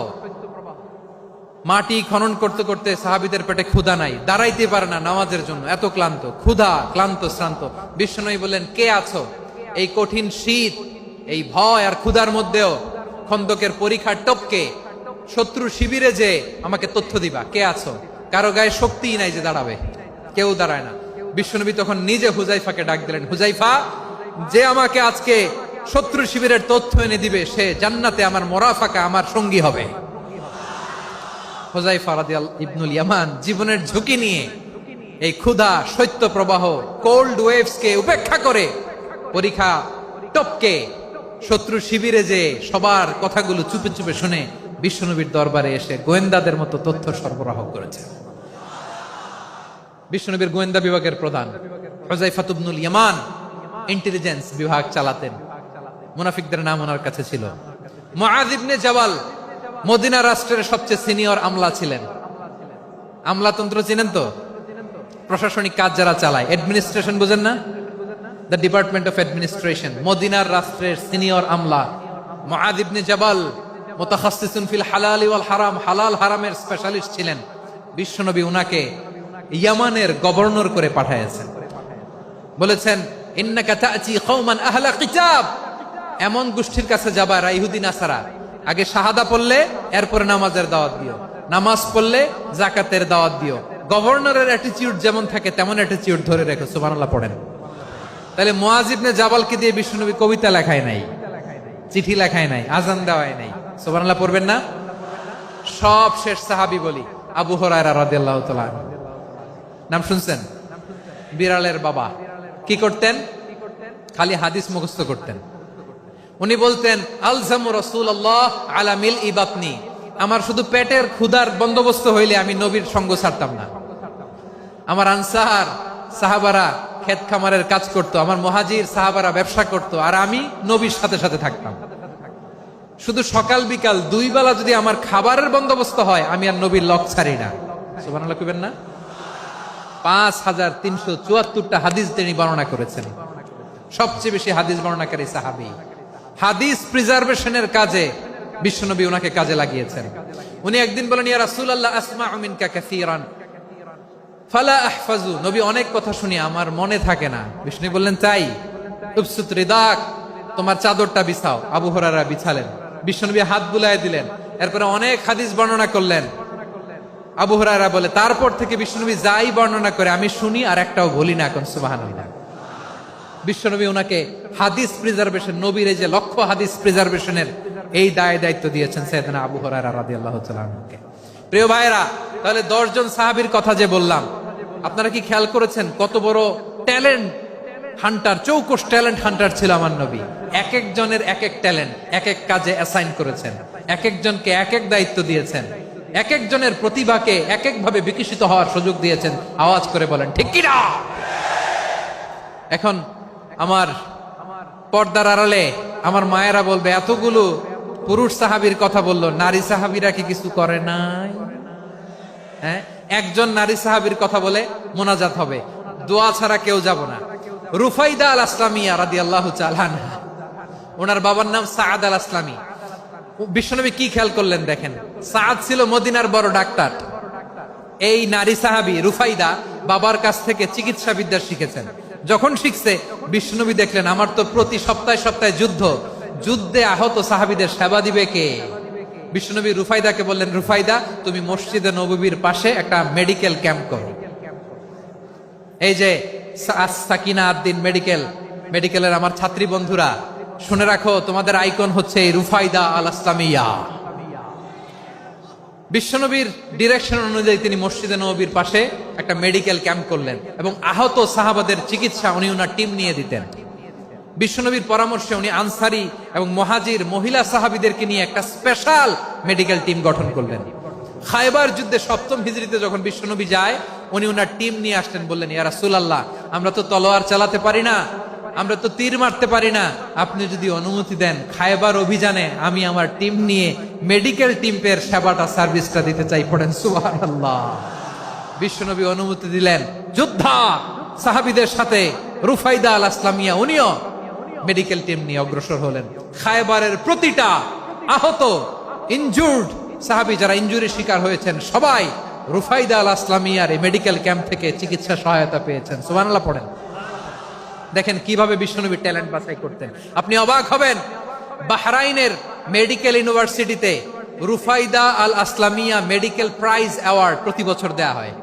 Speaker 1: মাটি খনন করতে করতে সাহাবীদের পেটে ক্ষুধা নাই, দাঁড়াইতে পারে না নামাজের জন্য, এত ক্লান্ত, ক্ষুধা, ক্লান্ত, শ্রান্ত। বিশ্বনবী বললেন, কে আছো? এই কঠিন শীত, এই ভয় আর ক্ষুধার মধ্যেও খন্দকের পরীক্ষার টপকে শত্রু শিবিরে যে আমাকে তথ্য দিবা, কে আছো? কারো গায়ে শক্তিই নাই যে দাঁড়াবে, কেউ দাঁড়ায় না। বিশ্বনবী তখন নিজে হুজাইফাকে ডাক দিলেন, হুজাইফা, যে আমাকে আজকে শত্রু শিবিরের তথ্য এনে দিবে সে জান্নাতে আমার মোরাফাকা, আমার সঙ্গী হবে। হুজাইফা রাদিয়াল্লাহু ইবনুল ইয়ামান জীবনের ঝুঁকি নিয়ে এই ক্ষুধা, শৈত্য প্রবাহ, কোল্ড ওয়েভস কে উপেক্ষা করে পরীক্ষা টপকে শত্রু শিবিরে যে সবার কথাগুলো চুপে চুপে শুনে বিশ্বনবীর দরবারে এসে গোয়েন্দাদের মতো তথ্য সরবরাহ করেছে। বিশ্বনবীর গোয়েন্দা বিভাগের প্রধান হুজাইফা ইবনুল ইয়ামান ইন্টেলিজেন্স বিভাগ চালাতেন। মুনাফিকদের নাম ওনার কাছে ছিল। মুআয ইবনে জাবাল মদিনা রাষ্ট্রের সবচেয়ে সিনিয়র আমলা ছিলেন। আমলাতন্ত্র চিনেন তো? প্রশাসনিক কাজ যারা চালায়, অ্যাডমিনিস্ট্রেশন বুঝেন না? The department of administration. মদিনার রাষ্ট্রের সিনিয়র আমলা মুআয ইবনে জাবাল মুতাখাসসিসুন ফিল হালাল ওয়াল হারাম, হালাল হারামের স্পেশালিস্ট ছিলেন। বিশ্বনবী উনাকে ইয়ামানের গভর্নর করে পাঠিয়েছেন। বলেছেন, ইন্নাকা তা'তি কওমান আহলা কিতাব, এমন গোষ্ঠীর কাছে যাবা এরা ইহুদি নাসারা, আগে শাহাদা পড়লে এরপরে নামাজের দাওয়াত দিও, নামাজ পড়লে যাকাতের দাওয়াত দিও। গভর্নরের অ্যাটিটিউড যেমন থাকে তেমন অ্যাটিটিউড ধরে রেখো। সুবহানাল্লাহ পড়েন। তাহলে মুআয ইবনে জাবালকে দিয়ে বিশ্বনবী কবিতা লেখায় নাই, চিঠি লেখায় নাই, আজান দেওয়ায় নাই। সুবহানাল্লাহ পড়বেন না? সব শেষ সাহাবী বলি আবু হুরায়রা রাদিয়াল্লাহু তাআলা, নাম শুনছেন? বিড়ালের বাবা। কি করতেন? খালি হাদিস মুখস্থ করতেন। উনি বলতেন, আলজামু রাসূলুল্লাহ আলা মিলই বাতনি, আমার শুধু পেটের ক্ষুধার বন্দোবস্ত হইলে আমি নবীর সঙ্গ ছাড়তাম না। আমার আনসার সাহাবারা ক্ষেত খামারের কাজ করত, আমার মুহাজির সাহাবারা ব্যবসা করত, আর আমি নবীর সাথে সাথে থাকতাম। শুধু সকাল বিকাল দুই বেলা যদি আমার খাবারের বন্দোবস্ত হয় আমি আর নবীর লক ছাড়ি না। সুবহানাল্লাহ কইবেন না? 5374টা হাদিস তিনি বর্ণনা করেছেন। সবচেয়ে বেশি হাদিস বর্ণনাকারী সাহাবী। হাদিস প্রিজার্ভেশনের কাজে বিশ্বনবী ওনাকে কাজে লাগিয়েছেন। উনি একদিন বলেন, ইয়া রাসূলুল্লাহ আসমাউ মিনকা কাসীরান ফালা আহফাজু, নবী অনেক কথা শুনি আমার মনে থাকে না। বিষ্ণু বললেন, তাই? উবসুত রিদাক, তোমার চাদরটা বিছাও। আবু হুরায়রা বিছালেন, বিশ্বনবী হাত বুলায় দিলেন, এরপরে অনেক হাদিস বর্ণনা করলেন। আবু হুরায়রা বলে, তারপর থেকে বিশ্বনবী যাই বর্ণনা করে আমি শুনি আর একটাও বলি না। এখন সুবহানাল্লাহ। বিশ্বনবী ওনাকে হাদিস প্রিজার্ভেশন, নবীর এই যে লক্ষ্য হাদিস প্রিজার্ভেশনের এই দায়িত্ব দিয়েছেন সাইয়েদনা আবু হুরায়রা রাদিয়াল্লাহু তাআলা আনহুকে। প্রিয় ভাইরা, তাহলে 10 জন সাহাবীর কথা যে বললাম, আপনারা কি খেয়াল করেছেন কত বড় ট্যালেন্ট হান্টার, চৌকস ট্যালেন্ট হান্টার ছিল আমার নবী। এক একজনের এক এক ট্যালেন্ট, এক এক কাজে অ্যাসাইন করেছেন, এক একজনকে এক এক দায়িত্ব দিয়েছেন, এক একজনের প্রতিভাকে এক এক ভাবে বিকশিত হওয়ার সুযোগ দিয়েছেন। আওয়াজ করে বলেন ঠিক কি না? এখন আমার পর্দার আড়ালে আমার মায়েরা বলবে, এতগুলো পুরুষ সাহাবীর কথা বললো, নারী সাহাবীরা কি কিছু করে নাই? হ্যাঁ, একজন নারী সাহাবীর কথা বলে মোনাজাত হবে, দোয়া ছাড়া কেউ যাব না। রুফাইদা আল আসলামিয়া রাদিয়াল্লাহু তাআলা আনহা, ওনার বাবার নাম সাআদ আল আসলামি। বিশ্বনবী কি খেয়াল করলেন দেখেন, সাআদ ছিল মদিনার বড় ডাক্তার। এই নারী সাহাবী রুফাইদা বাবার কাছ থেকে চিকিৎসা বিদ্যা শিখেছেন। যখন শিখছে বিশ্বনবী দেখলেন, আমার তো প্রতি সপ্তাহে সপ্তাহে যুদ্ধে আহত সাহাবীদের সেবা দিবে কে? বিশ্বনবী রুফাইদাকে বললেন, রুফাইদা তুমি মসজিদে নববীর পাশে একটা মেডিকেল ক্যাম্প করো। এই যে সাকিনা আদ্দিন মেডিকেলের আমার ছাত্রী বন্ধুরা শুনে রাখো, তোমাদের আইকন হচ্ছে এই রুফাইদা আল আসলামিয়া। বিশ্বনবীর ডিরেকশন অনুযায়ী তিনি মসজিদে নববীর পাশে একটা মেডিকেল ক্যাম্প করলেন এবং আহত সাহাবাদের চিকিৎসা উনি ওনার টিম নিয়ে দিতেন। বিশ্বনবীর পরামর্শে উনি আনসারি এবং মুহাজির মহিলা সাহাবীদেরকে নিয়ে একটা স্পেশাল মেডিকেল টিম গঠন করলেন। খায়বার যুদ্ধে 7ম হিজরিতে যখন বিশ্বনবী যায়, উনি ওনার টিম নিয়ে আসলেন, বললেন, ইয়া রাসূলুল্লাহ, আমরা তো তলোয়ার চালাতে পারি না, আমরা তো তীর মারতে পারি না, আপনি যদি অনুমতি দেন খায়বার অভিযানে আমি আমার টিম নিয়ে মেডিকেল টিমের সেবাটা সার্ভিসটা দিতে চাই। পড়েন সুবহানাল্লাহ। বিশ্বনবী অনুমতি দিলেন, যোদ্ধা সাহাবীদের সাথে রুফাইদা আল আসলামিয়া উনিও মেডিকেল টিম নিয়ে অগ্রসর হলেন। খায়বারের প্রতিটা আহত ইনজুর্ড সাহাবী যারা ইনজুরি শিকার হয়েছেন সবাই রুফাইদা আল আসলামিয়ার এই মেডিকেল ক্যাম্প থেকে চিকিৎসা সহায়তা পেয়েছেন। সুবহানাল্লাহ পড়েন। দেখেন কিভাবে বিশ্বনবী ট্যালেন্ট বাছাই করতেন। আপনি অবাক হবেন, বাহরাইনের মেডিকেল ইউনিভার্সিটিতে রুফাইদা আল আসলামিয়া মেডিকেল প্রাইজ অ্যাওয়ার্ড প্রতি বছর দেয়া হয়।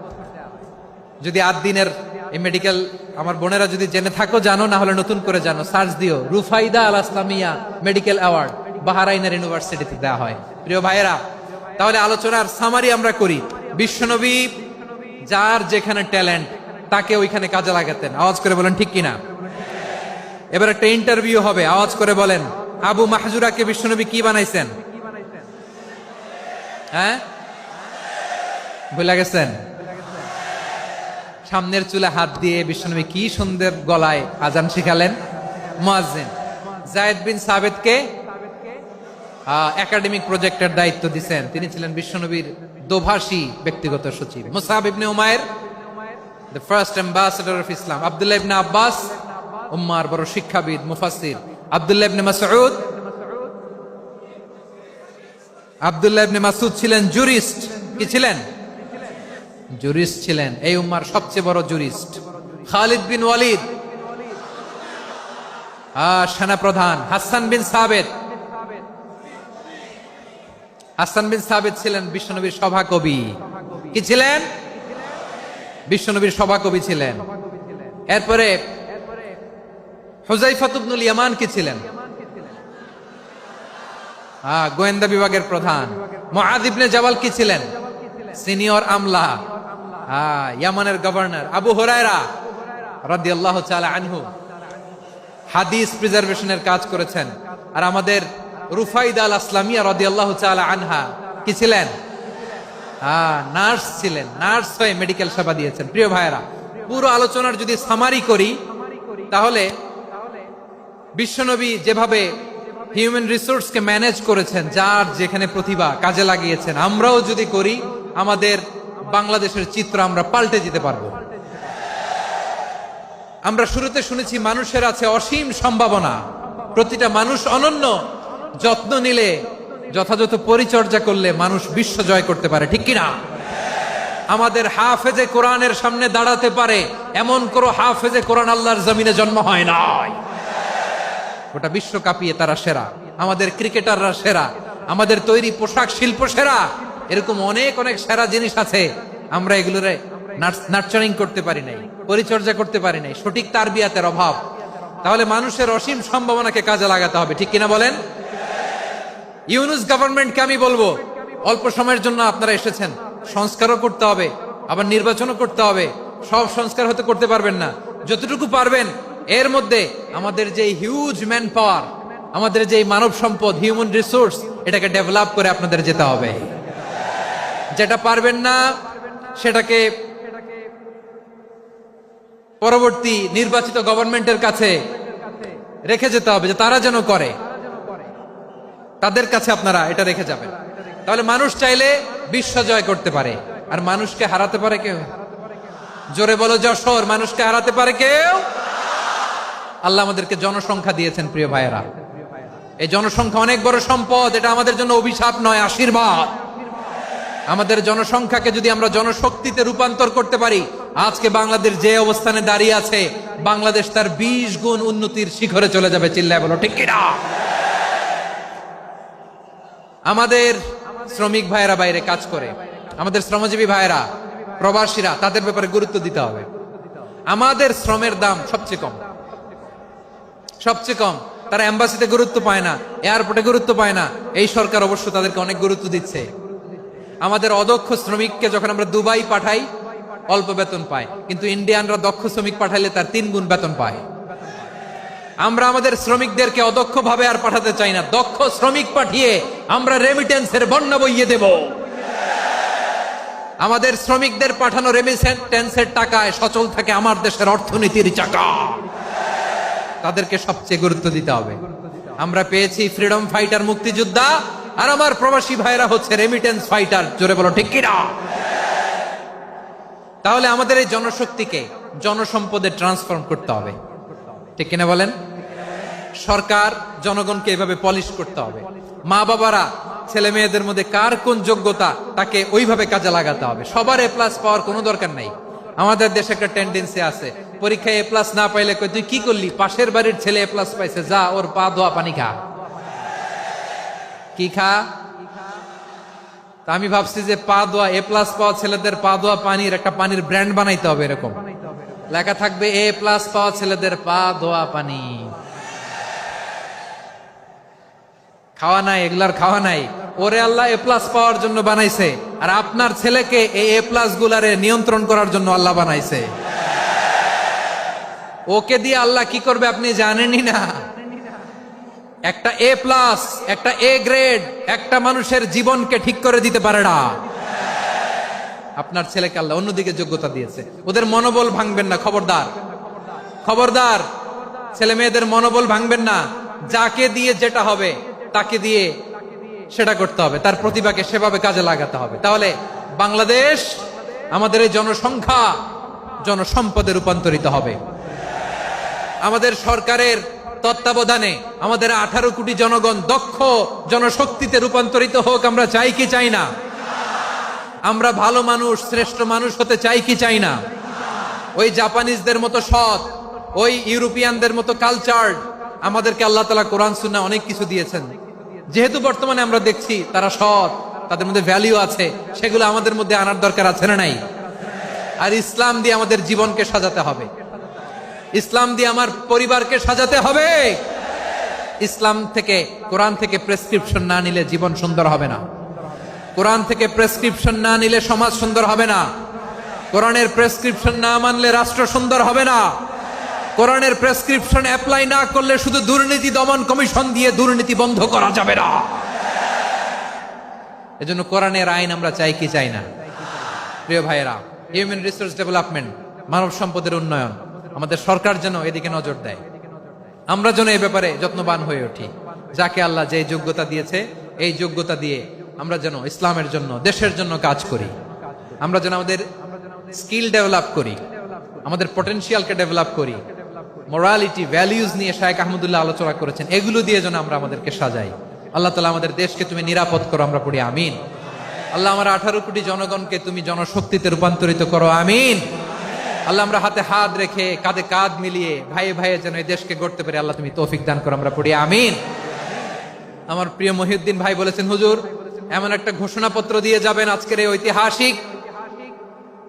Speaker 1: যদি 8 দিনের এই মেডিকেল আমার বোনেরা যদি জেনে থাকো জানো, না হলে নতুন করে জানো, সার্চ দিও, রুফাইদা আল আসলামিয়া মেডিকেল অ্যাওয়ার্ড বাহরাইনের ইউনিভার্সিটিতে দেয়া হয়। প্রিয় ভাইয়েরা, তাহলে আলোচনার সামারি আমরা করি। বিশ্বনবী যার যেখানে ট্যালেন্ট তাকে ওইখানে কাজে লাগাতেন। আওয়াজ করে বলেন ঠিক কিনা? এবার একটা ইন্টারভিউ হবে, আওয়াজ করে বলেন, আবু মাহজুরাকে বিশ্বনবী কি বানাইছেন? হ্যাঁ, ভুলে গেছেন? সামনের চুলে হাত দিয়ে বিশ্বনবী কি সুন্দর গলায় আজান শিখালেন। মুয়াজ্জিন। যায়েদ বিন সাবিতকে একাডেমিক প্রজেক্টের দায়িত্ব দিয়েছেন, তিনি ছিলেন বিশ্বনবীর দোভাষী ব্যক্তিগত সচিব। মুসআব ইবনে Umair, the first ambassador of Islam. Abdullah ইবনে আব্বাস, উম্মার বড় শিক্ষাবিদ মুফাসসির। আব্দুল্লাহ ইবনে মাসউদ, আব্দুল্লাহ ইবনে মাসউদ ছিলেন জুরিস্ট। কি ছিলেন? জুরিস্ট ছিলেন, এই উম্মার সবচেয়ে বড় জুরিস্ট। খালিদ বিন ওয়ালিদ, সেনাপ্রধান। হাসান বিন সাবিত, হাসান বিন সাবিত ছিলেন বিশ্বনবীর সভাকবি। কি ছিলেন? বিশ্বনবীর সভাকবি ছিলেন। এরপরে হুযায়ফা ইবনুল ইয়ামান কি ছিলেন? গোয়েন্দা বিভাগের প্রধান। মুআয ইবনে জাবাল কি ছিলেন? সিনিয়র আমলা, ইয়ামানের গভর্নর। আবু হুরায়রা রাদিয়াল্লাহু তাআলা আনহু হাদিস প্রিজার্ভেশনের কাজ করেছেন। আর আমাদের রুফাইদা আল আসলামিয়া রাদিয়াল্লাহু তাআলা আনহা কি ছিলেন? নার্স ছিলেন, নার্স হয়ে মেডিকেল সেবা দিয়েছেন। প্রিয় ভাইয়েরা, পুরো আলোচনার যদি সামারি করি তাহলে বিশ্বনবী যেভাবে হিউম্যান রিসোর্সকে ম্যানেজ করেছেন, যার যেখানে প্রতিভা কাজে লাগিয়েছেন, আমরাও যদি করি আমাদের বাংলাদেশের চিত্র আমরা পাল্টে যেতে পারবো। আমরা শুরুতে শুনেছি মানুষের আছে অসীম সম্ভাবনা, প্রতিটা মানুষ অনন্য, যত্ন নিলে, যথাযথ পরিচর্যা করলে মানুষ বিশ্ব জয় করতে পারে। ঠিক কিনা? আমাদের হাফেজে কোরআনের সামনে দাঁড়াতে পারে এমন কোন হাফেজে কোরআন আল্লাহর জমিনে জন্ম হয় নাই। গোটা বিশ্ব কাঁপিয়ে তারা সেরা, আমাদের ক্রিকেটাররা সেরা, আমাদের তৈরি পোশাক শিল্প সেরা। এরকম অনেক অনেক সেরা জিনিস আছে, আমরা এগুলোরে নার্চারিং করতে পারি নাই, পরিচর্যা করতে পারি নাই, সঠিক তারবিয়াতের অভাব। তাহলে মানুষের অসীম সম্ভাবনাকে কাজে লাগাতে হবে। ঠিক কিনা বলেন? ইউনুস গভর্নমেন্টকে আমি বলবো, অল্প সময়ের জন্য আপনারা এসেছেন, সংস্কারও করতে হবে, আবার নির্বাচনও করতে হবে। সব সংস্কার হতে করতে পারবেন না, যতটুকু পারবেন এর মধ্যে আমাদের যে হিউজ ম্যান পাওয়ার, আমাদের যে মানব সম্পদ, হিউম্যান রিসোর্স, এটাকে ডেভেলপ করে আপনাদের যেতে হবে। যেটা পারবেন না সেটাকে পরবর্তী নির্বাচিত গভর্নমেন্টের কাছে রেখে যেতে হবে, যে তারা যেন করে, তাদের কাছে আপনারা এটা রেখে যাবেন। তাহলে মানুষ চাইলে বিশ্ব জয় করতে পারে। আর মানুষকে হারাতে পারে কেউ? জোরে বলো যশোর, মানুষকে হারাতে পারে কেউ? আল্লাহ আমাদেরকে জনসংখ্যা দিয়েছেন। প্রিয় ভাইয়েরা, এই জনসংখ্যা অনেক বড় সম্পদ, এটা আমাদের জন্য অভিশাপ নয়, আশীর্বাদ। আমাদের জনসংখ্যাকে যদি আমরা জনশক্তিতে রূপান্তর করতে পারি, আজকে বাংলাদেশ যে অবস্থানে দাঁড়িয়ে আছে, বাংলাদেশ তার 20 গুণ উন্নতির শিখরে চলে যাবে। চিল্লায় বলো ঠিক কিনা? আমাদের শ্রমিক ভাইয়েরা বাইরে কাজ করে, আমাদের শ্রমজীবী ভাইয়েরা, প্রবাসীরা, তাদের ব্যাপারে গুরুত্ব দিতে হবে। আমাদের শ্রমের দাম সবচেয়ে কম, সবচেয়ে কম। তারা এম্বাসিতে গুরুত্ব পায় না, এয়ারপোর্টে গুরুত্ব পায় না। এই সরকার অবশ্য তাদেরকে অনেক গুরুত্ব দিচ্ছে। আমাদের অদক্ষ শ্রমিককে যখন আমরা দুবাই পাঠাই, অল্প বেতন পায়, কিন্তু ইন্ডিয়ানরা দক্ষ শ্রমিক পাঠাইলে তার 3 গুণ বেতন পায়। আমরা আমাদের শ্রমিকদেরকে অদক্ষভাবে আর পাঠাতে চাই না, দক্ষ শ্রমিক পাঠিয়ে আমরা রেমিটেন্সের বন্যা বইয়ে দেব। আমাদের শ্রমিকদের পাঠানো রেমিটেন্সের টাকায় সচল থাকে আমার দেশের অর্থনীতির চাকা। তাদেরকে সবচেয়ে গুরুত্ব দিতে হবে। আমরা পেয়েছি ফ্রিডম ফাইটার, মুক্তিযোদ্ধা, আর আমার প্রবাসী ভাইরা হচ্ছে রেমিটেন্স ফাইটার। জোরে বলো ঠিক কিনা? তাহলে আমাদের এই জনশক্তিকে জনসম্পদে ট্রান্সফর্ম করতে হবে, ঠিক কিনা বলেন? সরকার জনগণকে এভাবে পলিশ করতে হবে। মা বাবারা ছেলে মেয়েদের মধ্যে কার কোন যোগ্যতা তাকে ওইভাবে কাজে লাগাতে হবে। সবার এ প্লাস পাওয়ার কোনো দরকার নাই। আমাদের দেশে একটা টেন্ডেন্সি আছে, পরীক্ষায় এ প্লাস না পাইলে কই তুই কি করলি, পাশের বাড়ির ছেলে এ প্লাস পাইছে, যা ওর পা ধোয়া পানি খা। কি খা? তা আমি ভাবছি যে পা ধোয়া, এ প্লাস পাওয়া ছেলেদের পা ধোয়া পানির একটা পানির ব্র্যান্ড বানাইতে হবে। এরকম লেখা থাকবে, এ প্লাস পাওয়া ছেলেদের পা ধোয়া পানি। খাওয়া নাই, এগুলার খাওয়া নাই। ওরে আল্লাহ এ প্লাস পাওয়ার জন্য বানাইছে, আর আপনার ছেলেকে এই এ প্লাস গুলারে নিয়ন্ত্রণ করার জন্য আল্লাহ বানাইছে। ওকে দিয়ে আল্লাহ কি করবে আপনি জানেনই না। একটা এ প্লাস, একটা এ গ্রেড একটা মানুষের জীবনকে ঠিক করে দিতে পারে না। আপনার ছেলেকে আল্লাহ অন্যদিকে যোগ্যতা দিয়েছে। ওদের মনোবল ভাঙবেন না, খবরদার, খবরদার। ছেলে মেয়েদের মনোবল ভাঙবেন না। যাকে দিয়ে যেটা হবে তাকে দিয়ে সেটা করতে হবে, তার প্রতিভাকে সেভাবে কাজে লাগাতে হবে। তাহলে বাংলাদেশ, আমাদের এই জনসংখ্যা জনসম্পদে রূপান্তরিত হবে। আমাদের সরকারের তত্ত্বাবধানে আমাদের 18 কোটি জনগণ দক্ষ জনশক্তিতে রূপান্তরিত হোক। আমরা চাই কি চাই না? আমরা ভালো মানুষ, শ্রেষ্ঠ মানুষ হতে চাই কি চাই না? ওই জাপানিজদের মতো সৎ, ওই ইউরোপিয়ানদের মতো কালচার্ড। আমাদেরকে আল্লাহ তাআলা কোরআন সুন্নাহ অনেক কিছু দিয়েছেন। যেহেতু বর্তমানে আমরা দেখছি তারা সৎ, তাদের মধ্যে ভ্যালু আছে, সেগুলো আমাদের মধ্যে আনার দরকার আছে না নাই? আর ইসলাম দিয়ে আমাদের জীবনকে সাজাতে হবে, ইসলাম দিয়ে আমার পরিবারকে সাজাতে হবে। ইসলাম থেকে, কোরআন থেকে প্রেসক্রিপশন না নিলে জীবন সুন্দর হবে না। কোরআন থেকে প্রেসক্রিপশন না নিলে সমাজ সুন্দর হবে না। কোরআনের প্রেসক্রিপশন না মানলে রাষ্ট্র সুন্দর হবে না। কোরআনের প্রেসক্রিপশন অ্যাপ্লাই না করলে শুধু দুর্নীতি দমন কমিশন দিয়ে দুর্নীতি বন্ধ করা যাবে না। এজন্য কোরআনের আইন আমরা চাই কি চাই না? প্রিয় ভাইয়েরা, হিউম্যান রিসোর্স ডেভেলপমেন্ট, মানব সম্পদের উন্নয়ন, আমাদের সরকার যেন এদিকে নজর দেয়। আমরা যেন এই ব্যাপারে যত্নবান হয়ে উঠি। যাকে আল্লাহ যে যোগ্যতা দিয়েছে, এই যোগ্যতা দিয়ে আমরা যেন ইসলামের জন্য, দেশের জন্য কাজ করি। আমরা যেন আমাদের স্কিল ডেভেলপ করি, আমাদের পটেনশিয়ালকে ডেভেলপ করি। মোরালিটি, ভ্যালিউজ নিয়ে শায়েখ আহমদুল্লাহ আলোচনা করেছেন। এগুলো দিয়ে যেন আমরা আমাদেরকে সাজাই। আল্লাহ তাআলা আমাদের দেশকে তুমি নিরাপদ করো, আমরা পড়ি আমিন। আল্লাহ আমার 18 কোটি জনগণকে তুমি জনশক্তিতে রূপান্তরিত করো, আমিন। আল্লাহ আমরা হাতে হাত রেখে, কাঁধে কাঁধ মিলিয়ে ভাইয়ে ভাইয়ে যেন এই দেশকে গড়তে পারি, আল্লাহ তুমি তৌফিক দান করো, আমরা পড়ি আমিন। আমার প্রিয় মহিউদ্দিন ভাই বলেছেন, হুজুর এমন একটা ঘোষণাপত্র দিয়ে যাবেন আজকের এই ঐতিহাসিক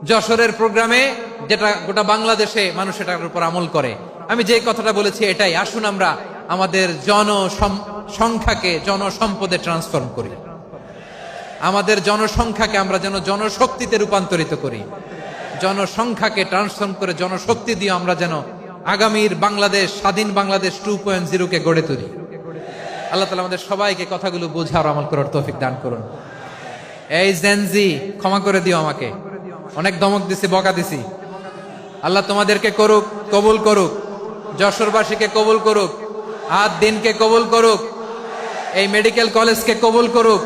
Speaker 1: যশোরের প্রোগ্রামে, যেটা গোটা বাংলাদেশে মানুষ এটার উপর আমল করে। আমি যে কথাটা বলেছি এটাই, আসুন আমরা আমাদের জনসংখ্যাকে জনসম্পদে ট্রান্সফর্ম করি। আমাদের জনসংখ্যাকে আমরা যেন জনশক্তিতে রূপান্তরিত করি। জনসংখ্যাকে ট্রান্সফর্ম করে জনশক্তি দিয়ে আমরা যেন আগামীর বাংলাদেশ, স্বাধীন বাংলাদেশ 2.0 কে গড়ে তুলি। আল্লাহ তাআলা আমাদের সবাইকে কথাগুলো বোঝার, আমল করার তৌফিক দান করুন। এই জেনজি, ক্ষমা করে দিও আমাকে, অনেক ধমক দিছি, বকা দিছি। আল্লাহ তোমাদেরকে করুক, কবুল করুক, যশোরবাসীকে কবুল করুক, আদ দিনকে কবুল করুক, এই মেডিকেল কলেজকে কবুল করুক,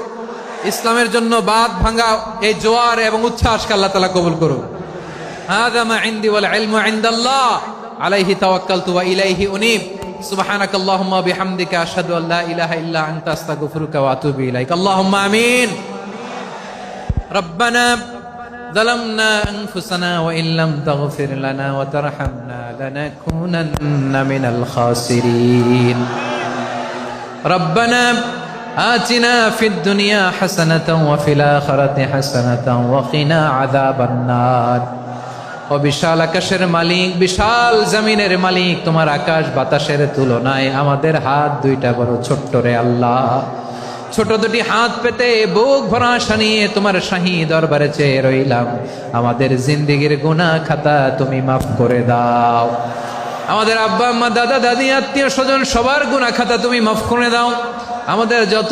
Speaker 1: ইসলামের জন্য বাঁধ ভাঙা এই জোয়ার এবং উচ্ছ্বাসকে আল্লাহ তাআলা কবুল করুক। হাযা মা ইনদি ওয়াল ইলমু ইনদাল্লাহ আলাইহি তাওয়াক্কালতু ওয়া ইলাইহি উনীব। সুবহানাকাল্লাহুম্মা বিহামদিকা আশহাদু আল লা ইলাহা ইল্লা আনতা আস্তাগফিরুকা ওয়া আতুবু ইলাইক। আল্লাহুম্মা আমিন। রব্বানা ظلمنا أنفسنا وإن لم تغفر لنا وترحمنا لنكونن من الخاسرين. ربنا آتنا في الدنيا حسنة وفي الآخرة حسنة وقنا عذاب النار. ও বিশাল আকাশের মালিক, বিশাল জমিনের মালিক, তোমার আকাশ বাতাসের তুলনায় আমাদের হাত দুইটা বড় ছোট্ট রে আল্লাহ। ছোট দুটি হাত পেতে বুক ভরা আশা নিয়ে তোমার শাহী দরবারে চেয়ে রইলাম। আমাদের জিন্দেগির গুনাহ খাতা তুমি মাফ করে দাও। আমাদের আব্বা আম্মা দাদা দাদি আত্মীয় স্বজন সবার গুনাহ খাতা তুমি মাফ করে দাও। আমাদের যত